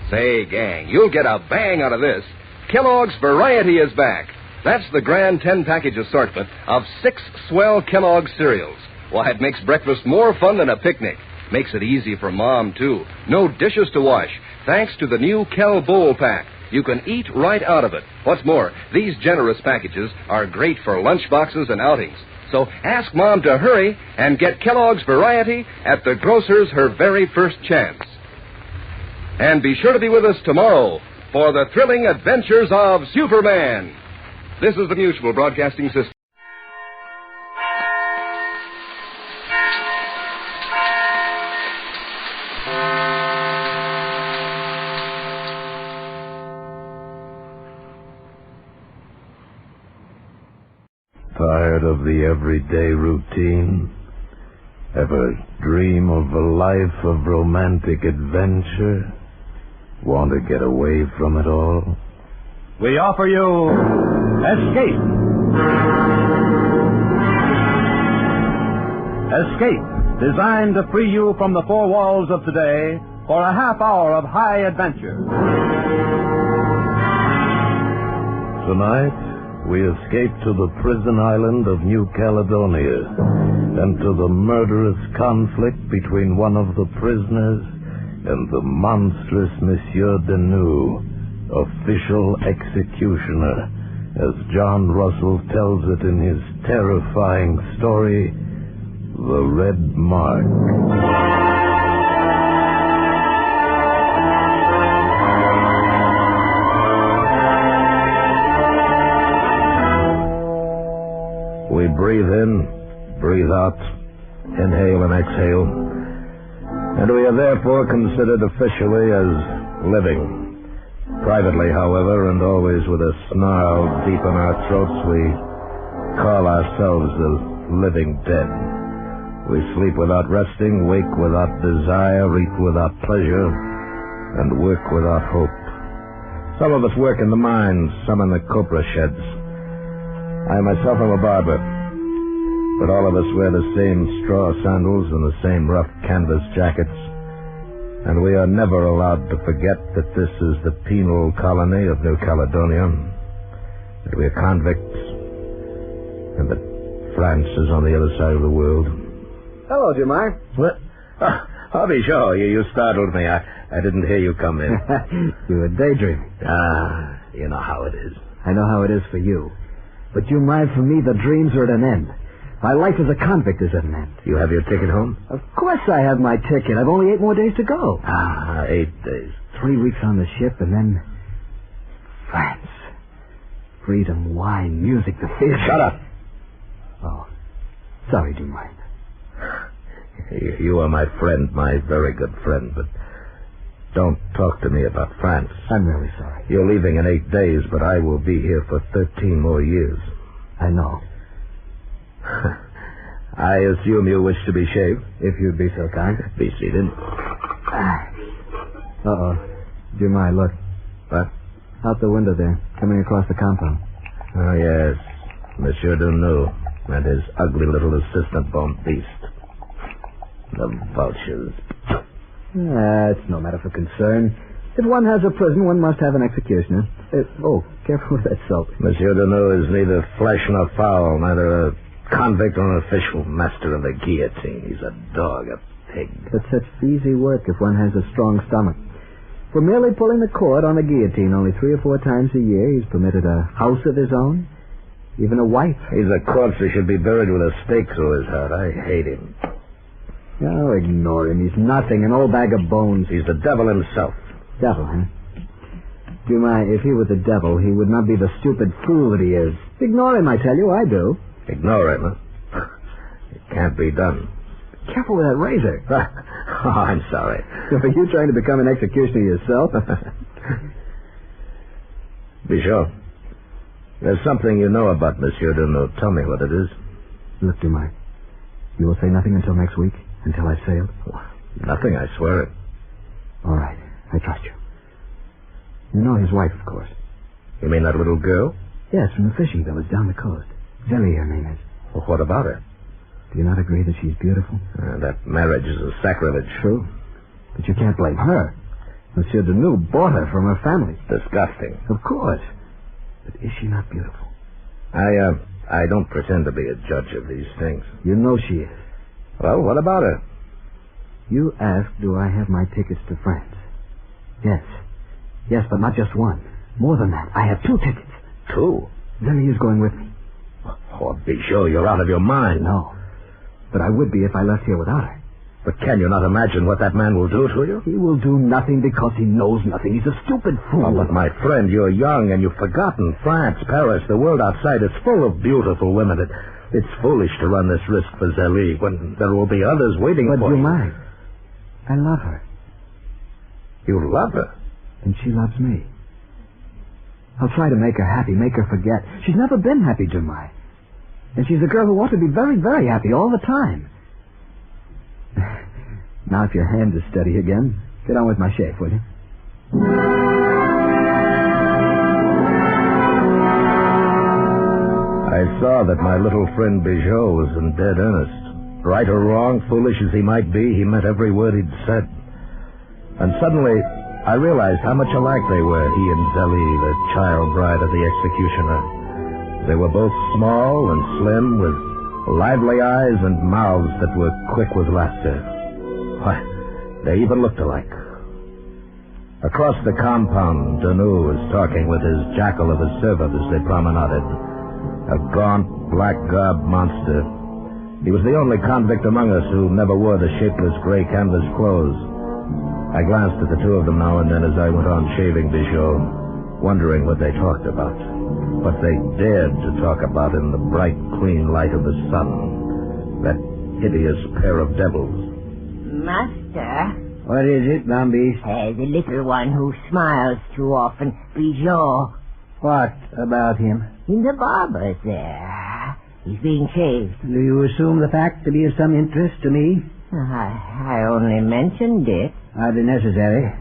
Say, gang, you'll get a bang out of this. Kellogg's Variety is back. That's the grand 10-package assortment of 6 swell Kellogg cereals. Why, it makes breakfast more fun than a picnic. Makes it easy for Mom, too. No dishes to wash, thanks to the new Kell Bowl Pack. You can eat right out of it. What's more, these generous packages are great for lunch boxes and outings. So ask Mom to hurry and get Kellogg's Variety at the grocer's her very first chance. And be sure to be with us tomorrow for the thrilling adventures of Superman. This is the Mutual Broadcasting System. Tired of the everyday routine? Ever dream of a life of romantic adventure? Want to get away from it all? We offer you Escape. Escape, designed to free you from the four walls of today for a half hour of high adventure. Tonight, we escape to the prison island of New Caledonia and to the murderous conflict between one of the prisoners and the monstrous Monsieur Denou, official executioner, as John Russell tells it in his terrifying story, The Red Mark. We breathe in, breathe out, inhale and exhale, and we are therefore considered officially as living. Privately, however, and always with a snarl deep in our throats, we call ourselves the living dead. We sleep without resting, wake without desire, eat without pleasure, and work without hope. Some of us work in the mines, some in the copra sheds. I myself am a barber, but all of us wear the same straw sandals and the same rough canvas jackets, and we are never allowed to forget that this is the penal colony of New Caledonia, that we are convicts, and that France is on the other side of the world. Hello, Jemai. What? I'll be sure. You startled me. I didn't hear you come in. You were daydreaming. You know how it is. I know how it is for you. But Jemai, for me, the dreams are at an end. My life as a convict is at an end. You have your ticket home? Of course I have my ticket. I've only 8 more days to go. 8 days. 3 weeks on the ship, and then France. Freedom, wine, music, the theater. Shut up. Oh, sorry, Jemai. You are my friend, my very good friend, but Don't talk to me about France. I'm really sorry. You're leaving in 8 days, but I will be here for 13 more years. I know. I assume you wish to be shaved? If you'd be so kind. Be seated. Uh-oh. Jemai, look. What? Out the window there, coming across the compound. Oh, yes. Monsieur Duneau and his ugly little assistant bone beast. The vultures. It's no matter for concern. If one has a prison, one must have an executioner. Careful with that soap. Monsieur Duneau is neither flesh nor fowl, neither a convict nor an official master of the guillotine. He's a dog, a pig. But such easy work if one has a strong stomach. For merely pulling the cord on a guillotine only 3 or 4 times a year, he's permitted a house of his own, even a wife. He's a corpse who should be buried with a stake through his heart. I hate him. Oh, ignore him. He's nothing, an old bag of bones. He's the devil himself. Devil, huh? Jemai, if he were the devil, he would not be the stupid fool that he is. Ignore him, I tell you. I do. Ignore him, huh? It can't be done. Careful with that razor. Oh, I'm sorry. Are you trying to become an executioner yourself? Bichot, there's something you know about Monsieur Duneau. Tell me what it is. Look, Jemai, you will say nothing until next week, until I've sailed? Nothing, I swear it. All right, I trust you. You know his wife, of course. You mean that little girl? Yes, from the fishing village down the coast. Zelie, her name is. Well, what about her? Do you not agree that she's beautiful? That marriage is a sacrilege. True. But you can't blame her. Monsieur Duneau bought her from her family. Disgusting. Of course. But is she not beautiful? I don't pretend to be a judge of these things. You know she is. Well, what about her? You asked, do I have my tickets to France? Yes. Yes, but not just one. More than that. I have 2 tickets. 2? Zelie is going with me. Oh, Bichot, you're out of your mind. No. But I would be if I left here without her. But can you not imagine what that man will do to you? He will do nothing because he knows nothing. He's a stupid fool. Oh, but my friend, you're young and you've forgotten France, Paris, the world outside. It's full of beautiful women. It's foolish to run this risk for Zelie when there will be others waiting for you. But you might. I love her. You love her? And she loves me. I'll try to make her happy, make her forget. She's never been happy, Jemai. And she's a girl who ought to be very, very happy all the time. Now, if your hand is steady again, get on with my shave, will you? I saw that my little friend Bichot was in dead earnest. Right or wrong, foolish as he might be, he meant every word he'd said. And suddenly, I realized how much alike they were, he and Zelie, the child bride of the executioner. They were both small and slim, with lively eyes and mouths that were quick with laughter. Why, they even looked alike. Across the compound, Duneau was talking with his jackal of a servant as they promenaded. A gaunt, black-garbed monster. He was the only convict among us who never wore the shapeless gray canvas clothes. I glanced at the 2 of them now and then as I went on shaving Bichot, wondering what they talked about. What they dared to talk about in the bright, clean light of the sun. That hideous pair of devils. Master? What is it, Bambi? The little one who smiles too often, Bichot. What about him? In the barber's there. He's being shaved. Do you assume the fact to be of some interest to me? I only mentioned it. Hardly necessary.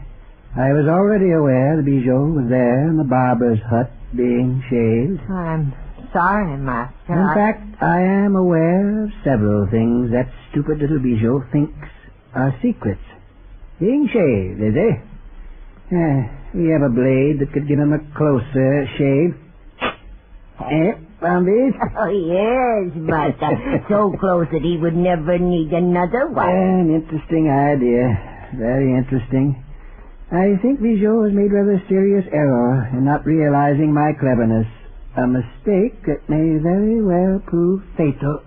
I was already aware that Bichot was there in the barber's hut being shaved. I'm sorry, Master. In fact, I am aware of several things that stupid little Bichot thinks are secrets. Being shaved, is he? We have a blade that could give him a closer shave. Bambi? Oh, yes, Master. So close that he would never need another one. An interesting idea. Very interesting. I think Bichot has made rather a serious error in not realizing my cleverness. A mistake that may very well prove fatal.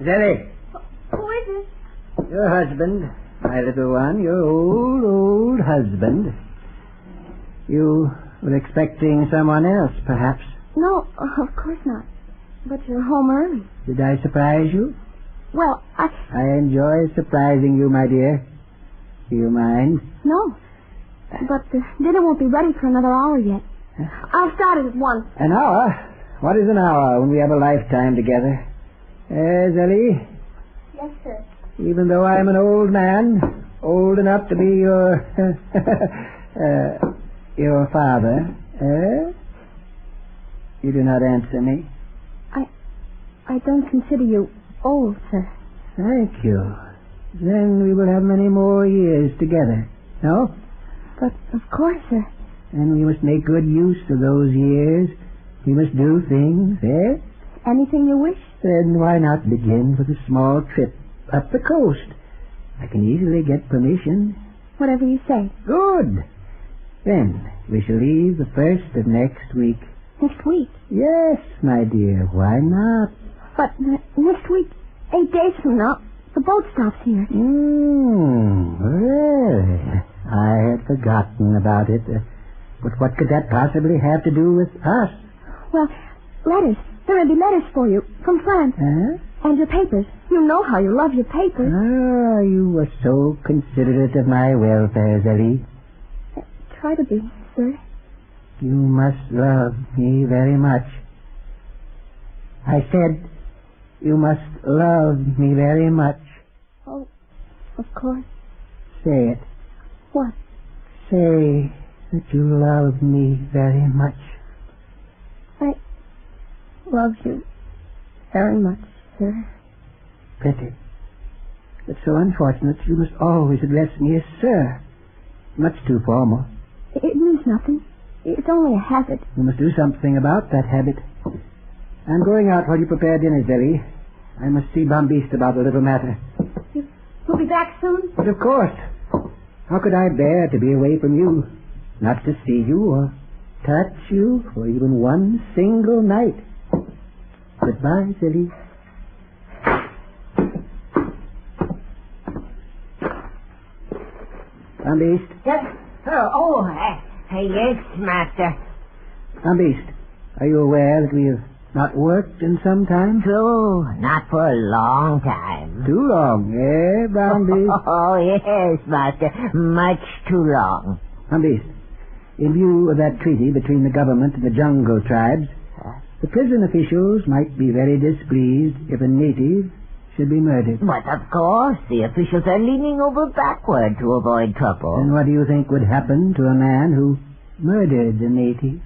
Zelie. Who is it? Your husband, my little one. Your old husband. You were expecting someone else, perhaps. No, of course not. But you're home early. Did I surprise you? Well, I enjoy surprising you, my dear. Do you mind? No. But the dinner won't be ready for another hour yet. I'll start it at 1. An hour? What is an hour when we have a lifetime together? Rosalie? Yes, sir. Even though I'm an old man, old enough to be your... your father, You do not answer me. I don't consider you old, sir. Thank you. Then we will have many more years together. No? But, of course, sir. And we must make good use of those years. We must do things, Anything you wish? Then why not begin with a small trip up the coast? I can easily get permission. Whatever you say. Good. Then we shall leave the 1st of next week. Next week? Yes, my dear. Why not? But next week, 8 days from now, the boat stops here. Really? I had forgotten about it. But what could that possibly have to do with us? Well, letters. There will be letters for you from France. And your papers. You know how you love your papers. Ah, you were so considerate of my welfare, Zoe. Try to be, sir. You must love me very much. I said, you must love me very much. Oh, of course. Say it. What? Say that you love me very much. I love you very much, sir. Pity. It's so unfortunate you must always address me as sir. Much too formal. It means nothing. It's only a habit. You must do something about that habit. I'm going out while you prepare dinner, Zoe. I must see Bombiste about a little matter. You'll be back soon? But of course. How could I bear to be away from you? Not to see you or touch you for even one single night. Goodbye, Zoe. Bombiste? Yes. Yes, master. Bombiste, are you aware that we have not worked in some time? True, not for a long time. Too long, Bombiste? Oh, yes, master. Much too long. Bombiste, in view of that treaty between the government and the jungle tribes, the prison officials might be very displeased if a native should be murdered. But of course, the officials are leaning over backward to avoid trouble. And what do you think would happen to a man who murdered a native?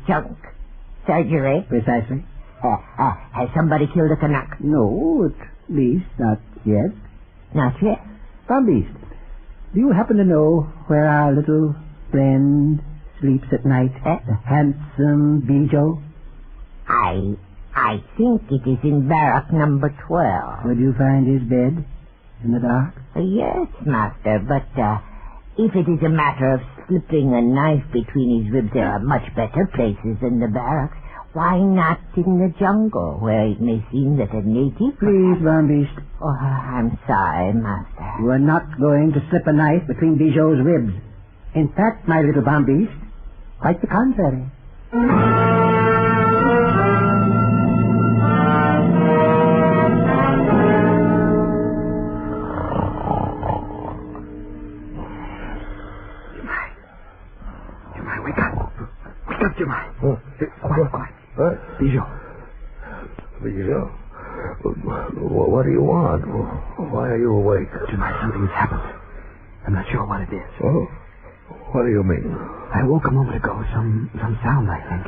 Chunk. Surgery. Precisely. Has somebody killed a Canuck? No, at least not yet. Not yet? Bombiste, do you happen to know where our little friend sleeps at night? The handsome Bijou? I think it is in barrack number 12. Would you find his bed in the dark? Yes, master, but if it is a matter of slipping a knife between his ribs, there are much better places than the barracks. Why not in the jungle, where it may seem that a native... Please, Bombiste. Oh, I'm sorry, master. You are not going to slip a knife between Bijou's ribs. In fact, my little Bombiste, quite the contrary. What? Bijou. Bijou? What do you want? Why are you awake? Tonight something has happened. I'm not sure what it is. Oh? What do you mean? I woke a moment ago. Some sound, I think.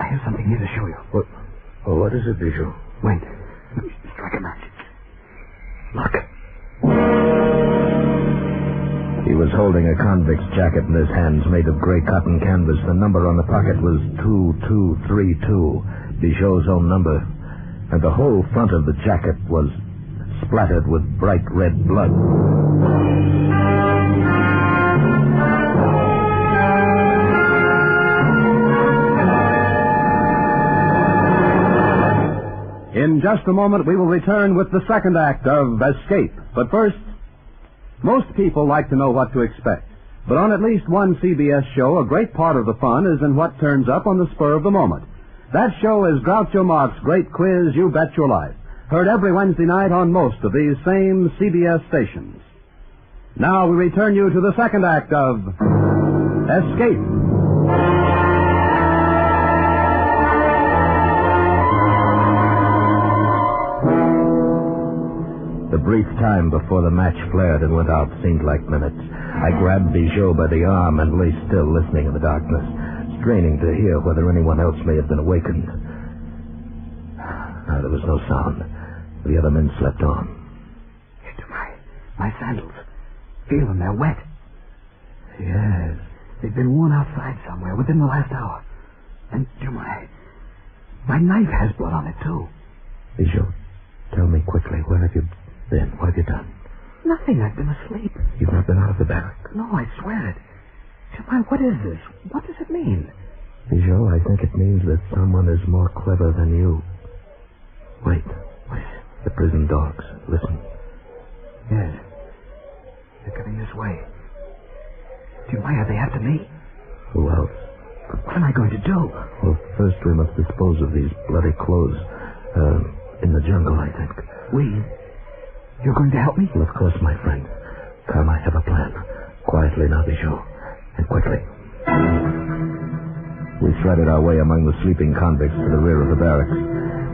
I have something here to show you. What is it, Bijou? Wait. Strike a match. Look. He was holding a convict's jacket in his hands made of gray cotton canvas. The number on the pocket was 2232, Bijou's own number. And the whole front of the jacket was splattered with bright red blood. In just a moment, we will return with the second act of Escape. But first, most people like to know what to expect. But on at least one CBS show, a great part of the fun is in what turns up on the spur of the moment. That show is Groucho Marx's great quiz, You Bet Your Life, heard every Wednesday night on most of these same CBS stations. Now we return you to the second act of Escape. The brief time before the match flared and went out seemed like minutes. I grabbed Bijou by the arm and lay still, listening in the darkness, straining to hear whether anyone else may have been awakened. No, there was no sound. The other men slept on. My sandals. Feel them, they're wet. Yes. They've been worn outside somewhere within the last hour. And my knife has blood on it, too. Bijou, tell me quickly, where have you been? What have you done? Nothing. I've been asleep. You've not been out of the barrack? No, I swear it. Jemai, what is this? What does it mean? Bijou, I think it means that someone is more clever than you. Wait. What is it? The prison dogs. Listen. Yes. They're coming this way. Jemai, are they after me? Who else? What am I going to do? Well, first we must dispose of these bloody clothes. In the jungle, I think. You're going to help me? Well, of course, my friend. Come, I have a plan. Quietly now, Bijou. And quickly. We threaded our way among the sleeping convicts to the rear of the barracks.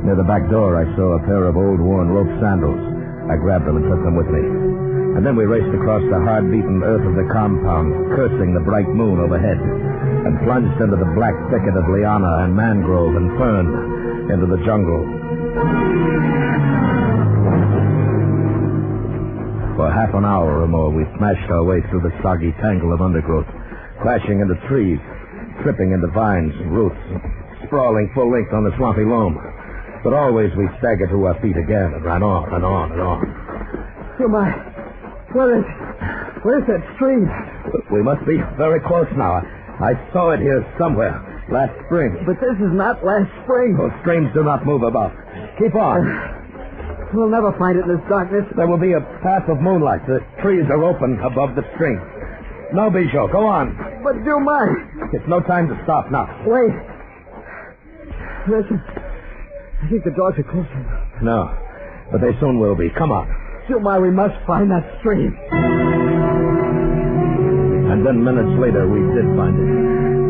Near the back door, I saw a pair of old, worn rope sandals. I grabbed them and took them with me. And then we raced across the hard-beaten earth of the compound, cursing the bright moon overhead, and plunged into the black thicket of liana and mangrove and fern, into the jungle. For half an hour or more, we smashed our way through the soggy tangle of undergrowth, crashing into trees, tripping into vines and roots, sprawling full length on the swampy loam. But always we staggered to our feet again and ran on and on and on. Where's that stream? We must be very close now. I saw it here somewhere last spring. But this is not last spring. Those streams do not move about. Keep on. We'll never find it in this darkness. There will be a path of moonlight. The trees are open above the stream. No, Bijou, go on. But Jemai. It's no time to stop now. Wait. Listen. I think the dogs are close enough. No, but they soon will be. Come on. Jemai, we must find that stream. And then minutes later, we did find it.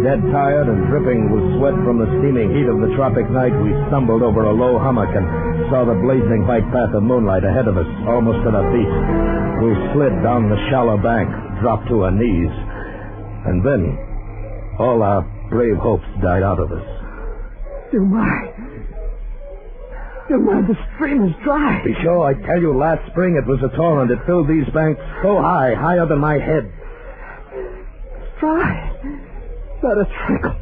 Dead tired and dripping with sweat from the steaming heat of the tropic night, we stumbled over a low hummock and saw the blazing white path of moonlight ahead of us, almost at our feet. We slid down the shallow bank, dropped to our knees, and then all our brave hopes died out of us. Jemai, the stream is dry. Bijou, I tell you, last spring it was a torrent. It filled these banks so high, higher than my head. It's dry. Not a trickle.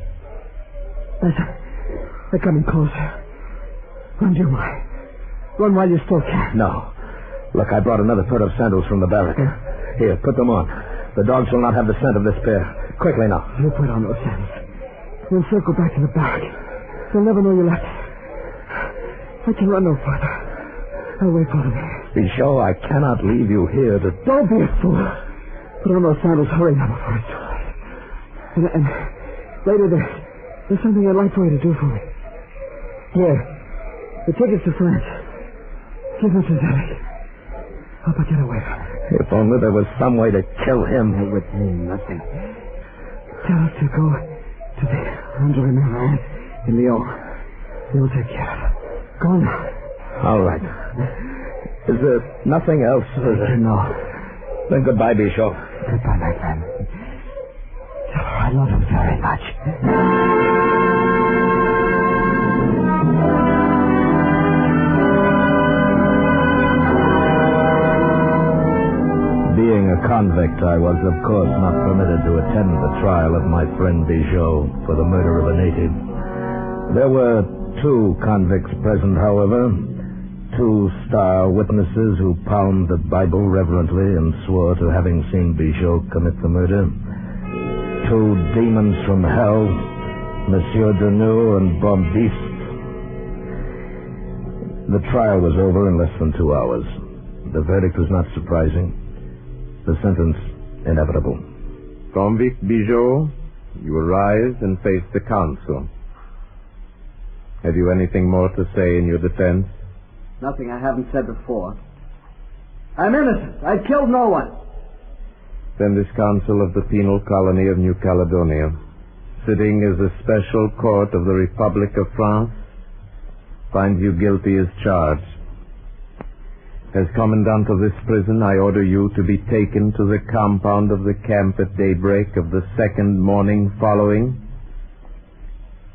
They're coming closer. Run, Jemai. Run while you still can. No. Look, I brought another pair of sandals from the barrack. Here, put them on. The dogs will not have the scent of this pair. Quickly now. You put on those sandals. Then circle back to the barrack. They'll never know you left. I can run no further. I'll wait for them. Bijou, I cannot leave you here to... Don't be a fool. Put on those sandals. Hurry now before it's too late. And later there's something I'd like for you to do for me. Here. The tickets to France. Give Mrs. Elliot. Help her get away from it. If only there was some way to kill him. It would mean nothing. Tell us to go to the Andre Marin in Lyon. He'll take care of her. Go on now. All right. Is there nothing else? No. Then goodbye, Bijou. Goodbye, my friend. Tell her I love him very much. Being a convict, I was, of course, not permitted to attend the trial of my friend Bijou for the murder of a native. There were 2 convicts present, however, 2 star witnesses who palmed the Bible reverently and swore to having seen Bijou commit the murder. 2 demons from hell, Monsieur Deneux and Bombiste. The trial was over in less than 2 hours. The verdict was not surprising. The sentence inevitable. Convict Bijot, you arise and face the council. Have you anything more to say in your defense? Nothing I haven't said before. I'm innocent. I killed no one. Then this council of the penal colony of New Caledonia, sitting as a special court of the Republic of France, finds you guilty as charged. As commandant of this prison, I order you to be taken to the compound of the camp at daybreak of the second morning following,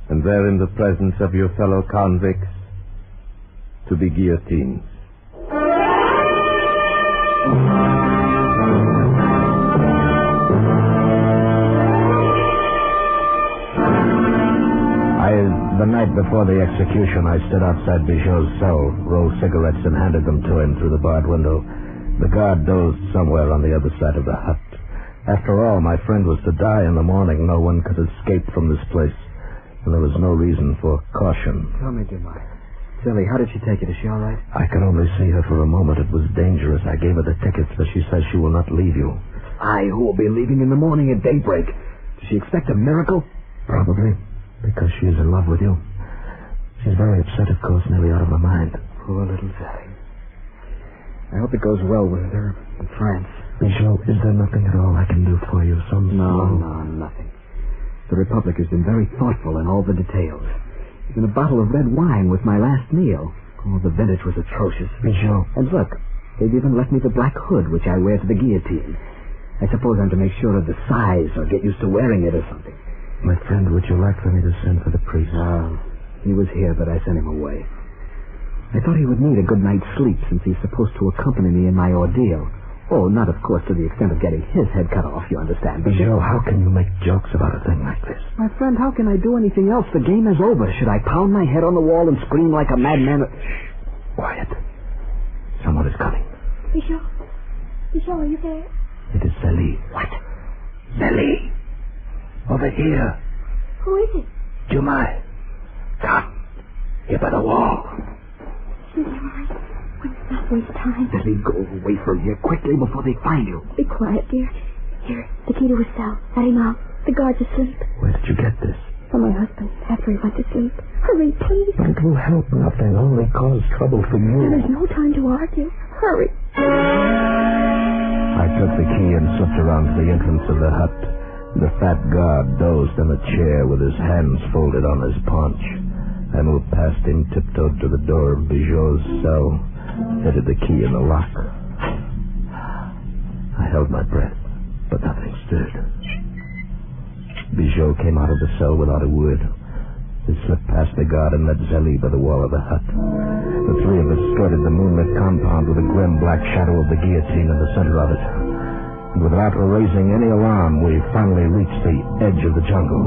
and there in the presence of your fellow convicts, to be guillotined. The night before the execution, I stood outside Bijot's cell, rolled cigarettes, and handed them to him through the barred window. The guard dozed somewhere on the other side of the hut. After all, my friend was to die in the morning. No one could escape from this place, and there was no reason for caution. Tell me, Jemai. Silly, how did she take it? Is she all right? I could only see her for a moment. It was dangerous. I gave her the tickets, but she says she will not leave you. I who will be leaving in the morning at daybreak. Does she expect a miracle? Probably. Because she is in love with you. She's very upset, of course, nearly out of her mind. Poor little Sally. I hope it goes well with her in France. Bijot, is there nothing at all I can do for you? No, nothing. The Republic has been very thoughtful in all the details. Even a bottle of red wine with my last meal. Oh, the vintage was atrocious. Bijot. And look, they've even left me the black hood, which I wear to the guillotine. I suppose I'm to make sure of the size or get used to wearing it or something. My friend, would you like for me to send for the priest? No. He was here, but I sent him away. I thought he would need a good night's sleep since he's supposed to accompany me in my ordeal. Oh, not, of course, to the extent of getting his head cut off, you understand. But Joe, how can you make jokes about a thing like this? My friend, how can I do anything else? The game is over. Should I pound my head on the wall and scream like a madman? Quiet. Someone is coming. Bijot, are you there? It is Zélie. What? Zélie! Over here. Who is it? Jemai. Come. Here by the wall. She's right. We must not waste time. Zélie, go away from here quickly before they find you. Be quiet, dear. Here, the key to his cell. Let him out. The guard's asleep. Where did you get this? From my husband, after he went to sleep. Hurry, please. But it will help nothing. Only cause trouble for you. There's no time to argue. Hurry. I took the key and slipped around to the entrance of the hut. The fat guard dozed in a chair with his hands folded on his paunch. I moved past him, tiptoed to the door of Bijot's cell, fitted the key in the lock. I held my breath, but nothing stirred. Bijot came out of the cell without a word. He slipped past the guard and met Zélie by the wall of the hut. The three of us skirted the moonlit compound with the grim black shadow of the guillotine in the center of it. And without raising any alarm, we finally reached the edge of the jungle.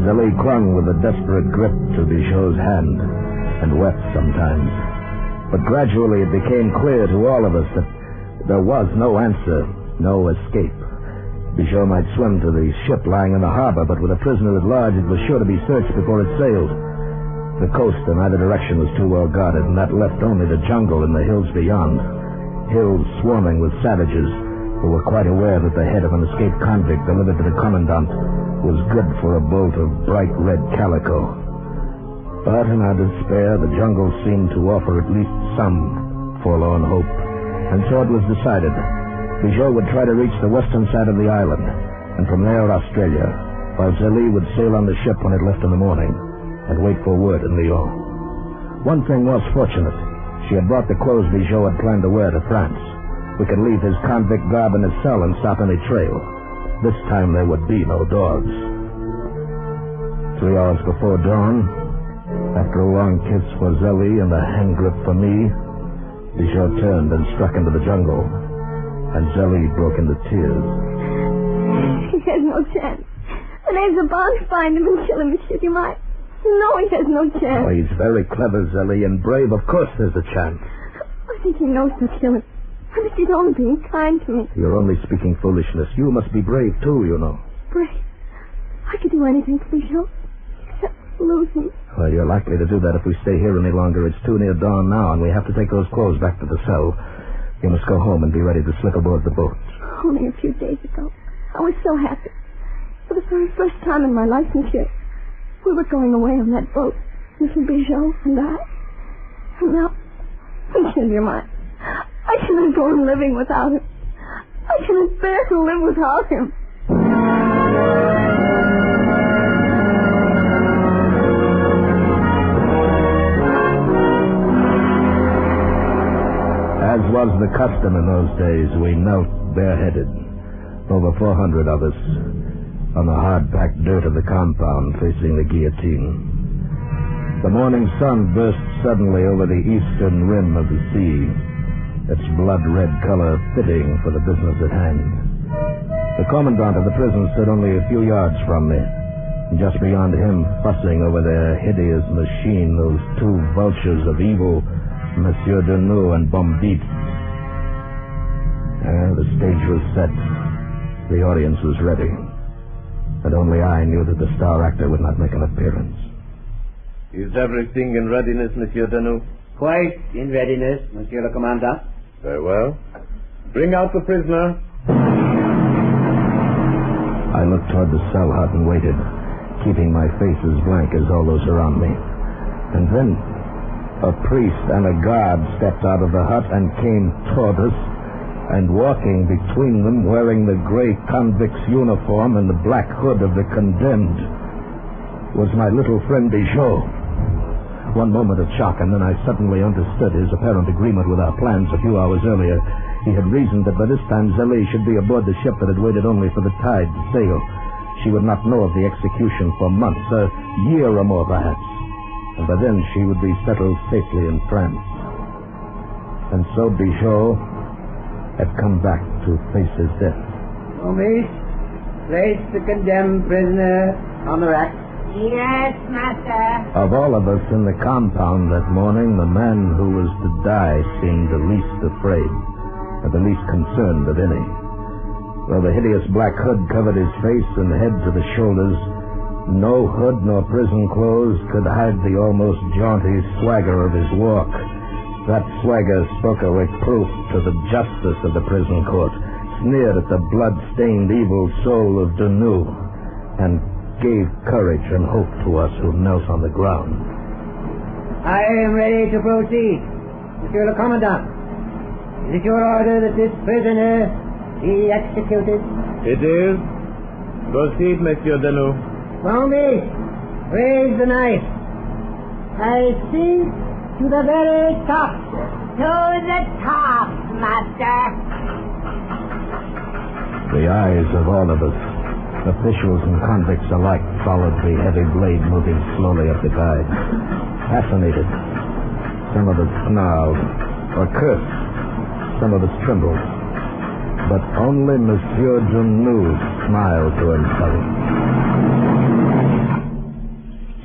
Zélie clung with a desperate grip to Bijot's hand and wept sometimes. But gradually it became clear to all of us that there was no answer, no escape. Bijot might swim to the ship lying in the harbor, but with a prisoner at large, it was sure to be searched before it sailed. The coast in either direction was too well guarded, and that left only the jungle and the hills beyond. Hills swarming with savages who were quite aware that the head of an escaped convict delivered to the commandant was good for a bolt of bright red calico. But in our despair, the jungle seemed to offer at least some forlorn hope. And so it was decided. Bijot would try to reach the western side of the island, and from there Australia, while Zélie would sail on the ship when it left in the morning and wait for word in Lyon. One thing was fortunate. She had brought the clothes Bijot had planned to wear to France. We could leave his convict garb in his cell and stop any trail. This time there would be no dogs. 3 hours before dawn, after a long kiss for Zélie and a hand grip for me, Bijot turned and struck into the jungle, and Zélie broke into tears. He has no chance. And there's a bond to find him and kill him, Monsieur Dumais. No, he has no chance. Oh, he's very clever, Zélie, and brave. Of course there's a chance. I think he knows he'll kill him. But he's only being kind to me. You're only speaking foolishness. You must be brave, too, you know. Brave? I could do anything for Bijot. lose him. Well, you're likely to do that if we stay here any longer. It's too near dawn now, and we have to take those clothes back to the cell. You must go home and be ready to slip aboard the boat. Only a few days ago, I was so happy. For the very first time in my life, monsieur, we were going away on that boat, Mr. Bijot and I. And now, monsieur, you're mine. I cannot go on living without him. I cannot bear to live without him. As was the custom in those days, we knelt bareheaded, over 400 of us, on the hard-packed dirt of the compound facing the guillotine. The morning sun burst suddenly over the eastern rim of the sea, its blood-red color fitting for the business at hand. The commandant of the prison stood only a few yards from me. Just beyond him, fussing over their hideous machine, those two vultures of evil, Monsieur Deneau and Bombite. The stage was set. The audience was ready. And only I knew that the star actor would not make an appearance. Is everything in readiness, Monsieur Deneau? Quite in readiness, Monsieur le Commandant. Very well. Bring out the prisoner. I looked toward the cell hut and waited, keeping my face as blank as all those around me. And then a priest and a guard stepped out of the hut and came toward us, and walking between them, wearing the gray convict's uniform and the black hood of the condemned, was my little friend Bijot. One moment of shock, and then I suddenly understood his apparent agreement with our plans a few hours earlier. He had reasoned that by this time Rosalie should be aboard the ship that had waited only for the tide to sail. She would not know of the execution for months, a year or more perhaps. And by then she would be settled safely in France. And so Bijot had come back to face his death. Maurice, place the condemned prisoner on the rack. Yes, master. Of all of us in the compound that morning, the man who was to die seemed the least afraid, and the least concerned of any. Though the hideous black hood covered his face and head to the shoulders, no hood nor prison clothes could hide the almost jaunty swagger of his walk. That swagger spoke a reproof to the justice of the prison court, sneered at the blood-stained evil soul of Deneau, and gave courage and hope to us who knelt on the ground. I am ready to proceed, Monsieur le Commandant. Is it your order that this prisoner be executed? It is. Proceed, Monsieur Deneau. Bombay, raise the knife. I think to the very top. To the top, master. The eyes of all of us, officials and convicts alike, followed the heavy blade moving slowly up the guide. Fascinated. Some of us snarled or cursed. Some of us trembled. But only Monsieur Deneau smiled to himself.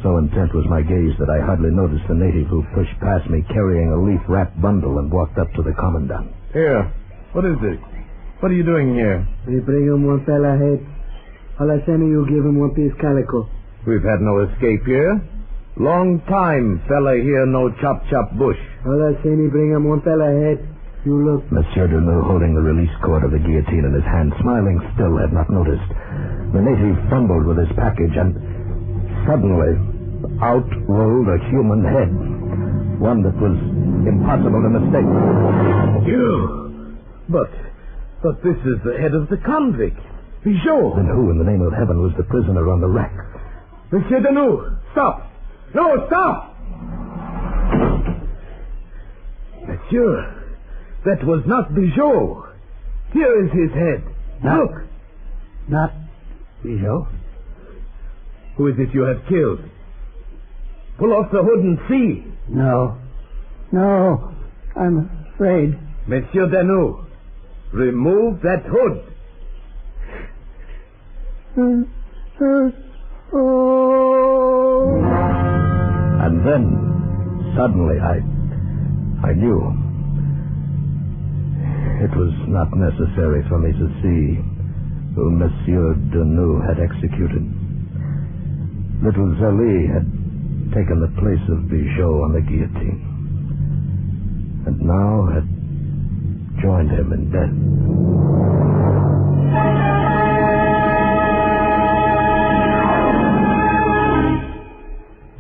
So intent was my gaze that I hardly noticed the native who pushed past me carrying a leaf-wrapped bundle and walked up to the commandant. Here. What is it? What are you doing here? We bring him one fella head. Alasani, you give him one piece calico. We've had no escape here. Long time, fella here, no chop-chop bush. Alasani, bring him one fella head. You look. Monsieur Deneau, holding the release cord of the guillotine in his hand, smiling still, had not noticed. The native fumbled with his package, and suddenly out rolled a human head. One that was impossible to mistake. You! But this is the head of the convict. Bijot! And who in the name of heaven was the prisoner on the rack? Monsieur Deneau, stop! No, stop! Monsieur, that was not Bijot. Here is his head. Look. Not Bijot. Who is it you have killed? Pull off the hood and see. No, I'm afraid. Monsieur Deneau, remove that hood. And then, suddenly, I knew. It was not necessary for me to see who Monsieur Deneau had executed. Little Rosalie had taken the place of Bijou on the guillotine, and now had joined him in death.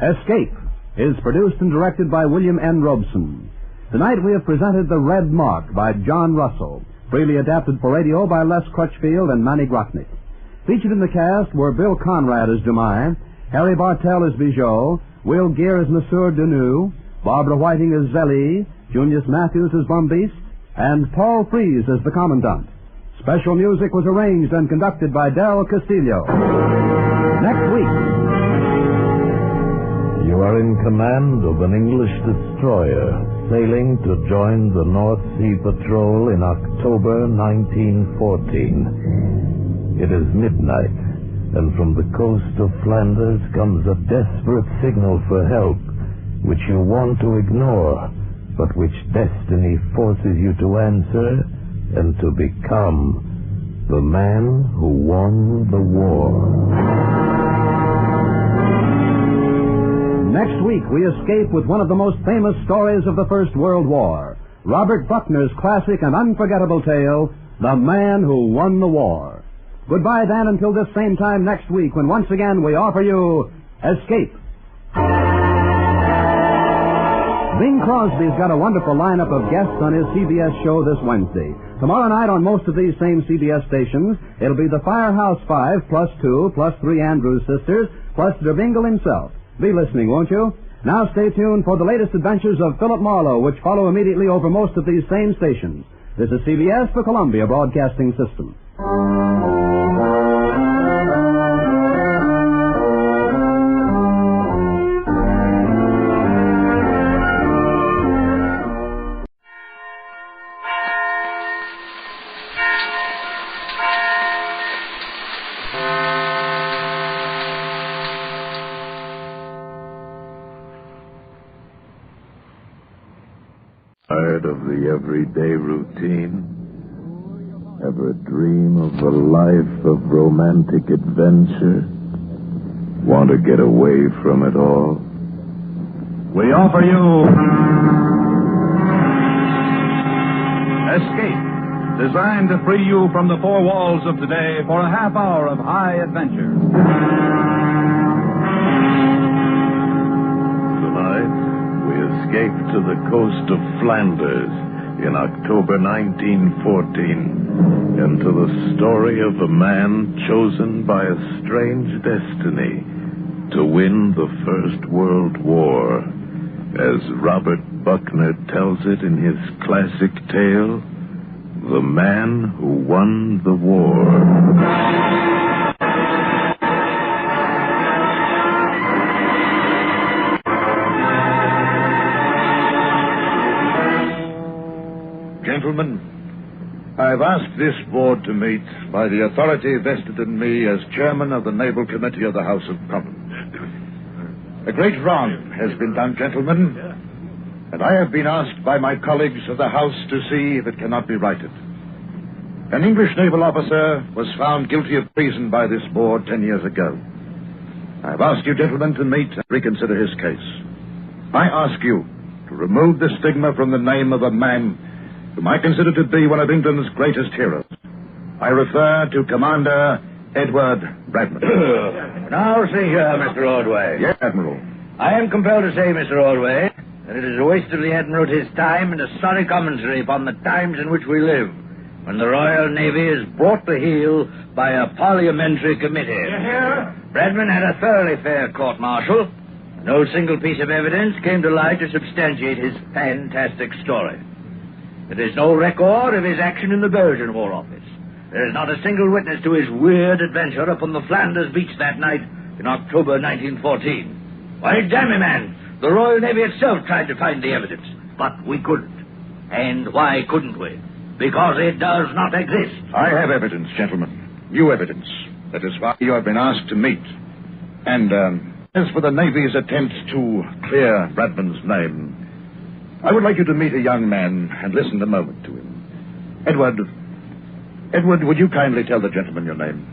Escape is produced and directed by William N. Robeson. Tonight we have presented The Red Mark by John Russell, freely adapted for radio by Les Crutchfield and Manny Grotnick. Featured in the cast were Bill Conrad as Dumais, Harry Bartell as Bijou, Will Gear as Monsieur Denou, Barbara Whiting as Zélie, Junius Matthews as Bombiste, and Paul Frees as the Commandant. Special music was arranged and conducted by Del Castillo. Next week... You are in command of an English destroyer sailing to join the North Sea Patrol in October 1914. It is midnight, and from the coast of Flanders comes a desperate signal for help, which you want to ignore, but which destiny forces you to answer and to become the man who won the war. Next week, we escape with one of the most famous stories of the First World War, Robert Buckner's classic and unforgettable tale, The Man Who Won the War. Goodbye, then, until this same time next week, when once again we offer you Escape. Bing Crosby's got a wonderful lineup of guests on his CBS show this Wednesday. Tomorrow night on most of these same CBS stations, it'll be the Firehouse 5 plus 2 plus 3 Andrews sisters plus Bingle himself. Be listening, won't you? Now stay tuned for the latest adventures of Philip Marlowe, which follow immediately over most of these same stations. This is CBS, the Columbia Broadcasting System. Tired of the everyday routine? Ever dream of a life of romantic adventure? Want to get away from it all? We offer you Escape, designed to free you from the four walls of today for a half hour of high adventure. Escape to the coast of Flanders in October 1914 and to the story of a man chosen by a strange destiny to win the First World War, as Robert Buckner tells it in his classic tale, The Man Who Won the War. Gentlemen, I've asked this board to meet by the authority vested in me as chairman of the Naval Committee of the House of Commons. A great wrong has been done, gentlemen, and I have been asked by my colleagues of the House to see if it cannot be righted. An English naval officer was found guilty of treason by this board 10 years ago. I've asked you, gentlemen, to meet and reconsider his case. I ask you to remove the stigma from the name of a man whom I consider to be one of England's greatest heroes. I refer to Commander Edward Bradman. Now, see here, Mr. Ordway. Yes, Admiral. I am compelled to say, Mr. Ordway, that it is a waste of the Admiral his time and a sorry commentary upon the times in which we live, when the Royal Navy is brought to heel by a parliamentary committee. Bradman had a thoroughly fair court-martial. No single piece of evidence came to light to substantiate his fantastic story. There is no record of his action in the Belgian War Office. There is not a single witness to his weird adventure upon the Flanders beach that night in October 1914. Why, damn it, man, the Royal Navy itself tried to find the evidence, but we couldn't. And why couldn't we? Because it does not exist. I have evidence, gentlemen. New evidence. That is why you have been asked to meet. And, as for the Navy's attempts to clear Bradman's name, I would like you to meet a young man and listen a moment to him. Edward, would you kindly tell the gentleman your name?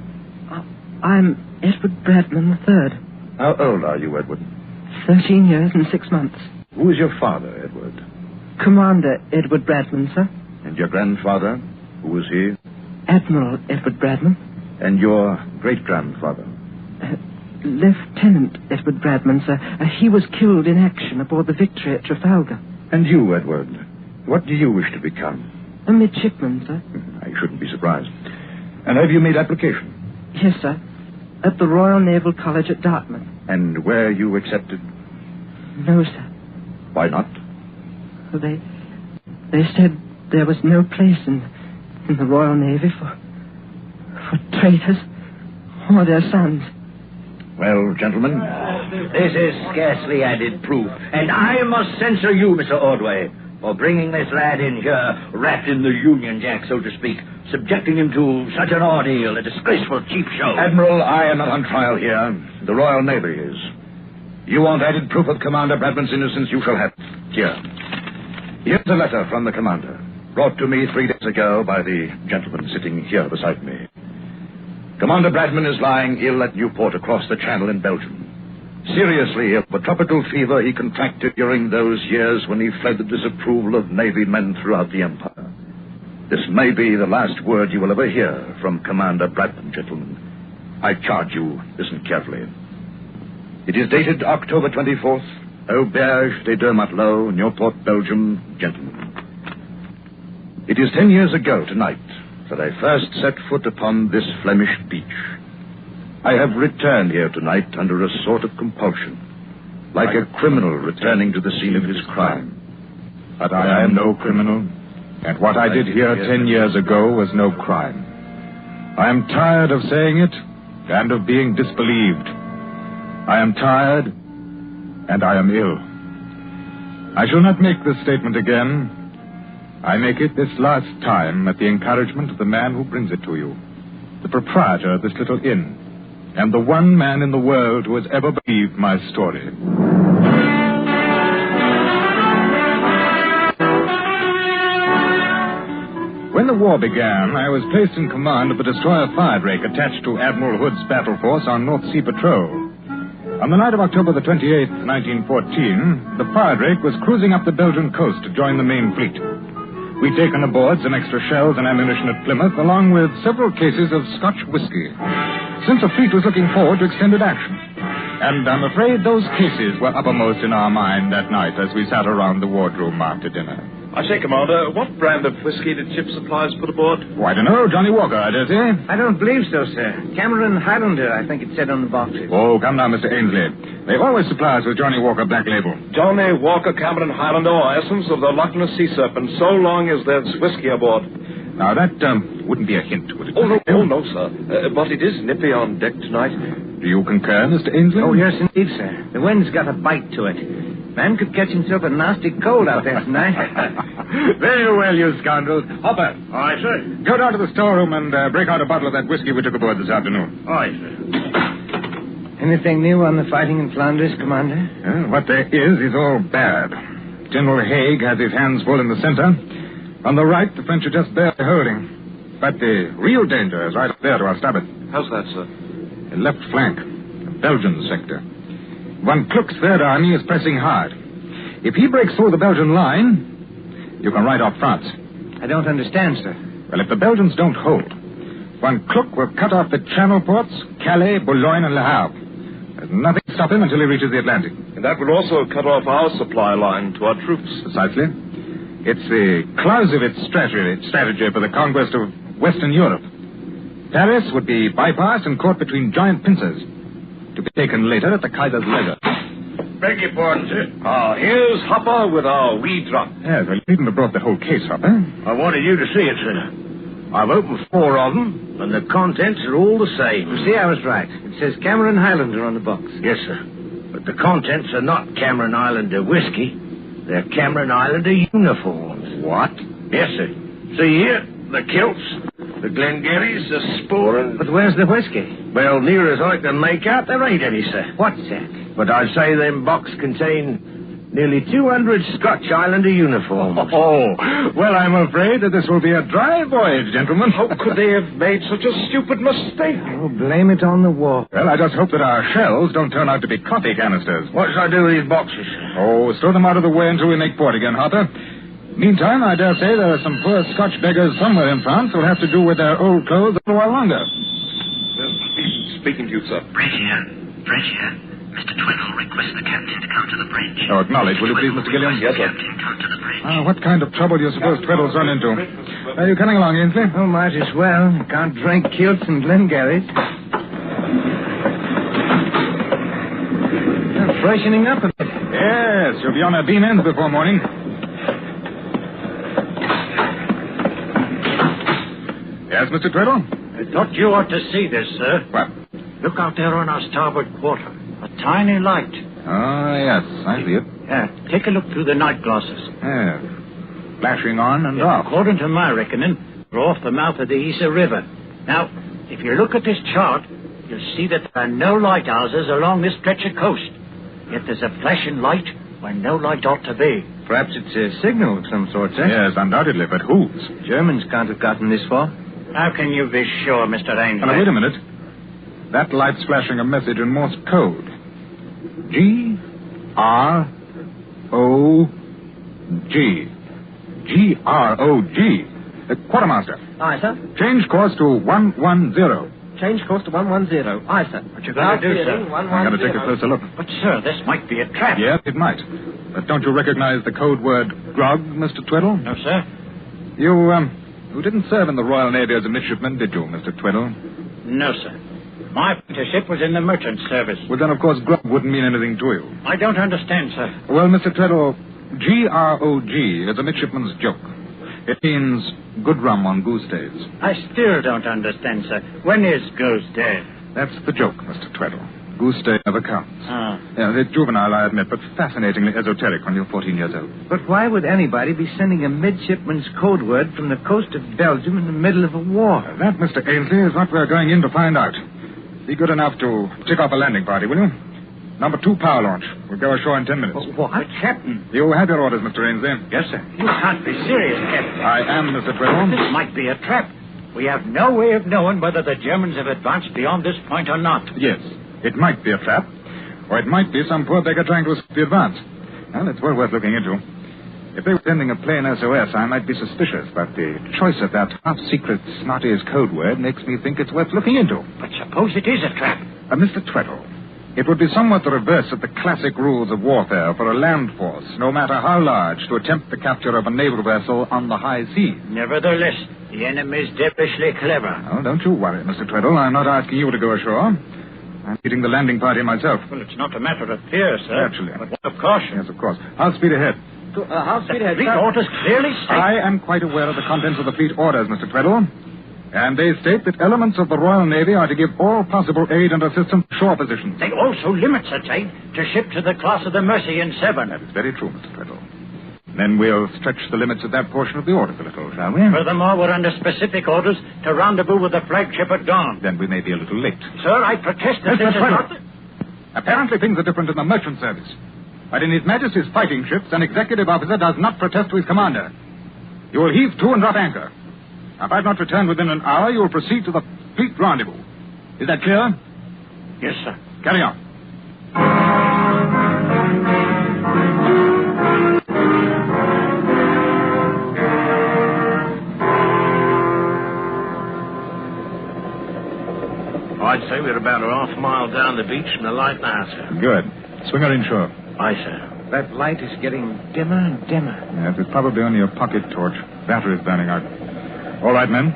I'm Edward Bradman III. How old are you, Edward? 13 years and 6 months. Who is your father, Edward? Commander Edward Bradman, sir. And your grandfather? Who was he? Admiral Edward Bradman. And your great-grandfather? Lieutenant Edward Bradman, sir. He was killed in action aboard the Victory at Trafalgar. And you, Edward? What do you wish to become? A midshipman, sir. I shouldn't be surprised. And have you made application? Yes, sir. At the Royal Naval College at Dartmouth. And were you accepted? No, sir. Why not? They said there was no place in the Royal Navy for traitors or their sons. Well, gentlemen. This is scarcely added proof, and I must censure you, Mr. Ordway, for bringing this lad in here, wrapped in the Union Jack, so to speak, subjecting him to such an ordeal, a disgraceful cheap show. Admiral, I am not on trial here. The Royal Navy is. You want added proof of Commander Bradman's innocence, you shall have it. Here. Here's a letter from the commander, brought to me 3 days ago by the gentleman sitting here beside me. Commander Bradman is lying ill at Newport across the Channel in Belgium. Seriously ill of a tropical fever he contracted during those years when he fled the disapproval of Navy men throughout the Empire. This may be the last word you will ever hear from Commander Bradman, gentlemen. I charge you, listen carefully. It is dated October 24th, Auberge de Deux Matelots, Newport, Belgium, gentlemen. It is 10 years ago tonight that I first set foot upon this Flemish beach. I have returned here tonight under a sort of compulsion, like a criminal returning to the scene of his crime. But I am no criminal, and what I did here 10 years ago was no crime. I am tired of saying it and of being disbelieved. I am tired, and I am ill. I shall not make this statement again. I make it this last time at the encouragement of the man who brings it to you, the proprietor of this little inn, and the one man in the world who has ever believed my story. When the war began, I was placed in command of the destroyer Firedrake attached to Admiral Hood's battle force on North Sea Patrol. On the night of October the 28th, 1914, the Firedrake was cruising up the Belgian coast to join the main fleet. We'd taken aboard some extra shells and ammunition at Plymouth, along with several cases of Scotch whiskey, since the fleet was looking forward to extended action. And I'm afraid those cases were uppermost in our mind that night as we sat around the wardroom after dinner. I say, Commander, what brand of whiskey did ship supplies put aboard? Oh, I don't know. Johnny Walker, I dare say. I don't believe so, sir. Cameron Highlander, I think it said on the boxes. Oh, come now, Mr. Ainsley. They always supply us with Johnny Walker Black Label. Johnny Walker, Cameron Highlander, or essence of the Loch Ness Sea Serpent, so long as there's whiskey aboard. Now, that wouldn't be a hint, would it? Oh, no, sir. But it is nippy on deck tonight. Do you concur, Mr. Ainsley? Oh, yes, indeed, sir. The wind's got a bite to it. Man could catch himself a nasty cold out there tonight. Very well, you scoundrels. Hopper. Aye, sir. Go down to the storeroom and break out a bottle of that whiskey we took aboard this afternoon. Aye, sir. Anything new on the fighting in Flanders, Commander? What there is all bad. General Haig has his hands full in the center. On the right, the French are just barely holding. But the real danger is right up there to our starboard. How's that, sir? The left flank, the Belgian sector. Von Kluck's Third Army is pressing hard. If he breaks through the Belgian line, you can write off France. I don't understand, sir. Well, if the Belgians don't hold, Von Kluck will cut off the Channel ports, Calais, Boulogne, and Le Havre. There's nothing to stop him until he reaches the Atlantic. And that would also cut off our supply line to our troops. Precisely. It's the Clausewitz strategy for the conquest of Western Europe. Paris would be bypassed and caught between giant pincers, to be taken later at the Kaiser's leisure. Beg your pardon, sir. Here's Hopper with our wee drop. Yes, well, you needn't have brought the whole case, Hopper. I wanted you to see it, sir. I've opened 4 of them, and the contents are all the same. You see, I was right. It says Cameron Highlander on the box. Yes, sir. But the contents are not Cameron Islander whiskey. They're Cameron Islander uniforms. What? Yes, sir. See here, the kilts, the Glengarrys, the Sporen. But where's the whiskey? Well, near as I can make out, there ain't any, sir. What's that? But I'd say them boxes contain Nearly 200 Scotch Islander uniforms. Oh, well, I'm afraid that this will be a dry voyage, gentlemen. How could they have made such a stupid mistake? Oh, blame it on the war. Well, I just hope that our shells don't turn out to be coffee canisters. What shall I do with these boxes? Oh, throw them out of the way until we make port again, Hopper. Meantime, I dare say there are some poor Scotch beggars somewhere in France who'll have to do with their old clothes a little while longer. Speaking to you, sir. Bridge here. Mr. Twiddle requests the captain to come to the bridge. Oh, acknowledge, will you please, Mr. Gilliam? Yes, sir. Captain, come to the bridge. What kind of trouble do you suppose Twiddle's run into? Are you coming along, Ainsley? Oh, might as well. Can't drink kilts and Glengarries. Freshening up a bit. Yes, you'll be on our beam ends before morning. Yes, Mr. Twiddle? I thought you ought to see this, sir. What? Look out there on our starboard quarter. A tiny light. Oh, yes, I see it. Take a look through the night glasses. Yes. Flashing on and off. According to my reckoning, we're off the mouth of the Isa River. Now, if you look at this chart, you'll see that there are no lighthouses along this stretch of coast. Yet there's a flashing light where no light ought to be. Perhaps it's a signal of some sort, sir. Yes, undoubtedly, but whose? Germans can't have gotten this far. How can you be sure, Mr. Ainsley? Now, wait a minute. That light's flashing a message in Morse code. G-R-O-G. G-R-O-G. Quartermaster. Aye, sir. Change course to 110. Change course to 110. Aye, sir. What you going to do, sir? I'm going to take a closer look. But, sir, this might be a trap. Yes, it might. But don't you recognize the code word grog, Mr. Twiddle? No, sir. You didn't serve in the Royal Navy as a midshipman, did you, Mr. Twiddle? No, sir. My apprenticeship was in the merchant service. Well, then, of course, grog wouldn't mean anything to you. I don't understand, sir. Well, Mr. Twiddle, G-R-O-G is a midshipman's joke. It means good rum on goose days. I still don't understand, sir. When is goose day? That's the joke, Mr. Twiddle. Goose day never comes. Ah. Yeah, it's juvenile, I admit, but fascinatingly esoteric when you're 14 years old. But why would anybody be sending a midshipman's code word from the coast of Belgium in the middle of a war? That, Mr. Ainsley, is what we're going in to find out. Be good enough to tick off a landing party, will you? Number 2 power launch. We'll go ashore in 10 minutes. What? Captain? You have your orders, Mr. Ainsley. Yes, sir. You can't be serious, Captain. I am, Mr. Twiddle. This might be a trap. We have no way of knowing whether the Germans have advanced beyond this point or not. Yes, it might be a trap. Or it might be some poor beggar trying to escape the advance. Well, it's well worth looking into. If they were sending a plain SOS, I might be suspicious, but the choice of that half-secret snotty's code word makes me think it's worth looking into. But suppose it is a trap? Mr. Twiddle, it would be somewhat the reverse of the classic rules of warfare for a land force, no matter how large, to attempt the capture of a naval vessel on the high seas. Nevertheless, the enemy's devilishly clever. Oh, don't you worry, Mr. Twiddle. I'm not asking you to go ashore. I'm leading the landing party myself. Well, it's not a matter of fear, sir. Naturally. But one of caution. Yes, of course. I'll speed ahead. Half speed ahead, Fleet orders clearly state... I am quite aware of the contents of the fleet orders, Mr. Twiddle. And they state that elements of the Royal Navy are to give all possible aid and assistance to shore positions. They also limit such aid to ships of the class of the Mercy in 7. That is very true, Mr. Twiddle. Then we'll stretch the limits of that portion of the orders a little, shall we? Furthermore, we're under specific orders to rendezvous with the flagship at dawn. Then we may be a little late. Sir, I protest that this is not... Apparently things are different in the merchant service. But in His Majesty's fighting ships, an executive officer does not protest to his commander. You will heave to and drop anchor. Now, if I've not returned within an hour, you will proceed to the fleet rendezvous. Is that clear? Yes, sir. Carry on. I'd say we're about a half mile down the beach from the lighthouse, sir. Good. Swing her inshore. Aye, sir. That light is getting dimmer and dimmer. Yes, it's probably only a pocket torch. Battery's burning out. All right, men.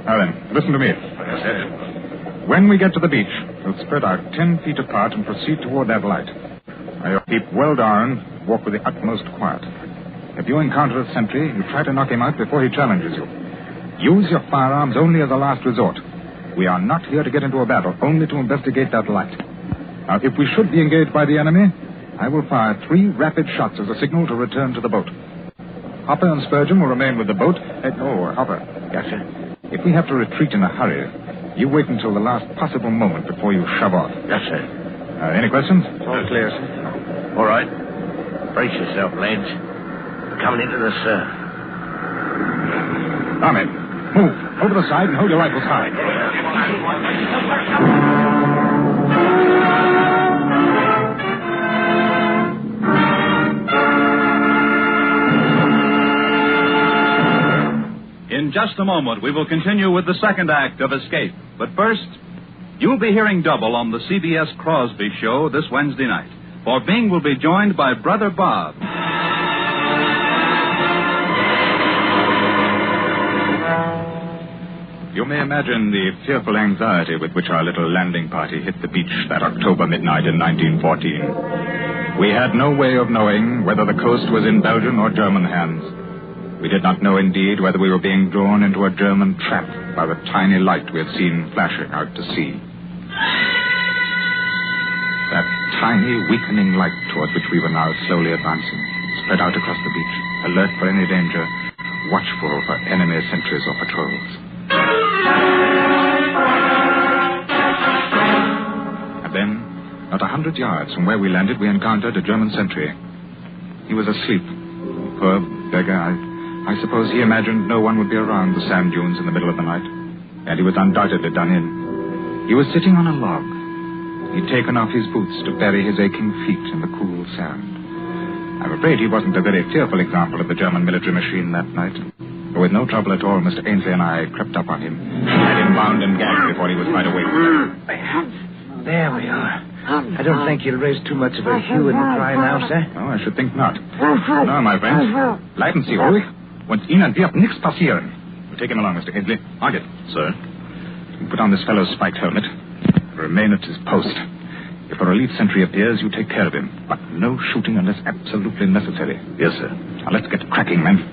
Now then, listen to me. Yes, sir. When we get to the beach, we'll spread out 10 feet apart and proceed toward that light. Now, you'll keep well down, walk with the utmost quiet. If you encounter a sentry, you try to knock him out before he challenges you. Use your firearms only as a last resort. We are not here to get into a battle, only to investigate that light. Now, if we should be engaged by the enemy, I will fire 3 rapid shots as a signal to return to the boat. Hopper and Spurgeon will remain with the boat. Hopper. Yes, sir. If we have to retreat in a hurry, you wait until the last possible moment before you shove off. Yes, sir. Any questions? All clear, sir. All right. Brace yourself, lads. We're coming into the surf. Now, men, move. Over the side and hold your rifles high. In just a moment, we will continue with the second act of Escape. But first, you'll be hearing double on the CBS Crosby Show this Wednesday night. For Bing will be joined by Brother Bob. You may imagine the fearful anxiety with which our little landing party hit the beach that October midnight in 1914. We had no way of knowing whether the coast was in Belgian or German hands. We did not know, indeed, whether we were being drawn into a German trap by the tiny light we had seen flashing out to sea. That tiny, weakening light toward which we were now slowly advancing, spread out across the beach, alert for any danger, watchful for enemy sentries or patrols. And then, not 100 yards from where we landed, we encountered a German sentry. He was asleep. Poor beggar, I suppose he imagined no one would be around the sand dunes in the middle of the night. And he was undoubtedly done in. He was sitting on a log. He'd taken off his boots to bury his aching feet in the cool sand. I'm afraid he wasn't a very fearful example of the German military machine that night. But with no trouble at all, Mr. Ainsley and I crept up on him, had him bound and gagged before he was wide awake. There we are. I don't think you'll raise too much of a hue and cry now, sir. Oh, I should think not. No, my friends. Bleiben Sie ruhig, und Ihnen wird nichts passieren. Take him along, Mr. Ainsley. Arget. Sir. Put on this fellow's spiked helmet. Remain at his post. If a relief sentry appears, you take care of him. But no shooting unless absolutely necessary. Yes, sir. Now, let's get cracking, men.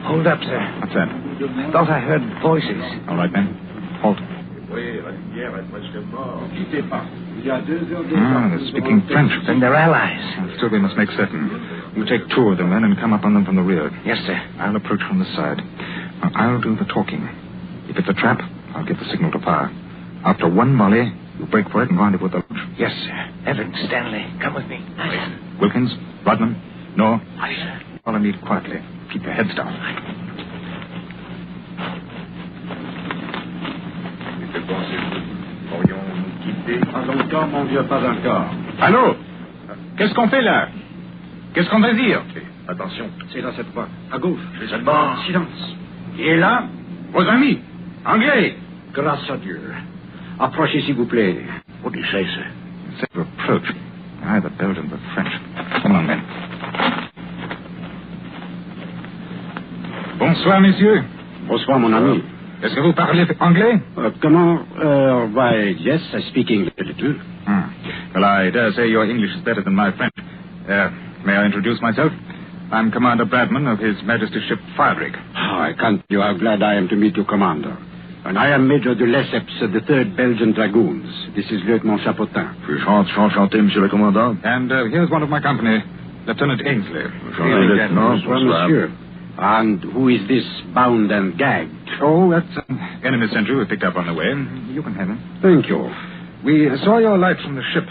Hold up, sir. What's that? I thought I heard voices. All right, men. Halt. They're speaking French. Then they're allies. Still, we must make certain. You take two of them, men, and come up on them from the rear. Yes, sir. I'll approach from the side. Now, I'll do the talking. If it's a trap, I'll give the signal to fire. After one volley, you break for it and rendezvous with the launch. Yes, sir. Evan, Stanley, come with me. Aye, sir. Wilkins, Rodman, Noah. Aye, sir. Follow me quietly. Keep your heads down. Allô? Qu'est-ce qu'on fait là? Qu'est-ce qu'on va dire? Attention, c'est dans cette voie. À gauche. C'est bon. Silence. Qui est là? Vos amis. Anglais. Grâce à Dieu. Approchez, s'il vous plaît. What do you say, sir? Say to approach. Either Belgian or French. Come on, men. Bonsoir, messieurs. Bonsoir, mon ami. Est-ce que vous parlez anglais? Comment? Why, yes, I speak English a little. Well, I dare say your English is better than my French. May I introduce myself? I'm Commander Bradman of His Majesty's ship Firebrig. I can't tell you how glad I am to meet you, Commander. And I am Major de Lesseps of the 3rd Belgian Dragoons. This is Lieutenant Chapotin. Enchanté, Monsieur le Commandant. And here's one of my company, Lieutenant Ainsley. Bonsoir, monsieur. And who is this bound and gagged? Oh, that's an enemy sentry we picked up on the way. You can have him. Thank you. We saw your light from the ship.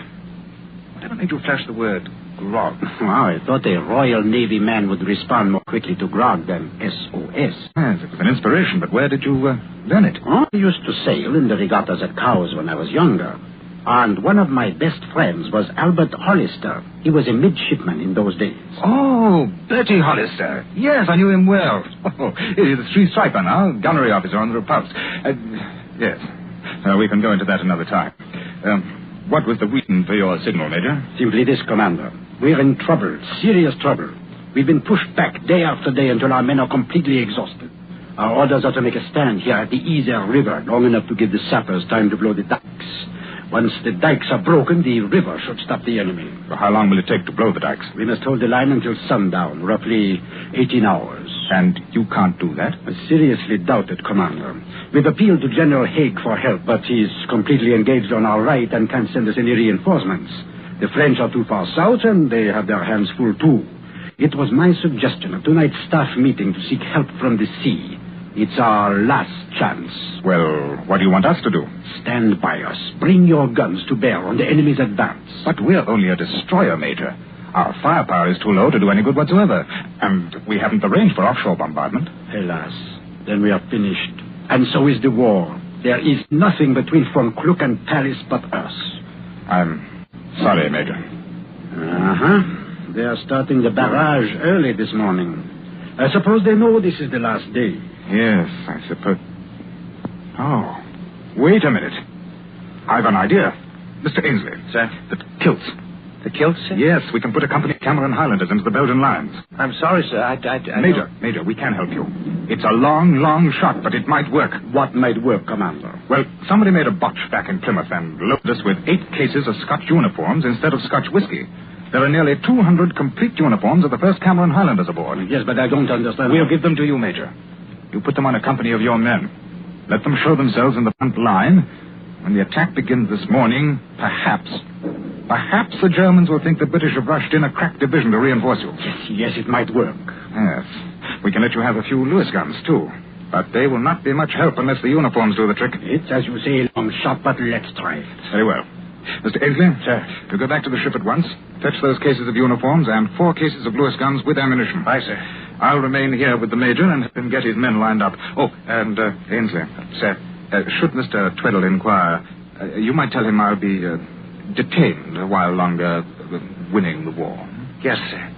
Whatever made you flash the word grog? Well, I thought a Royal Navy man would respond more quickly to grog than SOS. Yes, it was an inspiration, but where did you learn it? I used to sail in the regattas at Cowes when I was younger. And one of my best friends was Albert Hollister. He was a midshipman in those days. Oh, Bertie Hollister. Yes, I knew him well. Oh, he's a three-striper now, gunnery officer on the Repulse. Yes. We can go into that another time. What was the reason for your signal, Major? Simply this, Commander. We're in trouble, serious trouble. We've been pushed back day after day until our men are completely exhausted. Our orders are to make a stand here at the Isère River, long enough to give the sappers time to blow the dikes. Once the dikes are broken, the river should stop the enemy. So how long will it take to blow the dikes? We must hold the line until sundown, roughly 18 hours. And you can't do that? I seriously doubt it, Commander. We've appealed to General Haig for help, but he's completely engaged on our right and can't send us any reinforcements. The French are too far south, and they have their hands full, too. It was my suggestion at tonight's staff meeting to seek help from the sea. It's our last chance. Well, what do you want us to do? Stand by us. Bring your guns to bear on the enemy's advance. But we're only a destroyer, Major. Our firepower is too low to do any good whatsoever. And we haven't the range for offshore bombardment. Alas, then we are finished. And so is the war. There is nothing between Von Kluck and Paris but us. I'm sorry, Major. Uh-huh. They are starting the barrage early this morning. I suppose they know this is the last day. Yes, I suppose. Oh, wait a minute. I've an idea. Mr. Ainsley. Sir? The kilts. The kilts, sir? Yes, we can put a company of Cameron Highlanders into the Belgian lines. I'm sorry, sir. I Major, we can help you. It's a long, long shot, but it might work. What might work, Commander? Well, somebody made a botch back in Plymouth and loaded us with 8 cases of Scotch uniforms instead of Scotch whiskey. There are nearly 200 complete uniforms of the first Cameron Highlanders aboard. Yes, but I don't understand. We'll give them to you, Major. You put them on a company of your men. Let them show themselves in the front line. When the attack begins this morning, perhaps the Germans will think the British have rushed in a crack division to reinforce you. Yes, it might work. Yes. We can let you have a few Lewis guns, too. But they will not be much help unless the uniforms do the trick. It's, as you say, a long shot, but let's try it. Very well. Mr. Ainsley? Sir. You go back to the ship at once. Fetch those cases of uniforms and 4 cases of Lewis guns with ammunition. Aye, sir. I'll remain here with the Major and get his men lined up. Oh, and, Ainsley. Sir. Should Mr. Tweddle inquire, you might tell him I'll be detained a while longer winning the war. Yes, sir.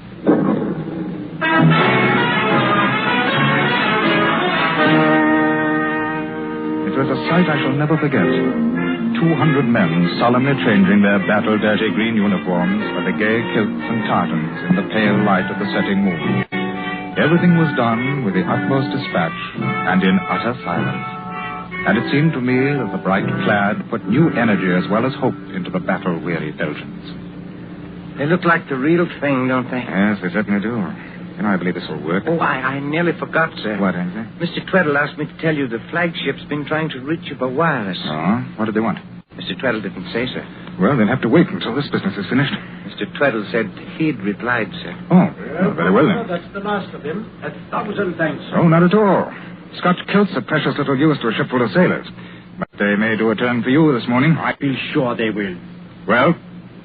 It was a sight I shall never forget. 200 men solemnly changing their battle-dirty green uniforms for the gay kilts and tartans in the pale light of the setting moon. Everything was done with the utmost dispatch and in utter silence. And it seemed to me that the bright plaid put new energy as well as hope into the battle-weary Belgians. They look like the real thing, don't they? Yes, they certainly do. You know, I believe this will work. Oh, I nearly forgot, sir. What, Ainsley? Mr. Tweddle asked me to tell you the flagship's been trying to reach you by wireless. Oh? What did they want? Mr. Tweddle didn't say, sir. Well, they'll have to wait until this business is finished. Mr. Tweddle said he'd replied, sir. Oh, well, very well, then. That's the last of him. 1,000 thanks, sir. Oh, not at all. Scotch kilts are precious little use to a ship full of sailors. But they may do a turn for you this morning. I feel sure they will. Well,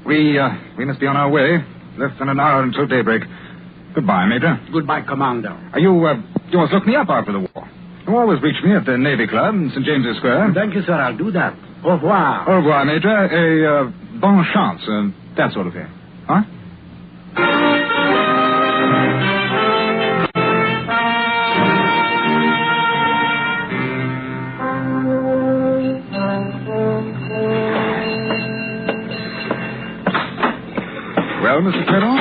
we must be on our way. Less than an hour until daybreak. Goodbye, Major. Goodbye, Commander. You must look me up after the war. You always reach me at the Navy Club in St. James's Square. Thank you, sir. I'll do that. Au revoir. Au revoir, Major. Bon chance, that sort of thing. Huh? Well, Mr. Tweddle,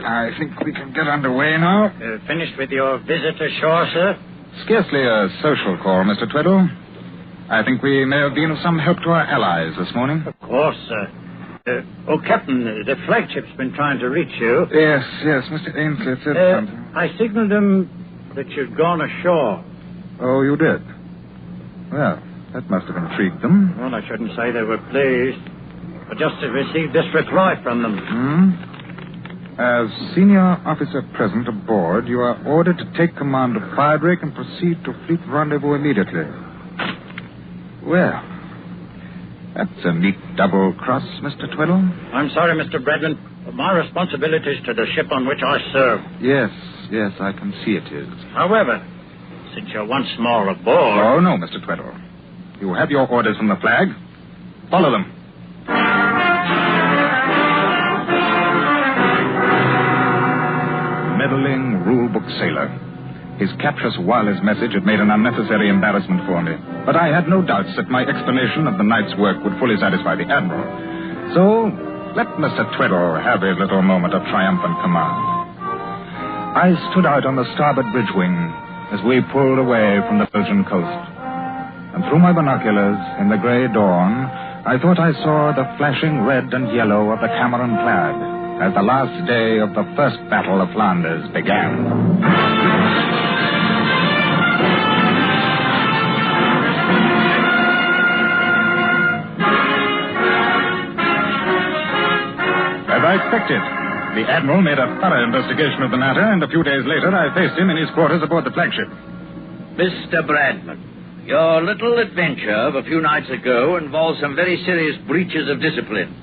I think we can get underway now. Finished with your visit ashore, sir? Scarcely a social call, Mr. Tweddle. I think we may have been of some help to our allies this morning. Of course, sir. Captain, the flagship's been trying to reach you. Yes, Mr. Ainsley said something. I signaled them that you'd gone ashore. Oh, you did? Well, that must have intrigued them. Well, I shouldn't say they were pleased. I just received this reply from them. As senior officer present aboard, you are ordered to take command of Firebreak and proceed to fleet rendezvous immediately. Well, that's a neat double cross, Mr. Tweddle. I'm sorry, Mr. Bradman, but my responsibility is to the ship on which I serve. Yes, I can see it is. However, since you're once more aboard... Oh, no, Mr. Tweddle. You have your orders from the flag. Follow them. Meddling rule-book sailor. His captious wireless message had made an unnecessary embarrassment for me. But I had no doubts that my explanation of the night's work would fully satisfy the Admiral. So, let Mr. Tweddle have his little moment of triumphant command. I stood out on the starboard bridge wing as we pulled away from the Belgian coast. And through my binoculars, in the grey dawn, I thought I saw the flashing red and yellow of the Cameron flag as the last day of the first Battle of Flanders began. expected. The Admiral made a thorough investigation of the matter, and a few days later I faced him in his quarters aboard the flagship. Mr. Bradman, your little adventure of a few nights ago involved some very serious breaches of discipline.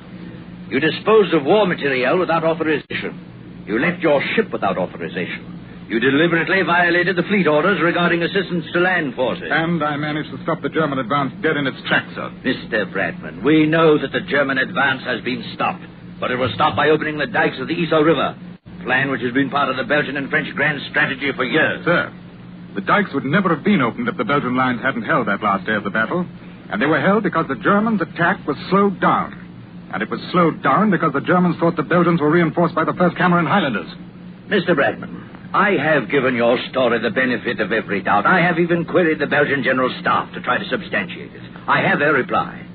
You disposed of war material without authorization. You left your ship without authorization. You deliberately violated the fleet orders regarding assistance to land forces. And I managed to stop the German advance dead in its tracks, sir. Mr. Bradman, we know that the German advance has been stopped, but it was stopped by opening the dikes of the Iso River, a plan which has been part of the Belgian and French grand strategy for years. Sir, the dikes would never have been opened if the Belgian lines hadn't held that last day of the battle. And they were held because the Germans' attack was slowed down. And it was slowed down because the Germans thought the Belgians were reinforced by the 1st Cameron Highlanders. Mr. Bradman, I have given your story the benefit of every doubt. I have even queried the Belgian General Staff to try to substantiate it. I have their reply.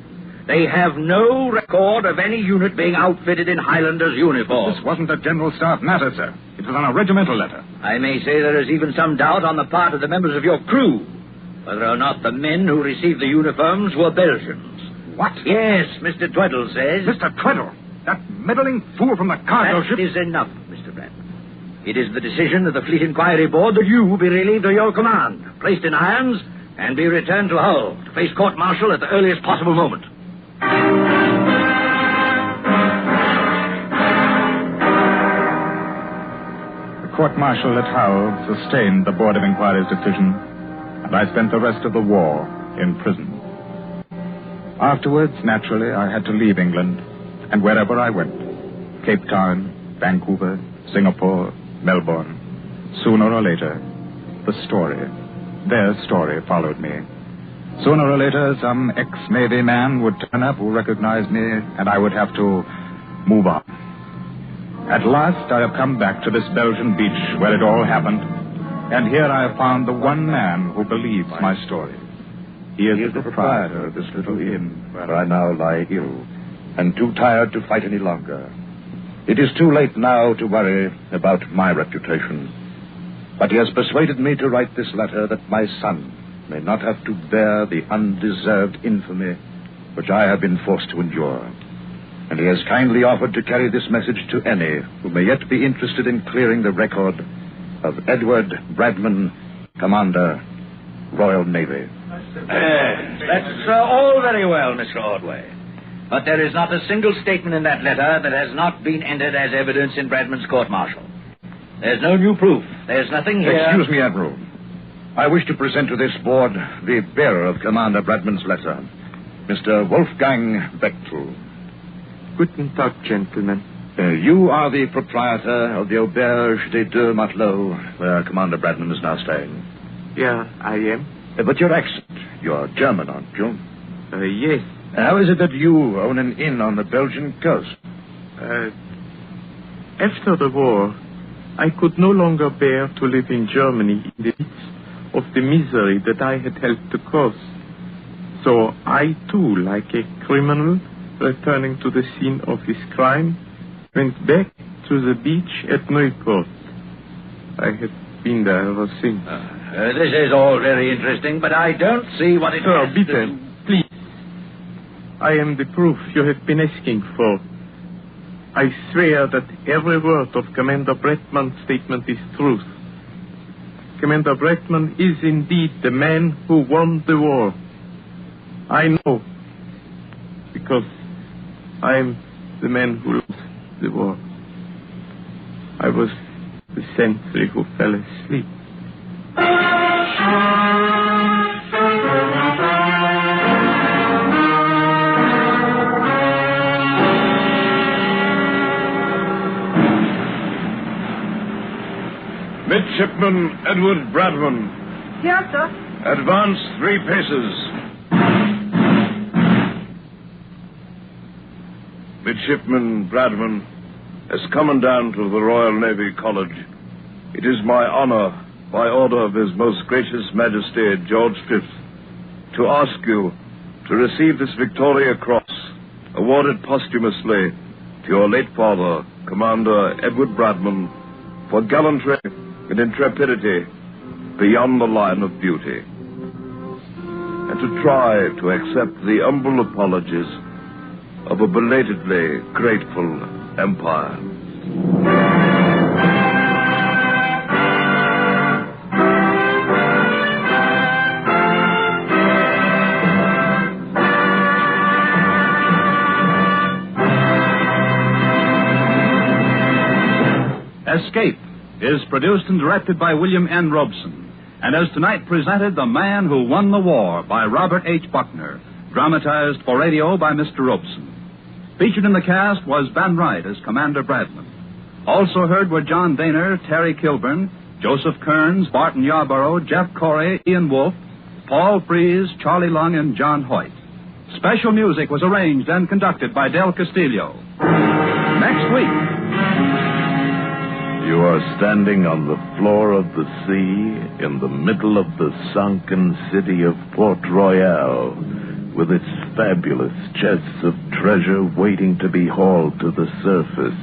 They have no record of any unit being outfitted in Highlanders' uniform. This wasn't a General Staff matter, sir. It was on a regimental letter. I may say there is even some doubt on the part of the members of your crew whether or not the men who received the uniforms were Belgians. What? Yes, Mr. Tweddle says... Mr. Tweddle? That meddling fool from the cargo ship... That is enough, Mr. Bradman. It is the decision of the Fleet Inquiry Board that you be relieved of your command, placed in irons, and be returned to Hull to face court-martial at the earliest possible moment. The court-martial at Hull sustained the Board of Inquiry's decision, and I spent the rest of the war in prison. Afterwards, naturally, I had to leave England, and wherever I went, Cape Town, Vancouver, Singapore, Melbourne, sooner or later, their story followed me. Sooner or later, some ex-Navy man would turn up who recognized me, and I would have to move on. At last, I have come back to this Belgian beach where it all happened, and here I have found the one man who believes my story. He is the proprietor of this little inn where I now lie ill and too tired to fight any longer. It is too late now to worry about my reputation. But he has persuaded me to write this letter that my son may not have to bear the undeserved infamy which I have been forced to endure. And he has kindly offered to carry this message to any who may yet be interested in clearing the record of Edward Bradman, Commander, Royal Navy. That's all very well, Mr. Ordway. But there is not a single statement in that letter that has not been entered as evidence in Bradman's court-martial. There's no new proof. There's nothing here... Excuse me, Admiral. I wish to present to this board the bearer of Commander Bradman's letter, Mr. Wolfgang Bechtel. Guten Tag, gentlemen. You are the proprietor of the Auberge des Deux Matelots, where Commander Bradman is now staying. Yeah, I am. But your accent, you're German, aren't you? Yes. How is it that you own an inn on the Belgian coast? After the war, I could no longer bear to live in Germany in the midst of the misery that I had helped to cause. So I, too, like a criminal returning to the scene of his crime, went back to the beach at Newport. I have been there ever since. This is all very interesting, but I don't see what it Sir, bitte, please. I am the proof you have been asking for. I swear that every word of Commander Bradman's statement is truth. Commander Bradman is indeed the man who won the war. I know, because I am the man who lost the war. I was the sentry who fell asleep. Midshipman Edward Bradman. Yes, sir. Advance 3 paces. Midshipman Bradman, as Commandant of the Royal Navy College, it is my honor, by order of His Most Gracious Majesty George V, to ask you to receive this Victoria Cross, awarded posthumously to your late father, Commander Edward Bradman, for gallantry and intrepidity beyond the line of duty, and to try to accept the humble apologies of a belatedly grateful empire. Escape is produced and directed by William N. Robeson, and as tonight presented The Man Who Won the War by Robert H. Buckner, dramatized for radio by Mr. Robeson. Featured in the cast was Van Wright as Commander Bradman. Also heard were John Daner, Terry Kilburn, Joseph Kearns, Barton Yarborough, Jeff Corey, Ian Wolfe, Paul Freese, Charlie Lung, and John Hoyt. Special music was arranged and conducted by Del Castillo. Next week... You are standing on the floor of the sea in the middle of the sunken city of Port Royal, with its fabulous chests of treasure waiting to be hauled to the surface.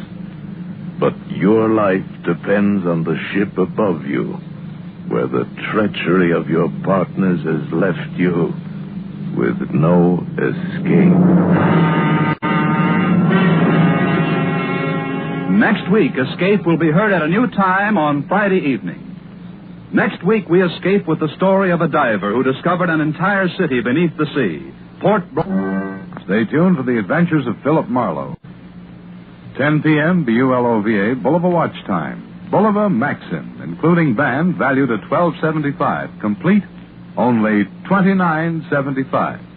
But your life depends on the ship above you, where the treachery of your partners has left you with no escape. Next week, Escape will be heard at a new time on Friday evening. Next week, we escape with the story of a diver who discovered an entire city beneath the sea. Stay tuned for the adventures of Philip Marlowe. 10 p.m. BULOVA, Bulova Watch Time. Bulova Maxim, including band, valued at $12.75. Complete, only $29.75.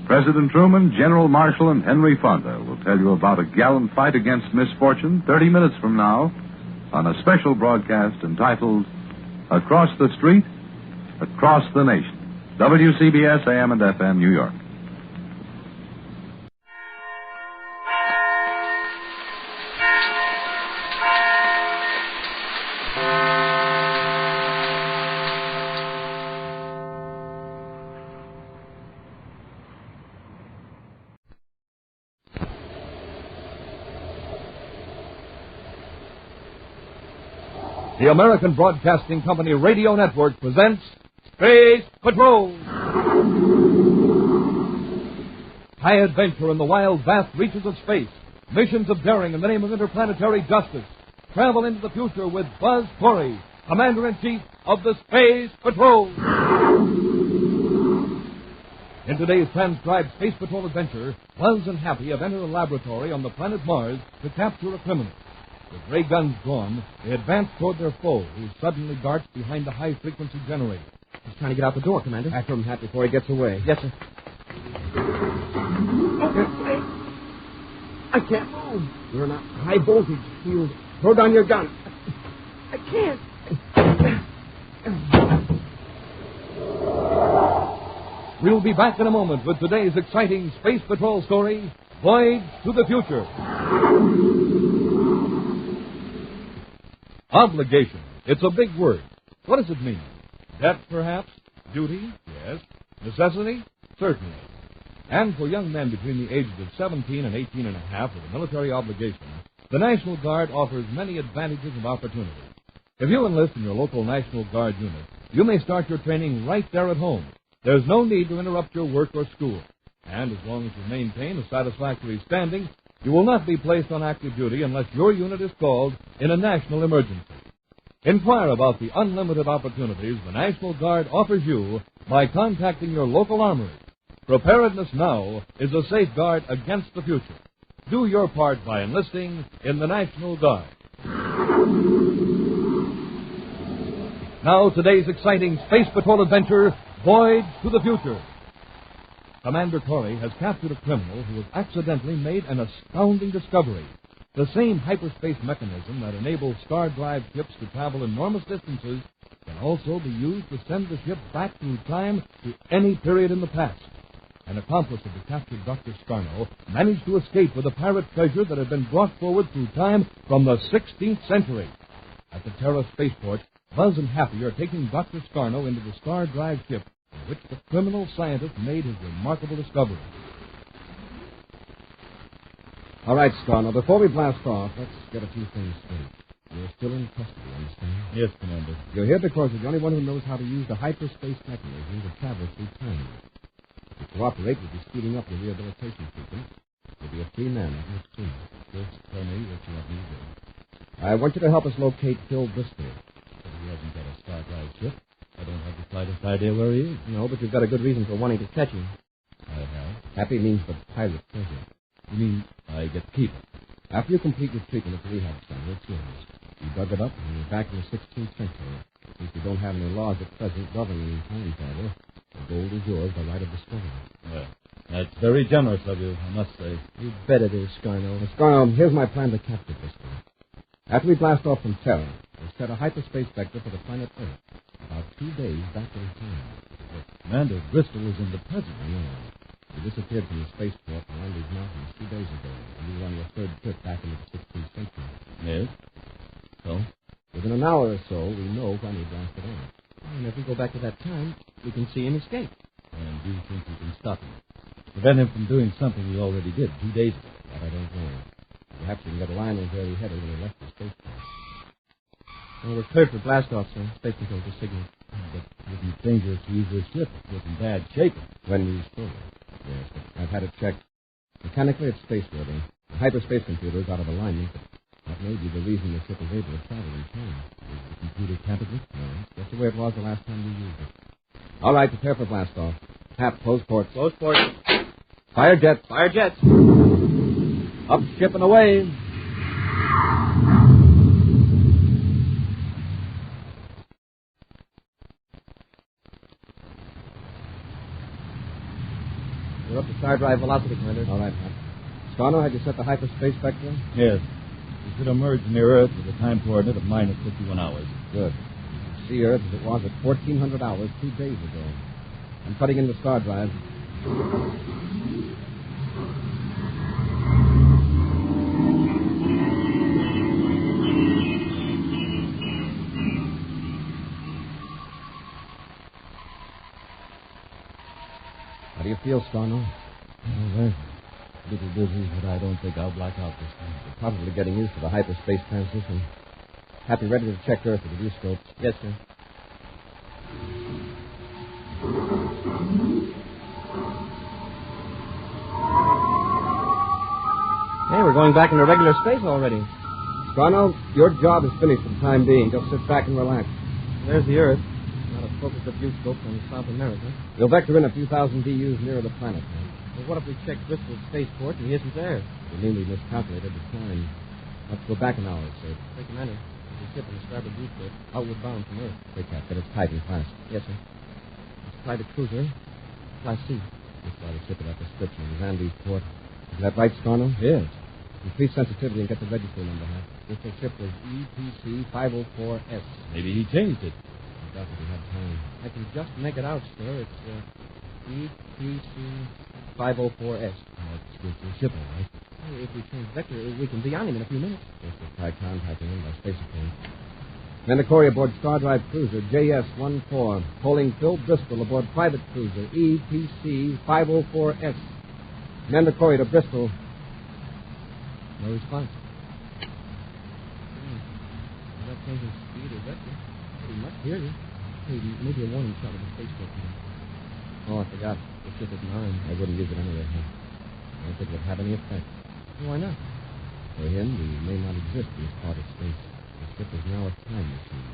President Truman, General Marshall, and Henry Fonda will tell you about a gallant fight against misfortune 30 minutes from now on a special broadcast entitled Across the Street, Across the Nation. WCBS AM and FM, New York. The American Broadcasting Company Radio Network presents Space Patrol. High adventure in the wild, vast reaches of space. Missions of daring in the name of interplanetary justice. Travel into the future with Buzz Corey, Commander-in-Chief of the Space Patrol. In today's transcribed Space Patrol adventure, Buzz and Happy have entered a laboratory on the planet Mars to capture a criminal. With ray guns drawn, they advance toward their foe, who suddenly darts behind the high-frequency generator. He's trying to get out the door, Commander. After him, Happy, before he gets away. Yes, sir. I can't move. You're in a high-voltage field. Throw down your gun. I can't. We'll be back in a moment with today's exciting Space Patrol story, Voyage to the Future. Obligation. It's a big word. What does it mean? Debt, perhaps? Duty? Yes. Necessity? Certainly. And for young men between the ages of 17 and 18 and a half with a military obligation, the National Guard offers many advantages and opportunities. If you enlist in your local National Guard unit, you may start your training right there at home. There's no need to interrupt your work or school. And as long as you maintain a satisfactory standing, you will not be placed on active duty unless your unit is called in a national emergency. Inquire about the unlimited opportunities the National Guard offers you by contacting your local armory. Preparedness now is a safeguard against the future. Do your part by enlisting in the National Guard. Now, today's exciting Space Patrol adventure, Voyage to the Future. Commander Corey has captured a criminal who has accidentally made an astounding discovery. The same hyperspace mechanism that enables star drive ships to travel enormous distances can also be used to send the ship back through time to any period in the past. An accomplice of the captured Dr. Scarno managed to escape with a pirate treasure that had been brought forward through time from the 16th century. At the Terra spaceport, Buzz and Happy are taking Dr. Scarno into the star drive ship in which the criminal scientist made his remarkable discovery. All right, Scarno, before we blast off, let's get a few things straight. You're still in custody, understand? Yes, Commander. You're here because you're the only one who knows how to use the hyperspace mechanism to travel through time. If you cooperate, we'll be speeding up your rehabilitation treatment. You'll be a free man at your soon. Just tell me what you want me to do. I want you to help us locate Phil Bristol. But he hasn't got a Starlight ship. I don't have the slightest idea where he is. No, but you've got a good reason for wanting to catch him. I have. Happy means the pirate treasure. You mean I get to keep it? After you complete your treatment at the rehab center, it's yours. You dug it up and you're back in the 16th century. Since you don't have any laws at present governing time travel, the gold is yours by right of discovery. Well, that's very generous of you, I must say. You bet it is, Scarno. Scarno, here's my plan to capture Bristol. After we blast off from Terra, we'll set a hyperspace vector for the planet Earth. About 2 days back in time. But Commander Bristol is in the present. I know. He disappeared from the spaceport in Andes Mountains 2 days ago, and you were on your third trip back into the 16th century. Yes? So? Within an hour or so, we know when he blasted off. And if we go back to that time, we can see him escape. And you think you can stop him? Prevent him from doing something he already did 2 days ago? That I don't know. Perhaps we can get a line on where he headed when he left the spaceport. Well, we're cleared for blast-off, sir. Space control to signal. But it would be dangerous to use this ship. It's in bad shape. When we restore it. Yes, but I've had it checked. Mechanically, it's spaceworthy. The hyperspace computer is out of alignment, but that may be the reason the ship is able to travel in time. Is the computer tampered with? No, it's just the way it was the last time we used it. All right, prepare for blast-off. Hap, close ports. Close ports. Fire jets. Fire jets. Up ship and away. We're up to star drive velocity, Commander. All right, Pat. Scarno, had you set the hyperspace vector? Yes. We should emerge near Earth with a time coordinate of minus 51 hours. Good. You can see Earth as it was at 1400 hours 2 days ago. I'm putting in the star drive. How do you feel, Scarno? Well, a little dizzy, but I don't think I'll black out this time. We're probably getting used to the hyperspace transition. Happy, ready to check Earth with the viewscope. Yes, sir. Hey, we're going back into regular space already. Scarno, your job is finished for the time being. Just sit back and relax. There's the Earth. Not a focus of viewscope from South America. We'll vector in a few thousand DUs nearer the planet. Well, what if we check Bristol's spaceport and he isn't there? You mean we miscalculated the time. Let's go back an hour, sir. Hey, Commander. There's a ship in the starboard viewscope, outward bound from Earth. Hey, Cap, get it tight and fast. Yes, sir. It's a private cruiser, Class C. Just try to ship it that description. It was Andes Port. Is that right, Scarno? Yes. Increase sensitivity and get the registry number, huh? Bristol ship was EPC 504S. Maybe he changed it. He doesn't have time. I can just make it out, sir. It's EPC 504S. Oh, it's Bristol ship, all right. Hey, if we change vector, we can be on him in a few minutes. Just try contacting him by spaceplane. Commander Corey aboard Star Drive Cruiser JS-14, polling Phil Bristol aboard private cruiser EPC 504S. Commander Corey to Bristol. No response. Not changing speed or vector. He must hear you. Hey, maybe a warning shot of the spaceport. Oh, I forgot. The ship isn't on. I wouldn't use it anyway. I don't think it would have any effect. Why not? For him, we may not exist in this part of space. The ship is now a time machine.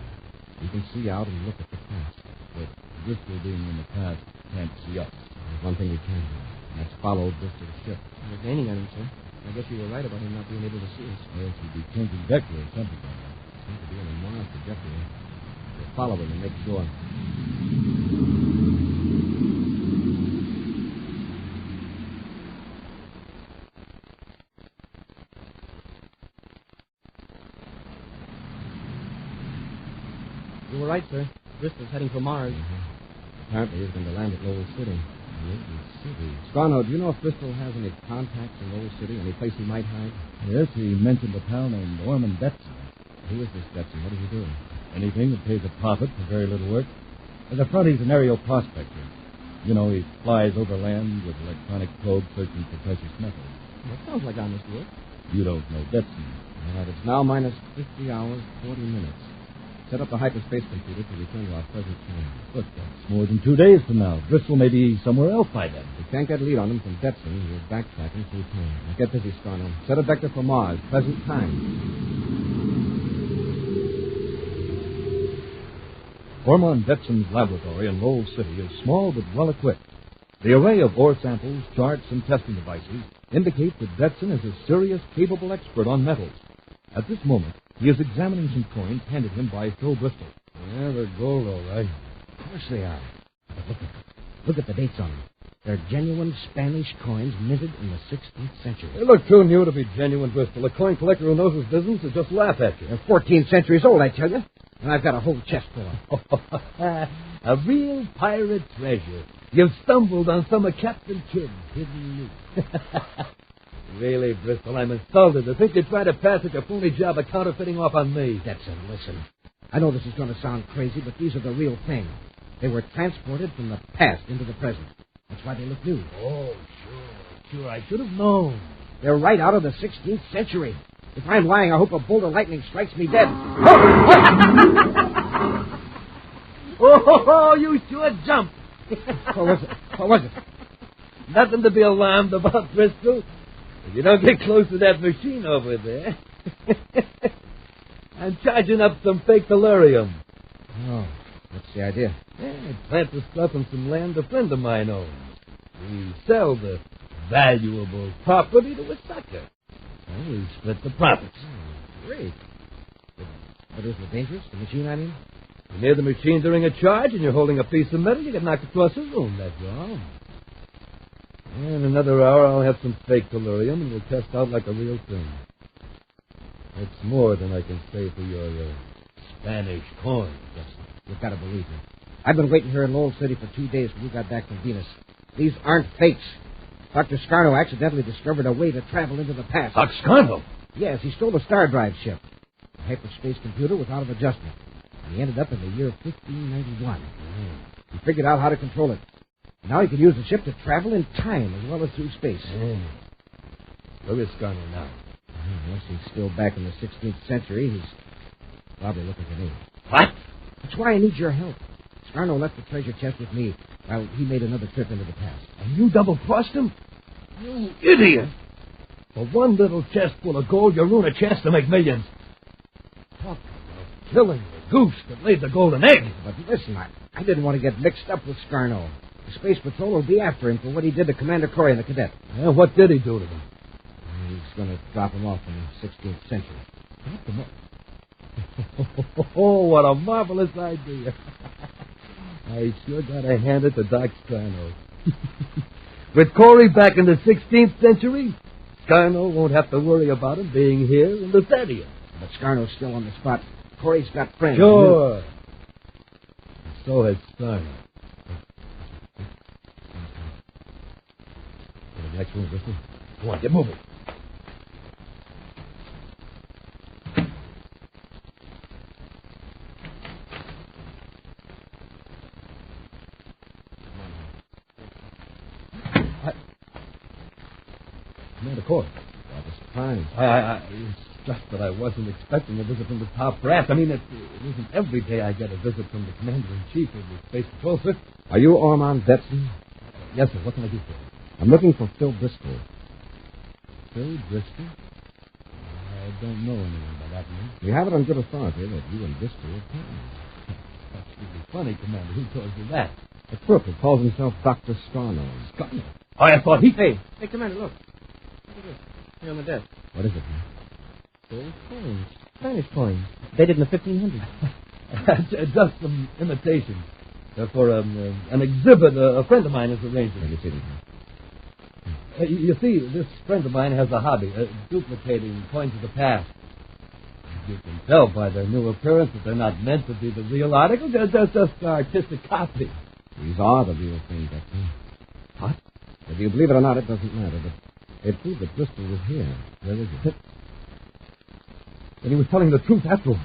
We can see out and look at the past. But Bristol being in the past can't see us. There's one thing we can do. And that's follow Bristol's ship. We're gaining on him, sir. I guess you were right about him not being able to see us. Yes, he'd be changing vector or something like that. Seems to be on a Mars trajectory. We'll follow him and make sure. You were right, sir. Bristol's heading for Mars. Mm-hmm. Apparently he's going to land at Lowell City. Lowell City. Scarno, do you know if Bristol has any contacts in Lowell City? Any place he might hide? Yes, he mentioned a town named Ormond Betson. Who is this Betson? What does he do? Anything that pays a profit for very little work. At the front, he's an aerial prospector. You know, he flies over land with electronic probes searching for precious metals. That sounds like honest work. You don't know Betson. All right, it's now minus 50 hours, 40 minutes. Set up the hyperspace computer to return to our present time. Look, that's more than 2 days from now. Bristol may be somewhere else by then. We can't get a lead on him from Detson. We're backtracking through time. Now get busy, Scarno. Set a vector for Mars. Present time. Ormond Detson's laboratory in Lowell City is small but well equipped. The array of ore samples, charts, and testing devices indicate that Detson is a serious, capable expert on metals. At this moment, he is examining some coins handed him by Phil Bristol. Yeah, they're gold, all right. Of course they are. But look at the dates on them. They're genuine Spanish coins minted in the 16th century. They look too new to be genuine, Bristol. A coin collector who knows his business will just laugh at you. They're 14 centuries old, I tell you. And I've got a whole chest full of them. A real pirate treasure. You've stumbled on some of Captain Kidd's hidden loot. Really, Bristol, I'm insulted to think you try to pass such a phony job of counterfeiting off on me. Detson, listen. I know this is going to sound crazy, but these are the real thing. They were transported from the past into the present. That's why they look new. Oh, sure. I should have known. They're right out of the 16th century. If I'm lying, I hope a bolt of lightning strikes me dead. Oh, you sure jumped. What was it? Nothing to be alarmed about, Bristol. If you don't get close to that machine over there, I'm charging up some fake tellurium. Oh, what's the idea? Plant the stuff on some land a friend of mine owns. We sell the valuable property to a sucker. And we split the profits. Great. But isn't it dangerous, the machine, I mean? You're near the machine during a charge and you're holding a piece of metal, you get knocked across the room, that's all. In another hour, I'll have some fake tellurium, and we'll test out like a real thing. It's more than I can say for your Spanish coin. You've got to believe me. I've been waiting here in Lowell City for 2 days when we got back from Venus. These aren't fakes. Dr. Scarno accidentally discovered a way to travel into the past. Dr. Scarno? Yes, he stole a star drive ship. A hyperspace computer was out of adjustment. And he ended up in the year 1591. He figured out how to control it. Now he can use the ship to travel in time as well as through space. Where is Scarno now? Unless he's still back in the 16th century, he's probably looking for me. What? That's why I need your help. Scarno left the treasure chest with me while he made another trip into the past. And you double-crossed him? You idiot! For one little chest full of gold, you ruin a chance to make millions. Talk about killing the goose that laid the golden egg. But listen, I didn't want to get mixed up with Scarno. The Space Patrol will be after him for what he did to Commander Corey and the cadet. What did he do to them? He's going to drop him off in the 16th century. Drop them off? Oh, what a marvelous idea. I sure got to hand it to Doc Scarno. With Corey back in the 16th century, Scarno won't have to worry about him being here in the 30th. But Scarno's still on the spot. Corey's got friends. Sure. So has Scarno. Next room, Bristol. Go on, get moving. Commander Corey. That was surprise. It's just that I wasn't expecting a visit from the top brass. I mean, it isn't every day I get a visit from the Commander-in-Chief of the Space Patrol, sir. Are you Ormond Detson? Yes, sir. What can I do for you? I'm looking for Phil Bristol. Phil Bristol? I don't know anyone by that name. We have it on good authority that you and Bristol are partners. That's really funny, Commander. Who told you that? The crook who calls himself Dr. Scarno. Scarno? Oh, I thought he... Hey, Commander, look. Look at this. Here on the desk. What is it, man? Gold coins. Spanish coins. Dated in the 1500s. Just some imitations. For an exhibit a friend of mine is arranging. Let me see them. You see, this friend of mine has a hobby, duplicating coins of the past. You can tell by their new appearance that they're not meant to be the real article. They're just artistic copies. These are the real thing, Detson. What? If you believe it or not, it doesn't matter, but it proved that Bristol was here. Where is it? And he was telling the truth after all.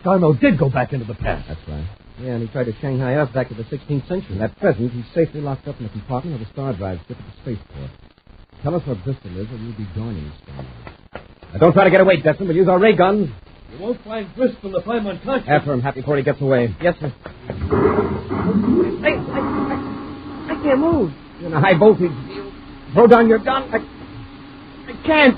Scarno did go back into the past. That's right. Yeah, and he tried to Shanghai us back to the 16th century. At present, he's safely locked up in the compartment of the star drive ship at the spaceport. Tell us where Bristol is, or you'll be joining Scarno. Now, don't try to get away, Detson. We'll use our ray guns. You won't find Bristol if I'm unconscious. After him, Happy, before he gets away. Yes, sir. I can't move. You're in a high voltage field. Throw down your gun. I can't.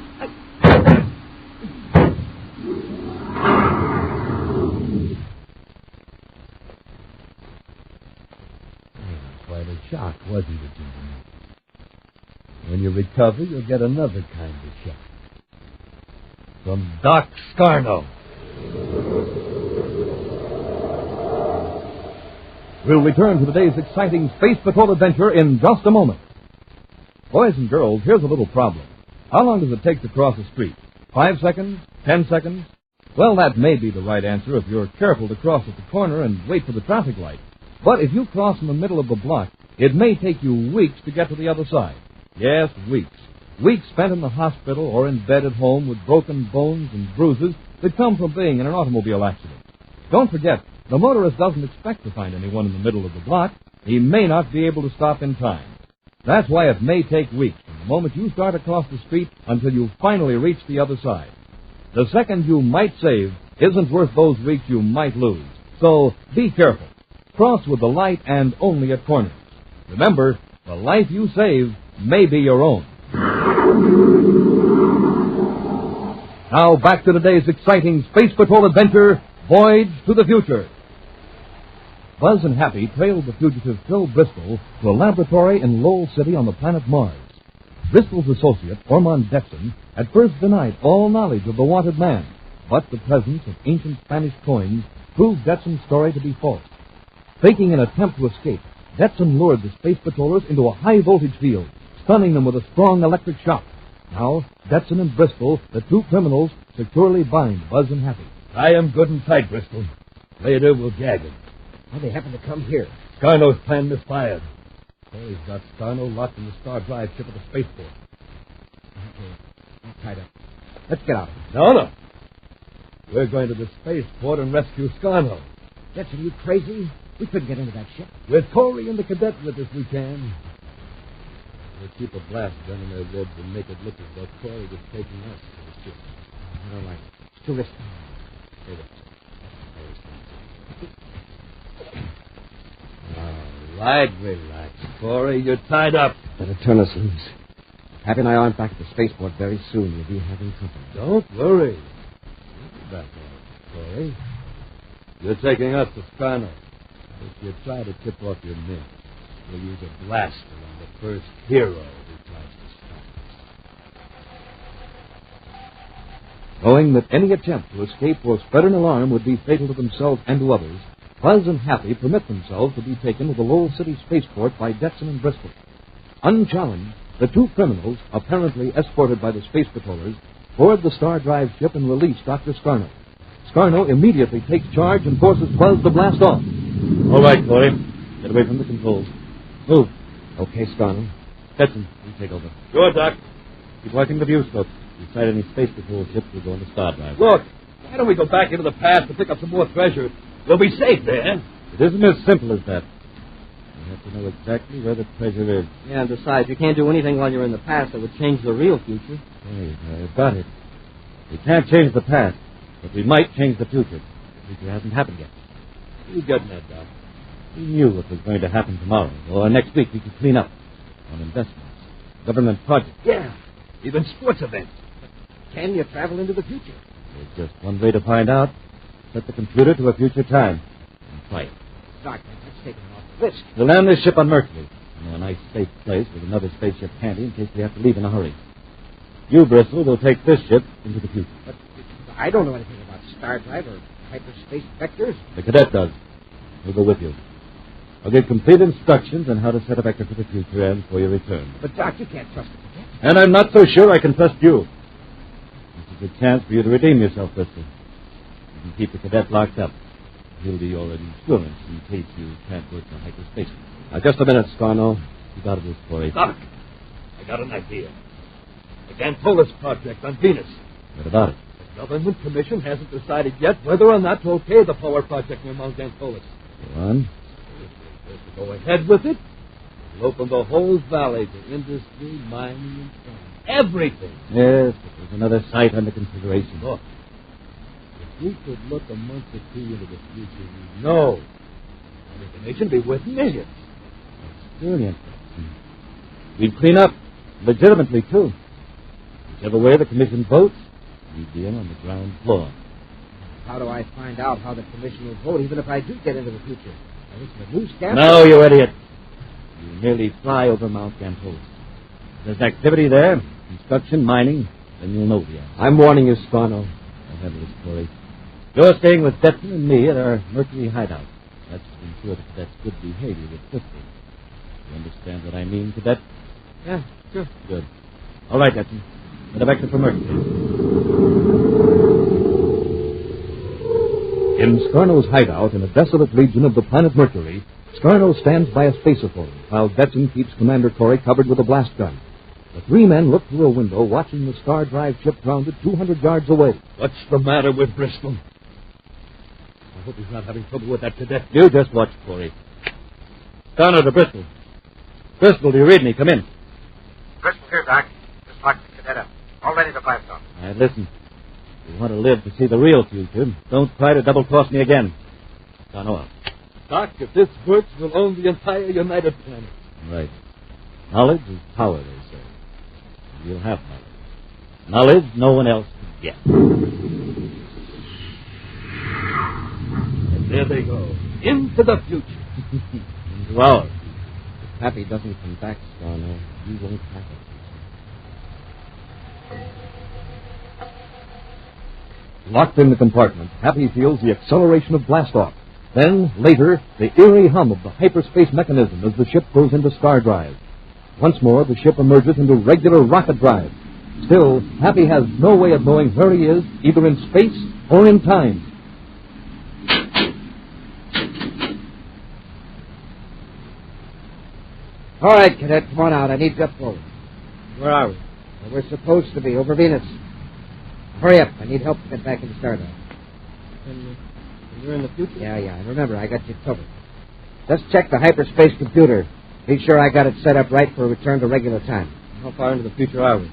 Quite a shock, wasn't it, gentlemen? When you recover, you'll get another kind of shock. From Doc Scarno. We'll return to today's exciting Space Patrol adventure in just a moment. Boys and girls, here's a little problem. How long does it take to cross a street? 5 seconds? 10 seconds? Well, that may be the right answer if you're careful to cross at the corner and wait for the traffic light. But if you cross in the middle of the block, it may take you weeks to get to the other side. Yes, weeks. Weeks spent in the hospital or in bed at home with broken bones and bruises that come from being in an automobile accident. Don't forget, the motorist doesn't expect to find anyone in the middle of the block. He may not be able to stop in time. That's why it may take weeks from the moment you start across the street until you finally reach the other side. The second you might save isn't worth those weeks you might lose. So be careful. Cross with the light and only at corners. Remember, the life you save may be your own. Now back to today's exciting Space Patrol adventure, Voyage to the Future. Buzz and Happy trailed the fugitive Phil Bristol to a laboratory in Lowell City on the planet Mars. Bristol's associate, Ormond Detson, at first denied all knowledge of the wanted man, but the presence of ancient Spanish coins proved Detson's story to be false. Faking an attempt to escape, Detson lured the space patrollers into a high-voltage field, stunning them with a strong electric shock. Now, Detson and Bristol, the two criminals, securely bind Buzz and Happy. I am good and tight, Bristol. Later, we'll gag him. How they happen to come here? Scarno's plan misfired. Corey's got Scarno locked in the Star Drive ship at the spaceport. Okay, I'm tied up. Let's get out. No. We're going to the spaceport and rescue Scarno. Detson, you crazy? We couldn't get into that ship. With Corey and the cadet with us, we can. We'll keep a blast gun in their ribs and make it look as though Corey was taking us to the ship. I don't like it. It's too risky. All right, relax. Corey, you're tied up. Better turn us loose. Happy and I aren't back at the spaceport very soon. We'll be having company. Don't worry. We'll be back on, Corey. You're taking us to Scarno. If you try to tip off your men, we'll use a blaster on the first hero who tries to stop us. Knowing that any attempt to escape or spread an alarm would be fatal to themselves and to others, Buzz and Happy permit themselves to be taken to the Lowell City spaceport by Detson and Bristol. Unchallenged, the two criminals, apparently escorted by the space patrollers, board the Star Drive ship and release Dr. Scarno. Scarno immediately takes charge and forces Buzz to blast off. All right, Corey. Get away from the controls. Move. Okay, Scarno. Detson, you take over. Sure, Doc. Keep watching the view scopes. If you sight any space patrol ships, we'll go on the Star Drive. Look, why don't we go back into the past to pick up some more treasure? We'll be safe there. It isn't as simple as that. You have to know exactly where the treasure is. Yeah, and besides, you can't do anything while you're in the past that would change the real future. Hey, I've got it. We can't change the past, but we might change the future. The future hasn't happened yet. You getting that, Doc? We knew what was going to happen tomorrow, or next week we could clean up on investments, government projects. Yeah, even sports events. Can you travel into the future? There's just one way to find out. Set the computer to a future time and try it. Doc, that's taking an awful risk. We'll land this ship on Mercury, in a nice safe place with another spaceship handy in case we have to leave in a hurry. You, Bristol, will take this ship into the future. But I don't know anything about Star Drive or hyperspace vectors. The cadet does. He'll go with you. I'll give complete instructions on how to set a vector for the future and for your return. But, Doc, you can't trust the cadet. And I'm not so sure I can trust you. This is a chance for you to redeem yourself, Bristol. You can keep the cadet locked up. He'll be your insurance in case you can't work in hyperspace. Now, just a minute, Scarno. You got this, Corey. Doc, I got an idea. The Gantolis project on Venus. What about it? The government commission hasn't decided yet whether or not to okay the power project near Mount Gantolis. Go on. If we go ahead with it, we'll open the whole valley to industry, mining, and farming. Everything. Yes, but there's another site under consideration. Look, if we could look a month or two into the future, we know that information be worth millions. Experience. We'd clean up legitimately, too. Whichever way the commission votes, we'd be in on the ground floor. How do I find out how the commission will vote, even if I do get into the future? Now, this is a new scandal. No, you idiot. You merely fly over Mount Gantola. There's activity there, construction, mining, then you'll know the answer. I'm warning you, Scarno. I'll handle this, Corey. You're staying with Stetson and me at our Mercury hideout. That's to ensure the cadet's good behavior with Bristol. You understand what I mean, cadet? Yeah, sure. Good. All right, Stetson. Head back to Mercury. In Scarno's hideout in a desolate region of the planet Mercury, Scarno stands by a spaceophone while Detson keeps Commander Corey covered with a blast gun. The three men look through a window watching the Star Drive ship grounded 200 yards away. What's the matter with Bristol? I hope he's not having trouble with that cadet. You just watch, Corey. Scarno to Bristol. Bristol, do you read me? Come in. Bristol here, Doc. Just locked the cadet up. All ready to blast off. All right, listen. If you want to live to see the real future, don't try to double-cross me again. Scarno out. Doc, if this works, we'll own the entire United Planet. Right. Knowledge is power, they say. You'll have knowledge. Knowledge no one else can get. And there they go. Into the future. Into ours. If Happy doesn't come back, Scarno, you won't have it. Locked in the compartment, Happy feels the acceleration of blast-off. Then, later, the eerie hum of the hyperspace mechanism as the ship goes into star drive. Once more, the ship emerges into regular rocket drive. Still, Happy has no way of knowing where he is, either in space or in time. All right, Cadet, come on out. I need you up forward. Where are we? Where we're supposed to be, over Venus. Hurry up. I need help to get back into Stardust. You're in the future? Yeah. And remember, I got you covered. Just check the hyperspace computer. Be sure I got it set up right for a return to regular time. How far into the future are we?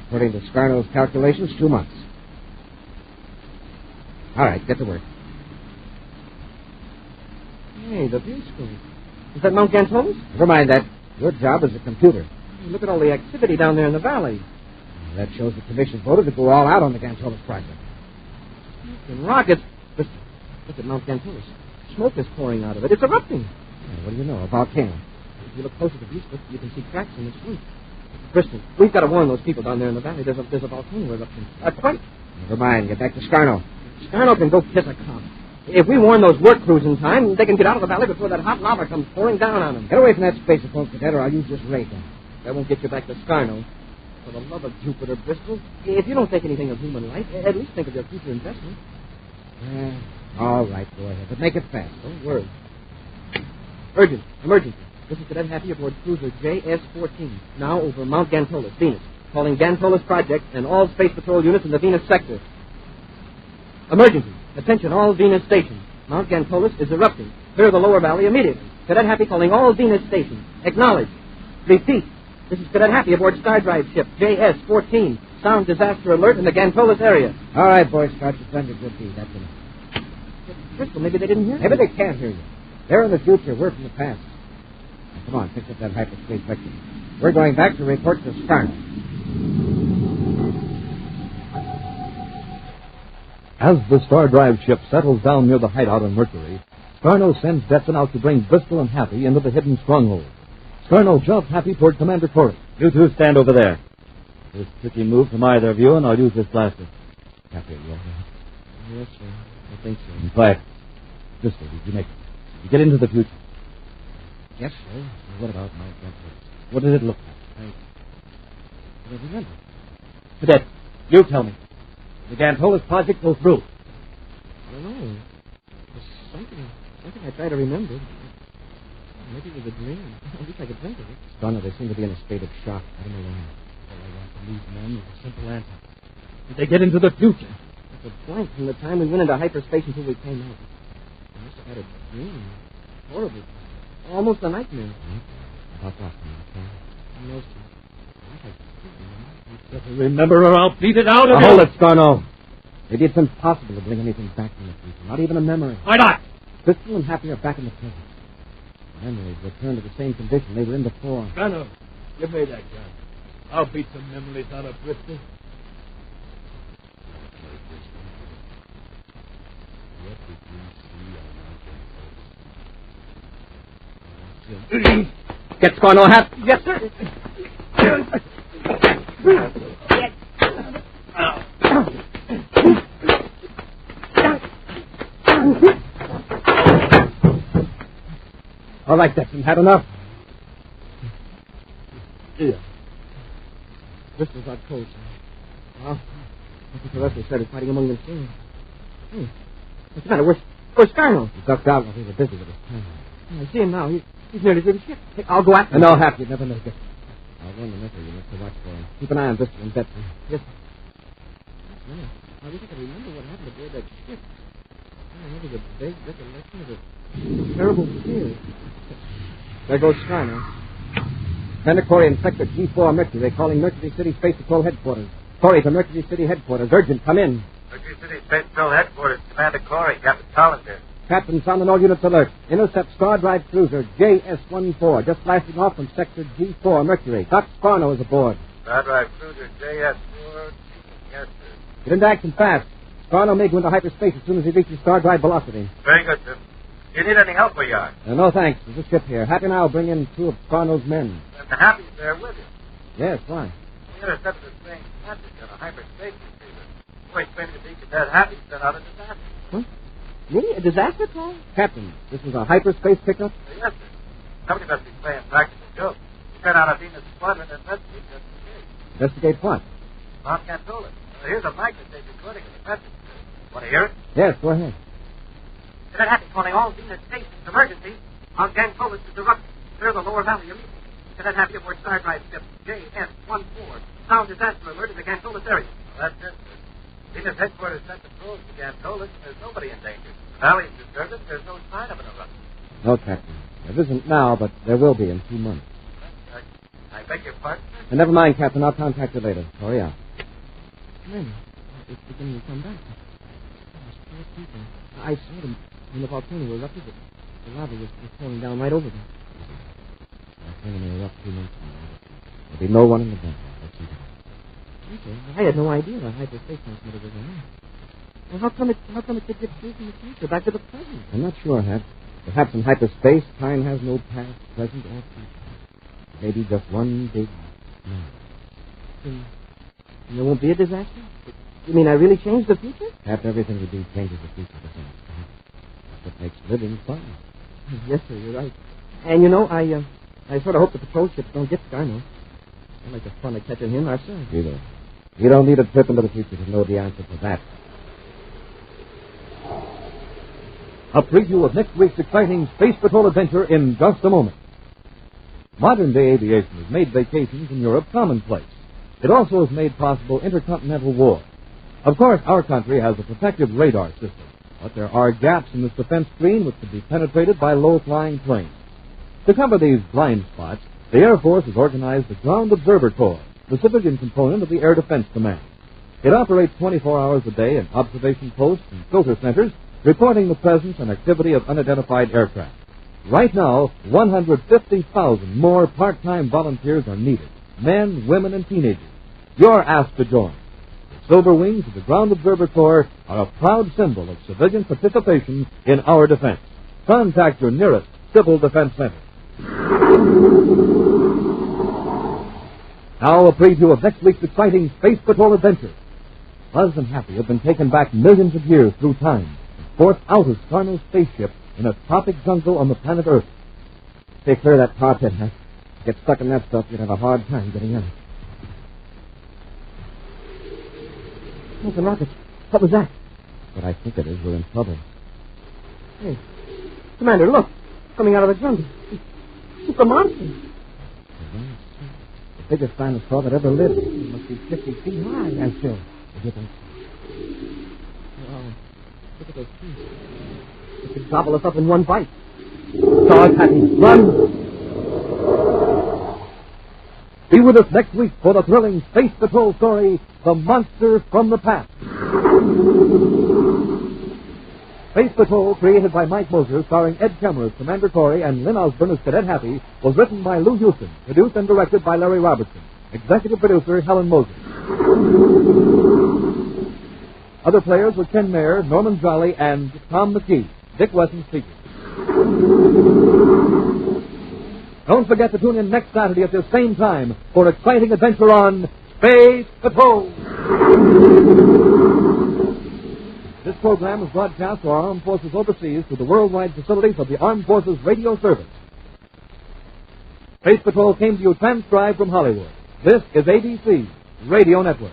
According to Scarno's calculations, 2 months. All right, get to work. Hey, the view screen. Is that Mount Gantola? Never mind that. Your job is a computer. Hey, look at all the activity down there in the valley. That shows the commission voted to go all out on the Gantola project. And rockets. Look at Mount Gantola. Smoke is pouring out of it. It's erupting. Yeah, what do you know? A volcano. If you look closer to the east, you can see cracks in the smoke. Bristol, we've got to warn those people down there in the valley. There's a volcano erupting. Quite. Never mind. Get back to Scarno. Scarno can go kiss a comet. If we warn those work crews in time, they can get out of the valley before that hot lava comes pouring down on them. Get away from that spaceophone, Cadet, or I'll use this ray gun. That won't get you back to Scarno. For the love of Jupiter, Bristol, if you don't think anything of human life, at least think of your future investment. All right, go ahead. But make it fast. Don't worry. Urgent. Emergency. This is Cadet Happy aboard cruiser JS-14, now over Mount Gantola, Venus, calling Gantola's project and all Space Patrol units in the Venus sector. Emergency. Attention, all Venus stations. Mount Gantola is erupting. Clear the lower valley immediately. Cadet Happy calling all Venus stations. Acknowledge. Repeat. This is Cadet Happy aboard Star Drive ship JS-14. Sound disaster alert in the Gantola area. All right, Boy Scouts, you've done your good deed. That's enough. Bristol, maybe they didn't hear you. Maybe they can't hear you. They're in the future. We're from the past. Now, come on, fix up that hyperspace vector. We're going back to report to Scarno. As the Star Drive ship settles down near the hideout on Mercury, Scarno sends Detson out to bring Bristol and Happy into the hidden stronghold. Scarno shoves Happy toward Commander Corey. You two stand over there. This tricky move from either of you, and I'll use this blaster. Happy, you all right? Yes, sir. I think so. And quiet. Bristol, did you make it? Did you get into the future? Yes, sir. Well, what about Mount Gantola? What did it look like? I don't remember. Cadet, you tell me. Did the Gantola's project go through? I don't know. There's something I try to remember. Maybe it was a dream. At least I could think of it. Scarno, they seem to be in a state of shock. I don't know why. All I want from these men is a simple answer. Did they get into the future? It's a blank from the time we went into hyperspace until we came out. I must have had a dream. Horrible. Almost a nightmare. About that, okay? No, sir. You better remember or I'll beat it out of you. you. Hold it, Scarno. Maybe it's impossible to bring anything back from the future, not even a memory. Why not? Crystal and Happy are back in the present. Memories return to the same condition they were in before. Gunner, give me that gun. I'll beat some memories out of Bristol. Get Scarno, Hap. Yes, sir. All right, Dexter, had enough? Yeah. This was our coach. Well, I think the rest of the set is fighting among themselves. Hey, what's the matter? Where's Scarno? He ducked out while we were busy with his time. I see him now. He's nearly through the ship. Hey, I'll go after him. No, Hap, you'd never make it. I'll run the missile unit to watch for him. Keep an eye on Bristol and Betsy. Yes, sir. I wish I could remember what happened aboard that ship. I remember the vague recollection of a terrible fear. There goes Scarno. Send a Corey in Sector G4 Mercury, calling Mercury City Space Patrol Headquarters. Corey to Mercury City Headquarters. Urgent, come in. Mercury City Space Patrol Headquarters. Commander Corey, Captain Collins here. Captain, sound on all units alert. Intercept Star Drive Cruiser JS-14, just blasting off from Sector G4 Mercury. Doc Scarno is aboard. Star Drive Cruiser JS-4. Yes, sir. Get into action fast. Scarno may go into hyperspace as soon as he reaches Star Drive velocity. Very good, sir. Do you need any help where you are? No, thanks. There's a ship here. Happy now will bring in two of Scarno's men. And the Happy's there with you. Yes, why? We intercepted a strange message on a hyperspace receiver. We're explaining to the Cadet Happy sent out a disaster. Huh? Really? A disaster call? Captain, this is a hyperspace pickup? Yes, sir. Somebody must be playing practical jokes. We sent out a Venus squadron and investigate just in case. Investigate what? Mom can't tell it. Here's a microtape recording of the message. Want to hear it? Yes, go ahead. Cadet Happy calling all Venus stations. Emergency. On gang Polis is erupting. Clear the lower valley immediately. Cadet Happy aboard Star Drive ship JS-14. Sound disaster alert in the Gantolis area. Well, that's it, sir. Venus headquarters sent patrols to Gantolis. There's nobody in danger. The valley is deserted. There's no sign of an eruption. No, Captain. There isn't now, but there will be in 2 months. I beg your pardon, sir? Never mind, Captain. I'll contact you later. Hurry up. Commander, it's beginning to come back. Those poor people. I saw them when the volcano erupted. The lava was pouring down right over them. The volcano may erupt 2 months from now. There'll be no one in the bunker. Let's see that. Okay. I had no idea that hyperspace transmitter was on. Well, how come it could get through from the future back to the present? I'm not sure, Hat. Perhaps in hyperspace, time has no past, present, or future. Maybe just one big no. And there won't be a disaster? You mean I really changed the future? Half everything we do changes the future, doesn't it? That's what makes living fun. Yes, sir, you're right. And you know, I sort of hope the patrol ships don't get Scarno. I like the fun of catching him ourselves. Either. You don't need a trip into the future to know the answer to that. A preview of next week's exciting Space Patrol adventure in just a moment. Modern-day aviation has made vacations in Europe commonplace. It also has made possible intercontinental war. Of course, our country has a protective radar system, but there are gaps in this defense screen which could be penetrated by low-flying planes. To cover these blind spots, the Air Force has organized the Ground Observer Corps, the civilian component of the Air Defense Command. It operates 24 hours a day in observation posts and filter centers, reporting the presence and activity of unidentified aircraft. Right now, 150,000 more part-time volunteers are needed, men, women, and teenagers. You're asked to join. The Silver Wings of the Ground Observer Corps are a proud symbol of civilian participation in our defense. Contact your nearest Civil Defense Center. Now a preview of next week's exciting Space Patrol adventure. Buzz and Happy have been taken back millions of years through time, forced out of Scarno's spaceship in a tropic jungle on the planet Earth. Stay clear of that tar pit, Hack. Get stuck in that stuff, you'd have a hard time getting out. Those are rockets. What was that? What I think it is, we're in trouble. Hey, Commander, look. Coming out of the jungle. It's a Martian. The biggest dinosaur that ever lived. It must be 50 feet high. And still. Wow. Look at those teeth. It could gobble us up in one bite. Start, Happy. Run! Be with us next week for the thrilling Space Patrol story, The Monster from the Past. Space Patrol, created by Mike Moser, starring Ed Kemmer as Commander Corey and Lynn Osborne as Cadet Happy, was written by Lou Houston, produced and directed by Larry Robertson. Executive producer Helen Moser. Other players were Ken Mayer, Norman Jolly, and Tom McKee. Dick Wesson speaking. Don't forget to tune in next Saturday at this same time for exciting adventure on Space Patrol. This program is broadcast to our armed forces overseas through the worldwide facilities of the Armed Forces Radio Service. Space Patrol came to you transcribed from Hollywood. This is ABC Radio Network.